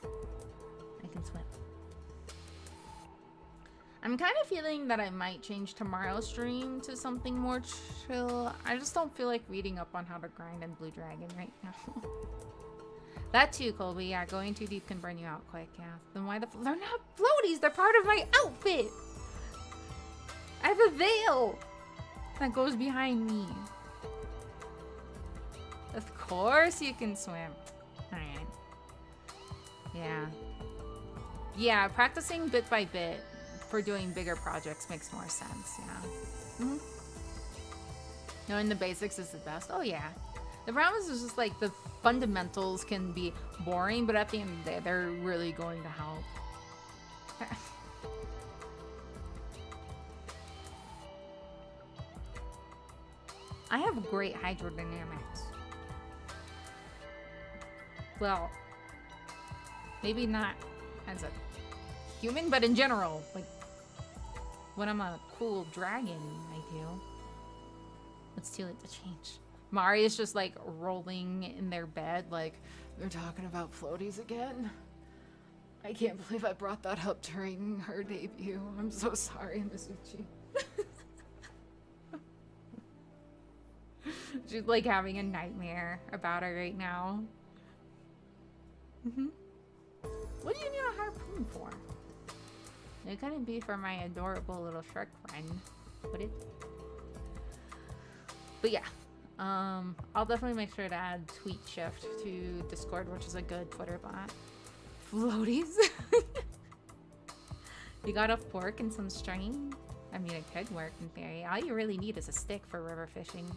[SPEAKER 1] I can swim. I'm kind of feeling that I might change tomorrow's stream to something more chill. I just don't feel like reading up on how to grind in Blue Dragon right now. That too, Colby. Yeah, going too deep can burn you out quick. Yeah. Then why they're not floaties? They're part of my outfit. I have a veil that goes behind me. Of course you can swim. All right. Yeah. Yeah, practicing bit by bit for doing bigger projects makes more sense, yeah. Knowing the basics is the best. Oh yeah. The problem is just like the fundamentals can be boring, but at the end of the day, they're really going to help. I have great hydrodynamics. Well, maybe not as a human, but in general, like when I'm a cool dragon, I do. It's too late to change. Mari is just like rolling in their bed, like, they're talking about floaties again. I can't believe I brought that up during her debut. I'm so sorry, Mizuchi. She's like having a nightmare about it right now. What do you need a harpoon for? It couldn't be for my adorable little shark friend, would it? But yeah, I'll definitely make sure to add Tweet Shift to Discord, which is a good Twitter bot. Floaties? You got a fork and some string? I mean, it could work in theory. All you really need is a stick for river fishing.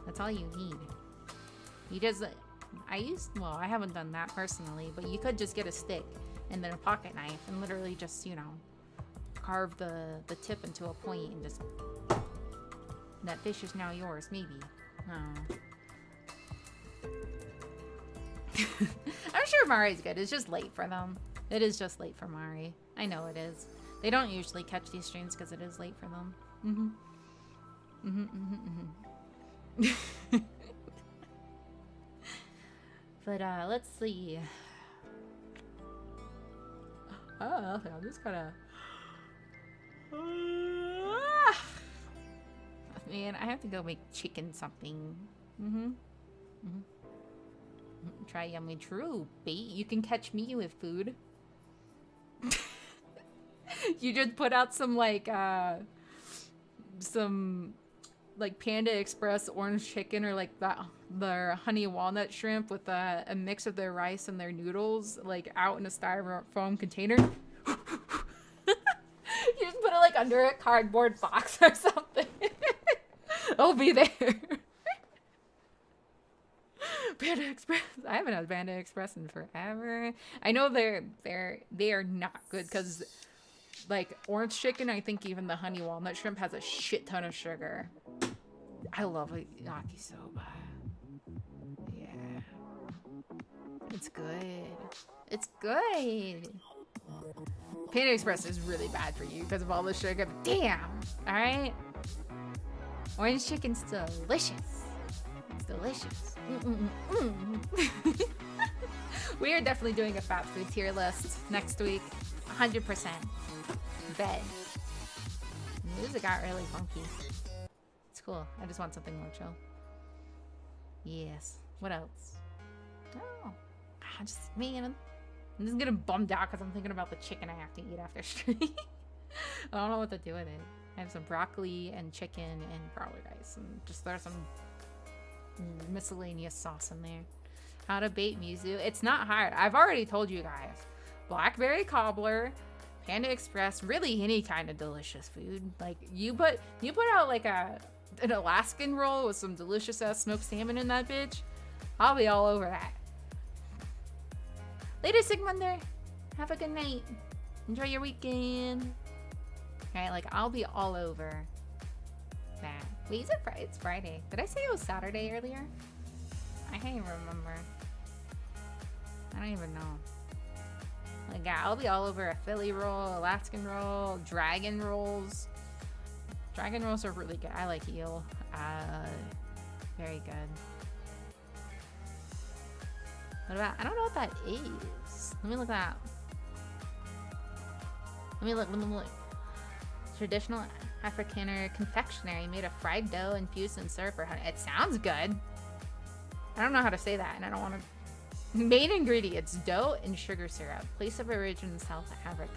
[SPEAKER 1] That's all you need. You just, well, I haven't done that personally, but you could just get a stick and then a pocket knife and literally just, you know, carve the tip into a point and just, that fish is now yours, maybe. Oh. I'm sure Mari's good. It's just late for them. It is just late for Mari. I know it is. They don't usually catch these streams because it is late for them. But let's see. Oh, I'm just gonna. Man, I have to go make chicken something. Try yummy true bait. You can catch me with food. You just put out some like Panda Express orange chicken or like their honey walnut shrimp with a mix of their rice and their noodles like out in a styrofoam container. You just put it like under a cardboard box or something. I'll be there. Panda Express. I haven't had Panda Express in forever. I know they are not good because like orange chicken, I think even the honey walnut shrimp has a shit ton of sugar. I love yakisoba. Yeah. It's good. It's good. Panda Express is really bad for you because of all the sugar. Damn. Alright? Orange chicken's delicious. It's delicious. We are definitely doing a fat food tier list next week. 100%. Bet. Music got really funky. It's cool. I just want something more chill. Yes. What else? Oh. Man, I'm just getting bummed out because I'm thinking about the chicken I have to eat after stream. I don't know what to do with it. I have some broccoli and chicken and broccoli rice and just throw some miscellaneous sauce in there. How to bait Mizu. It's not hard. I've already told you guys. Blackberry cobbler, Panda Express, really any kind of delicious food. Like you put out like an Alaskan roll with some delicious ass smoked salmon in that bitch. I'll be all over that. Later, Sigmunder. Have a good night. Enjoy your weekend. Right, like I'll be all over that. Wait, is it Friday? It's Friday. Did I say it was Saturday earlier? I can't even remember. I don't even know. Like, yeah, I'll be all over a Philly roll, Alaskan roll, dragon rolls. Dragon rolls are really good. I like eel. Very good. What about, I don't know what that is. Let me look that up. Let me look. Traditional Afrikaner confectionery made of fried dough infused in syrup or honey. It sounds good. I don't know how to say that, and I don't want to. Main ingredients: dough and sugar syrup. Place of origin: South Africa.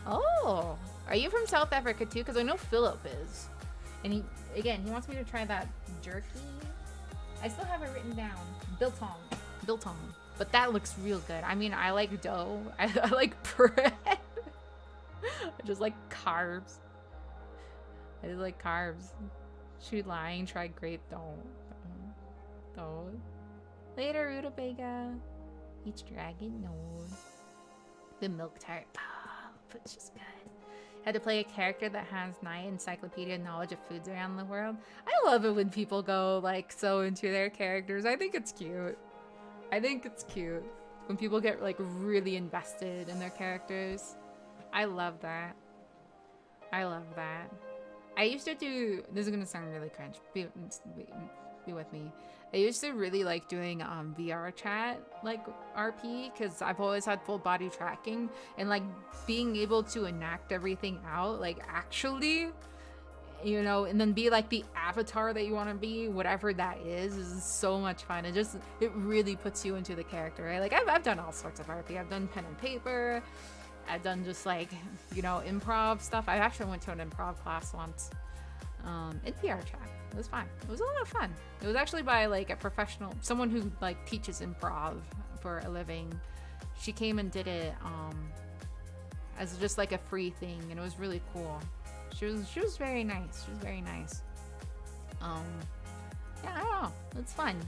[SPEAKER 1] Oh, are you from South Africa too? Because I know Philip is, and he wants me to try that jerky. I still have it written down. Biltong. But that looks real good. I mean, I like dough. I like bread. I just like carbs. Shoot lying, try grape, don't. Later, rutabaga. Each dragon knows. The milk tart. But it's just good. Had to play a character that has nigh encyclopedia knowledge of foods around the world. I love it when people go like so into their characters. I think it's cute. When people get like really invested in their characters. I love that. I used to do, this is gonna sound really cringe. Be with me. I used to really like doing VR chat, like RP, because I've always had full body tracking, and like being able to enact everything out, like actually, you know, and then be like the avatar that you want to be, whatever that is so much fun. It really puts you into the character, right? Like I've done all sorts of RP. I've done pen and paper. I've done just like, you know, improv stuff. I actually went to an improv class once in VR chat. It was fun. It was a lot of fun. It was actually by like a professional, someone who like teaches improv for a living. She came and did it as just like a free thing, and it was really cool. She was very nice. Yeah, I don't know. It's fun.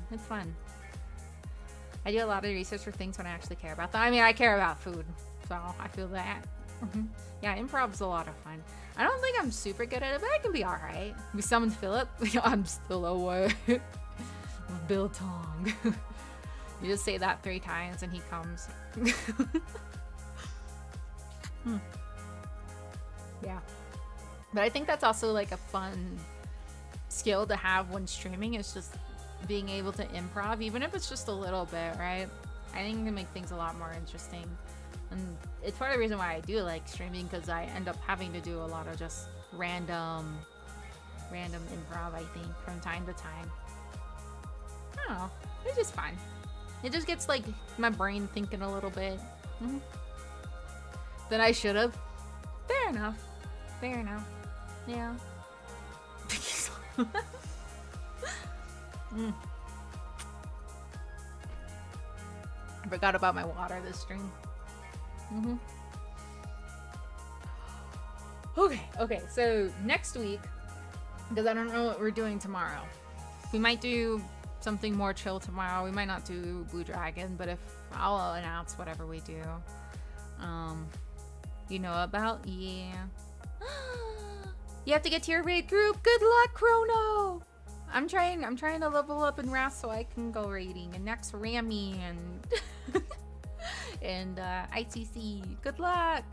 [SPEAKER 1] I do a lot of research for things when I actually care about them. I mean, I care about food, so I feel that. Yeah, improv's a lot of fun. I don't think I'm super good at it, but I can be alright. We summoned Philip. I'm still away. Biltong. You just say that 3 times and he comes. Yeah. But I think that's also like a fun skill to have when streaming, is just being able to improv, even if it's just a little bit, right? I think it can make things a lot more interesting. And it's part of the reason why I do like streaming, because I end up having to do a lot of just random improv, I think, from time to time. I don't know. It's just fun. It just gets like my brain thinking a little bit. That I should have. Fair enough. Yeah. I forgot about my water this stream. Okay, so next week, because I don't know what we're doing tomorrow. We might do something more chill tomorrow. We might not do Blue Dragon, but if I'll announce whatever we do. You know about? Yeah. You have to get to your raid group. Good luck, Chrono. I'm trying to level up in Wrath so I can go raiding, and next Rami and ICC. Good luck.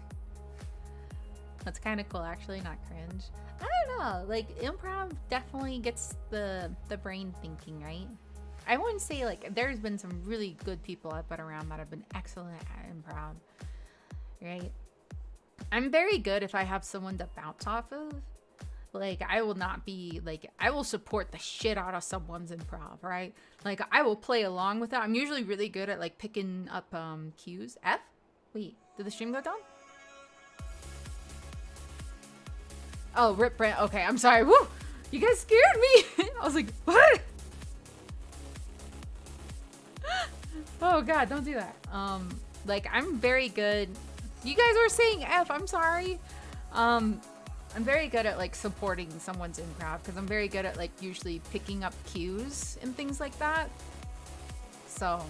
[SPEAKER 1] That's kind of cool, actually, not cringe. I don't know, like improv definitely gets the brain thinking, right? I wouldn't say like there's been some really good people I've been around that have been excellent at improv, right? I'm very good if I have someone to bounce off of. Like, I will not be, like, I will support the shit out of someone's improv, right? Like, I will play along with it. I'm usually really good at, like, picking up cues. F? Wait, did the stream go down? Oh, rip Brent. Okay, I'm sorry. Woo! You guys scared me! I was like, what? Oh, God, don't do that. Like, I'm very good. You guys were saying F, I'm sorry. I'm very good at like supporting someone's improv, because I'm very good at like usually picking up cues and things like that. So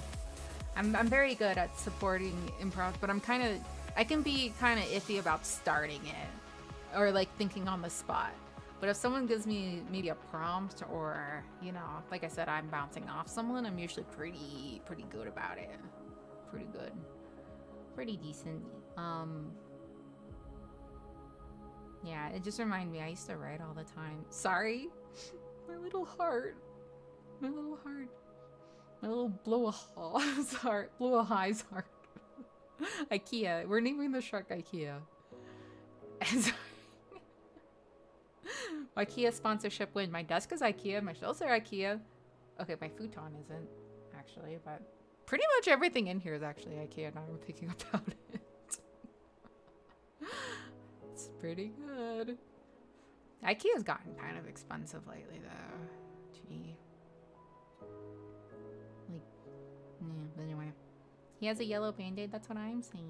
[SPEAKER 1] I'm very good at supporting improv, but I can be kind of iffy about starting it or like thinking on the spot. But if someone gives me maybe a prompt or, you know, like I said, I'm bouncing off someone, I'm usually pretty good about it. Pretty good. Pretty decent. Yeah, it just reminded me, I used to write all the time. Sorry. My little heart. My little heart. My little blow-a-haw's heart. Blow-a-high's heart. IKEA. We're naming the shark IKEA. IKEA sponsorship win. My desk is IKEA. My shelves are IKEA. Okay, my futon isn't, actually, but pretty much everything in here is actually IKEA now I'm thinking about it. It's pretty good. IKEA's gotten kind of expensive lately, though. Gee. Like, yeah, but anyway. He has a yellow band-aid, that's what I'm saying.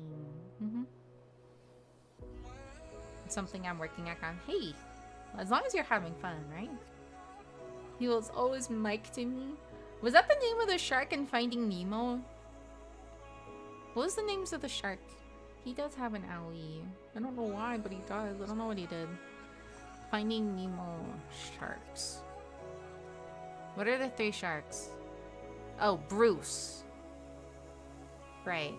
[SPEAKER 1] Mm-hmm. It's something I'm working on. Hey, as long as you're having fun, right? He was always Mike to me. Was that the name of the shark in Finding Nemo? What was the names of the shark? He does have an owie. I don't know why, but he does. I don't know what he did. Finding Nemo sharks. What are the 3 sharks? Oh, Bruce. Right.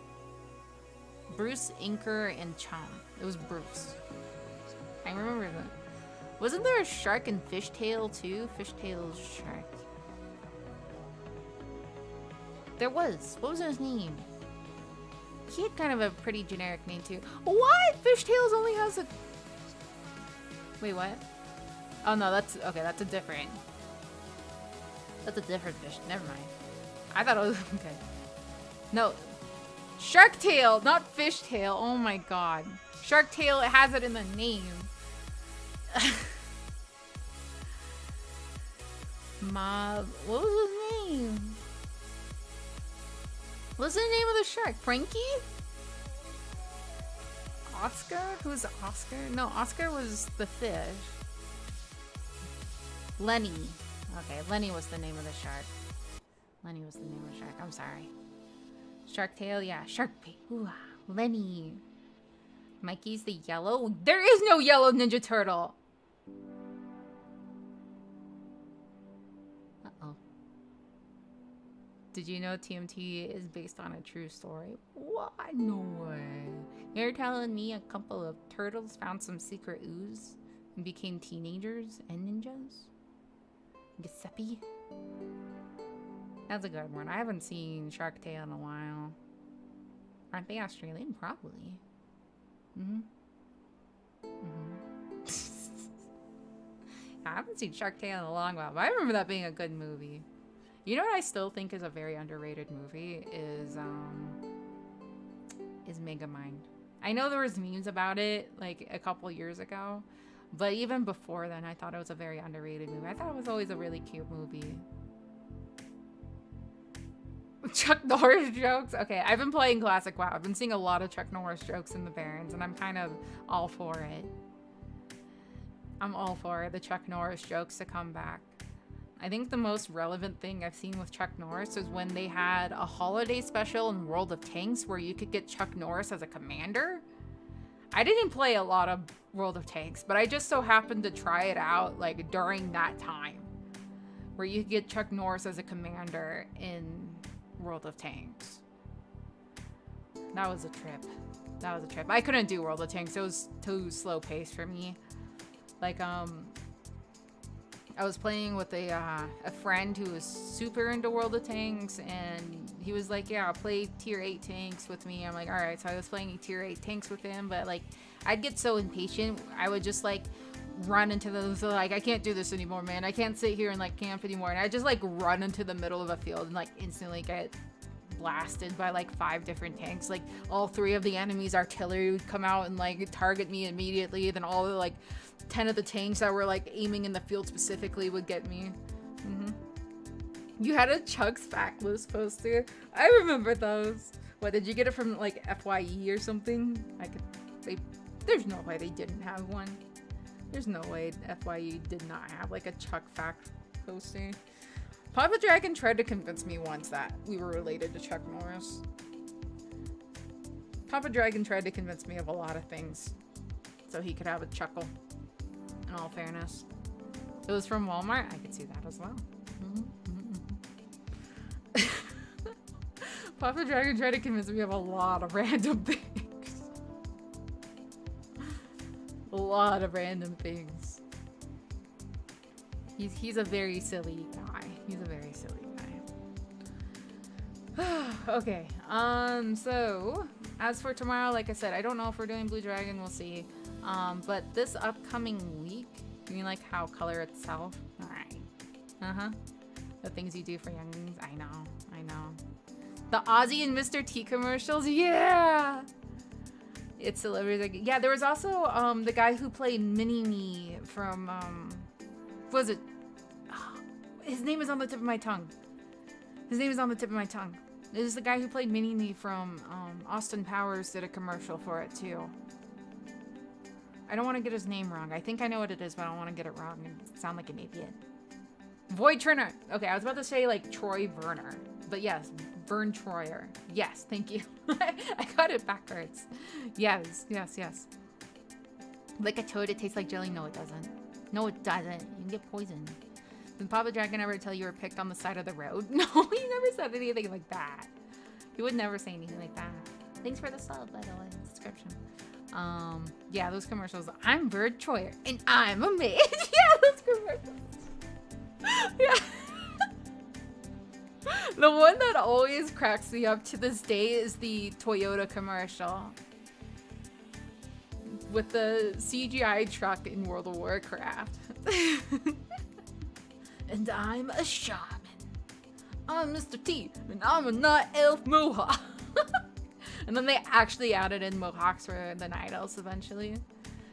[SPEAKER 1] Bruce, Inker, and Chum. It was Bruce. I remember that. Wasn't there a shark in Fishtail too? Fishtail's shark. There was. What was his name? He had kind of a pretty generic name too. What? Fishtails only has a... Wait, what? Oh no, that's... Okay, that's a different... That's a different fish. Never mind. I thought it was... Okay. No. Shark tail, not fishtail. Oh my god. Shark tail, it has it in the name. What was his name? What's the name of the shark? Frankie? Oscar? Who's Oscar? No, Oscar was the fish. Lenny. Okay, Lenny was the name of the shark. Lenny was the name of the shark. I'm sorry. Shark tail, yeah. Shark bait. Ooh, Lenny. Mikey's the yellow. There is no yellow Ninja Turtle. Uh-oh. Did you know TMT is based on a true story? What? No way. You're telling me a couple of turtles found some secret ooze and became teenagers and ninjas? Giuseppe? That's a good one. I haven't seen Shark Tale in a while. Aren't they Australian? Probably. I haven't seen Shark Tale in a long while, but I remember that being a good movie. You know what I still think is a very underrated movie is Megamind. I know there was memes about it like a couple years ago, but even before then, I thought it was a very underrated movie. I thought it was always a really cute movie. Chuck Norris jokes? Okay, I've been playing Classic WoW. I've been seeing a lot of Chuck Norris jokes in the Barrens, and I'm kind of all for it. I'm all for the Chuck Norris jokes to come back. I think the most relevant thing I've seen with Chuck Norris is when they had a holiday special in World of Tanks where you could get Chuck Norris as a commander. I didn't play a lot of World of Tanks, but I just so happened to try it out like during that time where you could get Chuck Norris as a commander in World of Tanks. That was a trip. That was a trip. I couldn't do World of Tanks. It was too slow paced for me. Like, I was playing with a friend who was super into World of Tanks, and he was like, yeah, play tier 8 tanks with me. I'm like, all right. So I was playing tier 8 tanks with him, but like, I'd get so impatient. I would just like run into those, like, I can't do this anymore, man. I can't sit here and like camp anymore. And I just like run into the middle of a field and like instantly get blasted by like 5 different tanks. Like all 3 of the enemy's artillery would come out and like target me immediately. Then all the like 10 of the tanks that were like aiming in the field specifically would get me. You had a Chuck's Factless poster. I remember those. What, did you get it from like FYE or something? There's no way they didn't have one. There's no way FYE did not have like a Chuck Fact poster. Papa Dragon tried to convince me once that we were related to Chuck Norris. Papa Dragon tried to convince me of a lot of things so he could have a chuckle, in all fairness. It was from Walmart. I could see that as well. Papa Dragon tried to convince me of a lot of random things. A lot of random things. He's a very silly guy. He's a very silly guy. Okay. So as for tomorrow, like I said, I don't know if we're doing Blue Dragon. We'll see. But this upcoming week, you mean like how color itself? All right. The things you do for youngins. I know. The Ozzy and Mr. T commercials. Yeah. It's celebrities. Like, yeah, there was also the guy who played Mini-Me from what was it? His name is on the tip of my tongue. This is the guy who played Mini-Me from Austin Powers did a commercial for it too. I don't want to get his name wrong. I think I know what it is, but I don't want to get it wrong and sound like an idiot. Void Turner. Okay, I was about to say like Troy Verner, but yes, Vern Troyer. Yes, thank you. I got it backwards. Yes. Like a toad, it tastes like jelly. No, it doesn't. You can get poisoned. Did Papa Dragon ever tell you were picked on the side of the road? No, he never said anything like that. He would never say anything like that. Thanks for the sub, by the way, subscription. Yeah, those commercials. I'm Vern Troyer, and I'm a maid. Yeah, those commercials. Yeah. The one that always cracks me up to this day is the Toyota commercial with the CGI truck in World of Warcraft. And I'm a shaman. I'm Mr. T, and I'm a night elf mohawk. And then they actually added in mohawks for the night elves eventually.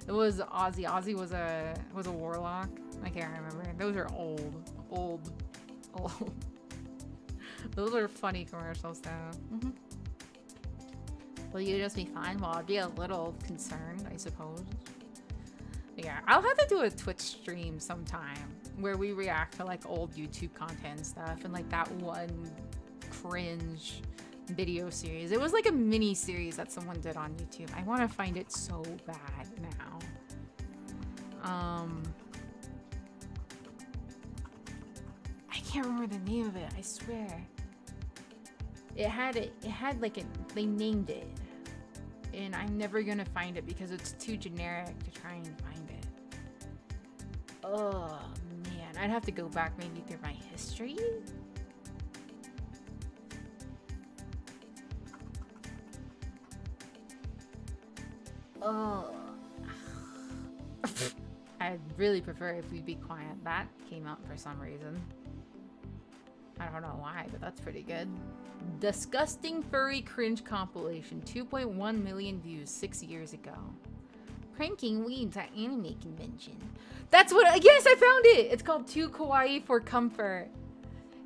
[SPEAKER 1] It was Ozzy. Ozzy was a warlock. I can't remember. Those are old. Those are funny commercials though. Will you just be fine? Well, I'll be a little concerned, I suppose. Yeah, I'll have to do a Twitch stream sometime where we react to like old YouTube content and stuff, and like that one cringe video series. It was like a mini series that someone did on YouTube. I want to find it so bad now. I can't remember the name of it, I swear. It had like they named it. And I'm never gonna find it because it's too generic to try and find it. Oh man, I'd have to go back maybe through my history. Oh. I'd really prefer if we'd be quiet. That came out for some reason. I don't know why, but that's pretty good. Disgusting furry cringe compilation. 2.1 million views 6 years ago. Pranking weeds at anime convention. That's what. Yes, I found it. It's called Too Kawaii for Comfort.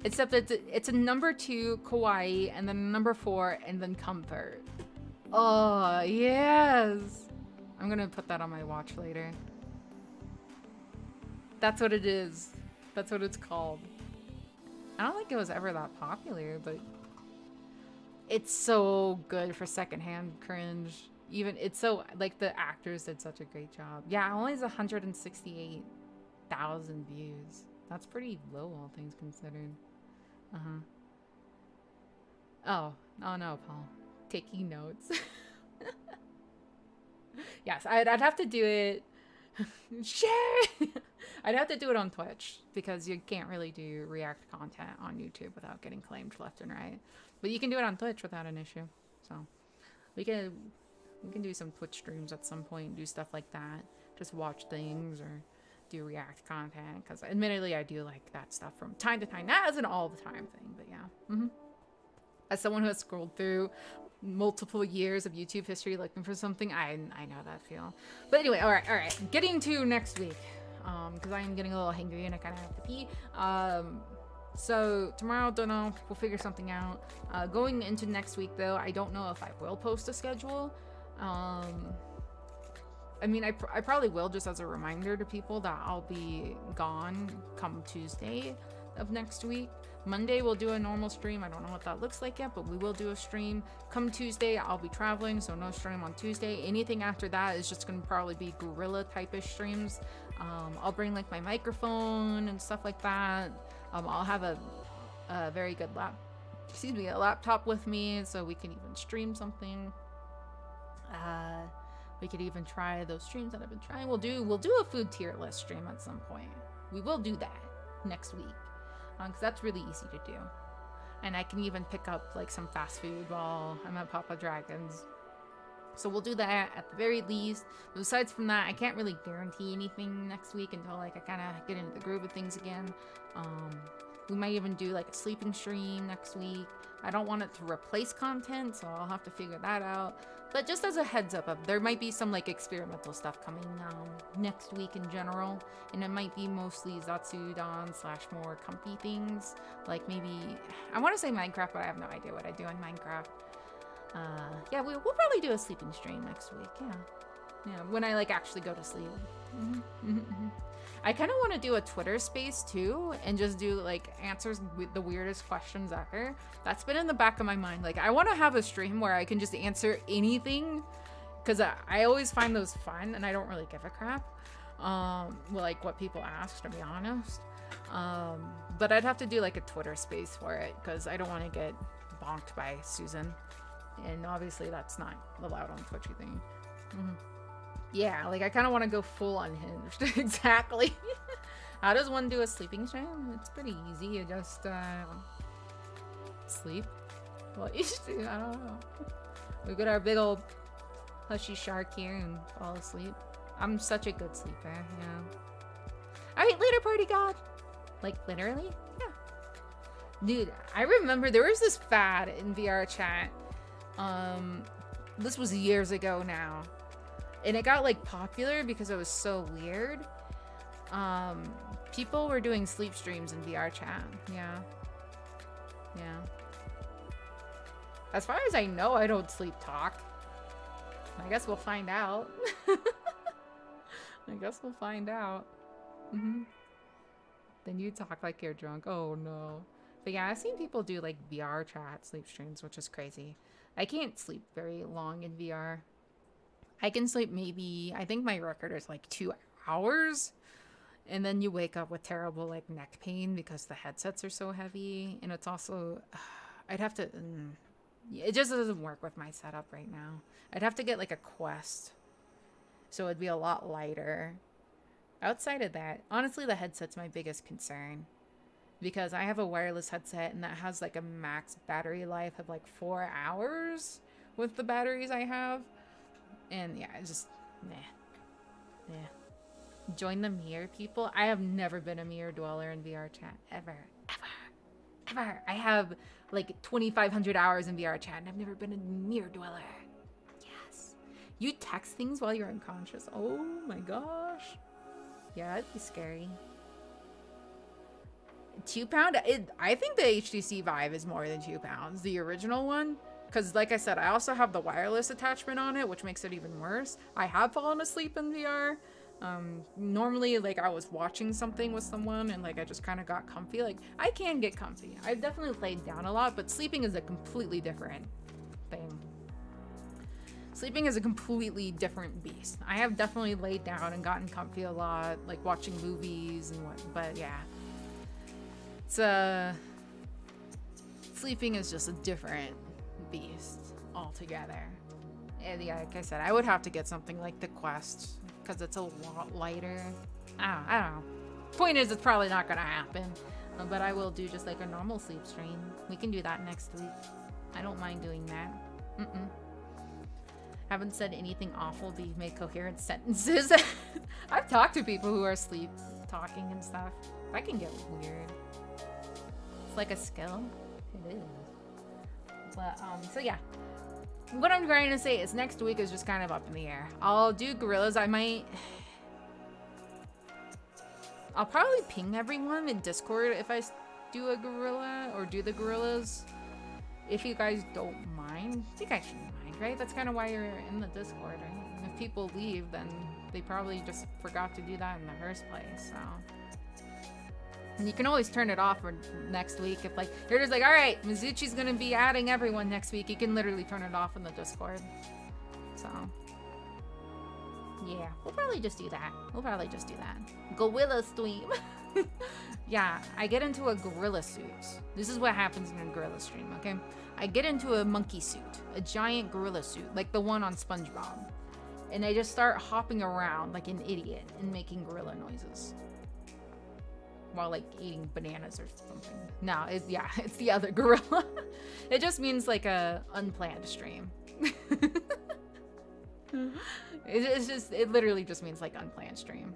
[SPEAKER 1] Except it's a number 2 kawaii and then number 4 and then comfort. Oh yes. I'm gonna put that on my watch later. That's what it is. That's what it's called. I don't think it was ever that popular, but it's so good for secondhand cringe. Even it's so like the actors did such a great job. Yeah, it only has 168,000 views. That's pretty low, all things considered. Oh no, Paul. Taking notes. Yes, I'd have to do it. Share. I'd have to do it on Twitch because you can't really do react content on YouTube without getting claimed left and right. But you can do it on Twitch without an issue. So we can do some Twitch streams at some point, do stuff like that. Just watch things or do react content because admittedly I do like that stuff from time to time. That isn't all the time thing, but yeah. As someone who has scrolled through multiple years of YouTube history looking for something, I know that feel. But anyway, all right. Getting to next week, because I am getting a little hangry and I kind of have to pee. So tomorrow, don't know. We'll figure something out. Going into next week, though, I don't know if I will post a schedule. I mean, I probably will, just as a reminder to people that I'll be gone come Tuesday of next week. Monday we'll do a normal stream. I don't know what that looks like yet, but we will do a stream. Come Tuesday, I'll be traveling, so no stream on Tuesday. Anything after that is just going to probably be guerrilla type-ish streams. I'll bring like my microphone and stuff like that. I'll have a very good a laptop with me, so we can even stream something. We could even try those streams that I've been trying. We'll do a food tier list stream at some point. We will do that next week, because that's really easy to do. And I can even pick up like some fast food while I'm at Papa Dragon's. So we'll do that at the very least. But besides from that, I can't really guarantee anything next week until like I kind of get into the groove of things again. We might even do like a sleeping stream next week. I don't want it to replace content, so I'll have to figure that out. But just as a heads up, there might be some like experimental stuff coming next week in general, and it might be mostly Zatsudan / more comfy things. Like maybe, I want to say Minecraft, but I have no idea what I do in Minecraft. Yeah, we'll probably do a sleeping stream next week. Yeah, when I like actually go to sleep. I kind of want to do a Twitter space too, and just do like answers with the weirdest questions ever. That's been in the back of my mind. Like, I want to have a stream where I can just answer anything, because I always find those fun, and I don't really give a crap, like what people ask, to be honest. But I'd have to do like a Twitter space for it, because I don't want to get bonked by Susan, and obviously that's not allowed on Twitchy thing. Yeah, like I kind of want to go full unhinged. Exactly. How does one do a sleeping stream? It's pretty easy. You just sleep. Well, you should do, I don't know. We got our big old hushy shark here and fall asleep. I'm such a good sleeper. Yeah. All right, later, party god. Like literally? Yeah. Dude, I remember there was this fad in VR chat. This was years ago now. And it got like popular because it was so weird. People were doing sleep streams in VR chat. Yeah. As far as I know, I don't sleep talk. I guess we'll find out. I guess we'll find out. Then you talk like you're drunk. Oh no. But yeah, I've seen people do like VR chat sleep streams, which is crazy. I can't sleep very long in VR. I can sleep maybe, I think my record is like 2 hours. And then you wake up with terrible like neck pain because the headsets are so heavy. And it's also, I'd have to, it just doesn't work with my setup right now. I'd have to get like a Quest, so it'd be a lot lighter. Outside of that, honestly, the headset's my biggest concern, because I have a wireless headset and that has like a max battery life of like 4 hours with the batteries I have. And yeah, it's just, nah. Join the mirror, people. I have never been a mirror dweller in VR chat. Ever. I have like 2,500 hours in VR chat and I've never been a mirror dweller. Yes. You text things while you're unconscious. Oh my gosh. Yeah, it'd be scary. 2 pound? I think the HTC Vive is more than 2 pounds. The original one. Because like I said, I also have the wireless attachment on it, which makes it even worse. I have fallen asleep in VR. Normally, like, I was watching something with someone and like I just kind of got comfy. Like, I can get comfy. I've definitely laid down a lot, but sleeping is a completely different thing. Sleeping is a completely different beast. I have definitely laid down and gotten comfy a lot, like watching movies and what, but yeah. It's, sleeping is just a different beast altogether. And yeah, like I said, I would have to get something like the Quest because it's a lot lighter. I don't know. Point is, it's probably not gonna happen, but I will do just like a normal sleep stream. We can do that next week. I don't mind doing that. Haven't said anything awful, but you've made coherent sentences. I've talked to people who are sleep talking and stuff. That can get weird. It's like a skill. It is. But so yeah, what I'm trying to say is next week is just kind of up in the air. I'll do gorillas. I'll probably ping everyone in Discord if I do a gorilla or do the gorillas, if you guys don't mind. I think I shouldn't mind, right? That's kind of why you're in the Discord, right? And if people leave, then they probably just forgot to do that in the first place. So, and you can always turn it off for next week. If like you're just like, all right, Mizuchi's gonna be adding everyone next week, you can literally turn it off in the Discord. So Yeah, we'll probably just do that. We'll probably just do that. Gorilla stream. Yeah, I get into a gorilla suit. This is what happens in a gorilla stream, okay? I get into a monkey suit, a giant gorilla suit, like the one on SpongeBob. And I just start hopping around like an idiot and making gorilla noises. While like eating bananas or something. No, it's the other gorilla. It just means like a unplanned stream. It literally just means like unplanned stream.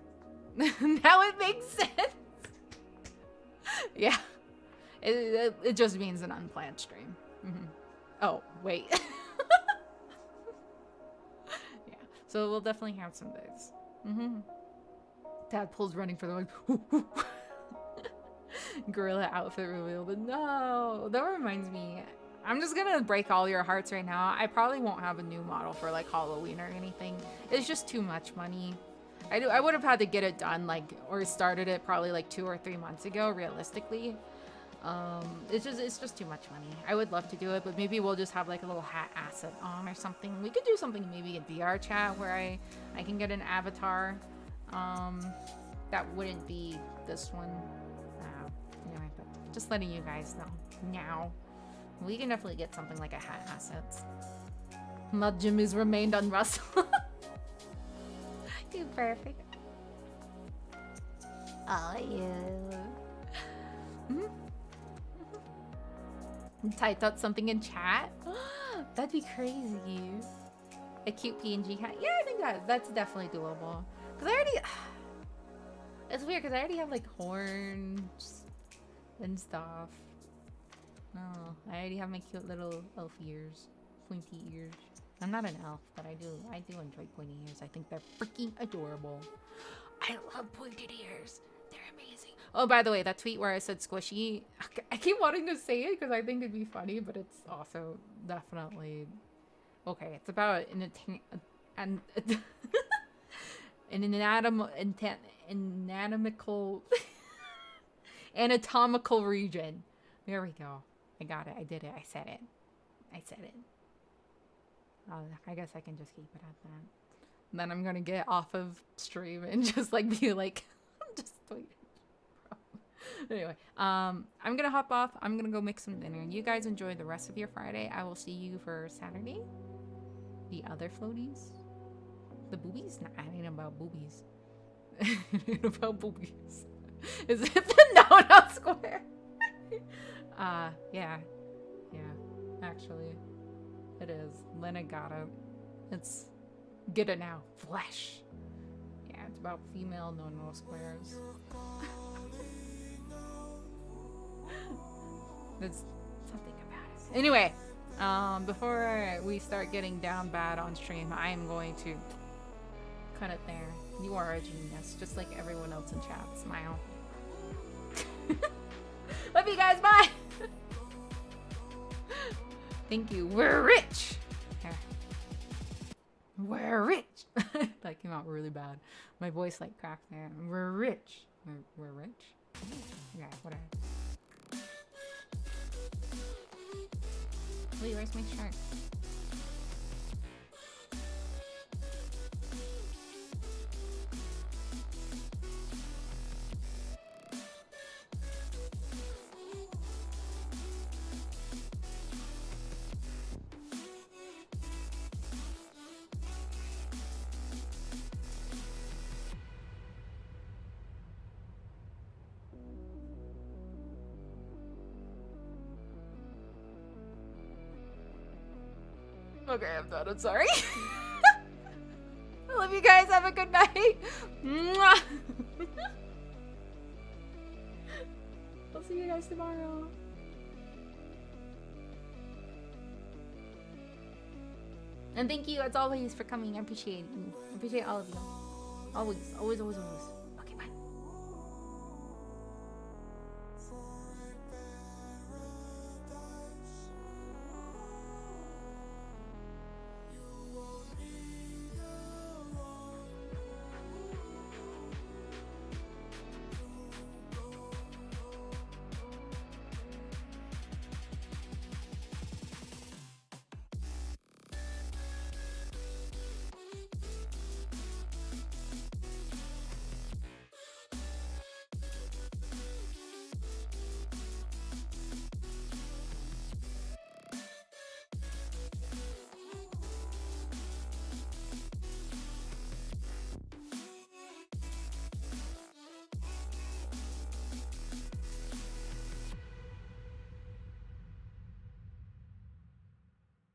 [SPEAKER 1] Now it makes sense. Yeah, it just means an unplanned stream. Oh, wait. Yeah, so we'll definitely have some days. Tadpole's running for the like, gorilla outfit reveal, but no, that reminds me. I'm just gonna break all your hearts right now. I probably won't have a new model for like Halloween or anything. It's just too much money. I would have had to get it done like, or started it probably like 2 or 3 months ago, realistically. It's just too much money. I would love to do it, but maybe we'll just have like a little hat asset on or something. We could do something maybe in VR chat where I can get an avatar. That wouldn't be this one. Anyway, but just letting you guys know now. We can definitely get something like a hat asset. Mud Jimmy's remained unrustled. You perfect. Oh, yeah. Typed out something in chat. That'd be crazy. A cute PNG hat. Yeah, I think that's definitely doable. Cause I already. It's weird because I already have like horns and stuff. No, I already have my cute little elf ears, pointy ears. I'm not an elf, but I do enjoy pointy ears. I think they're freaking adorable. I love pointed ears. They're amazing. Oh, by the way, that tweet where I said squishy, I keep wanting to say it because I think it'd be funny, but it's also definitely okay. It's about an anatomical region. There we go. I got it. I did it. I said it. I guess I can just keep it at that. And then I'm gonna get off of stream and just like be like, I'm just tweeting. Anyway, I'm gonna hop off. I'm gonna go make some dinner. You guys enjoy the rest of your Friday. I will see you for Saturday. The other floaties. The boobies? Nah, I ain't about boobies. I ain't about boobies. Is it the no square? Yeah. Actually, it is. Lena got it. It's get it now. Flesh. Yeah, it's about female no squares. There's something about it. Anyway, before we start getting down bad on stream, I am going to cut it there. You are a genius, just like everyone else in chat. Smile. Love you guys. Bye. Thank you. We're rich. Here. We're rich. That came out really bad. My voice like cracked there. We're rich. We're rich. Yeah, whatever. Wait, where's my shirt? Okay, I'm done. I'm sorry. I love you guys. Have a good night. Mwah. I'll see you guys tomorrow. And thank you as always for coming. I appreciate you. I appreciate all of you. Always, always, always, always.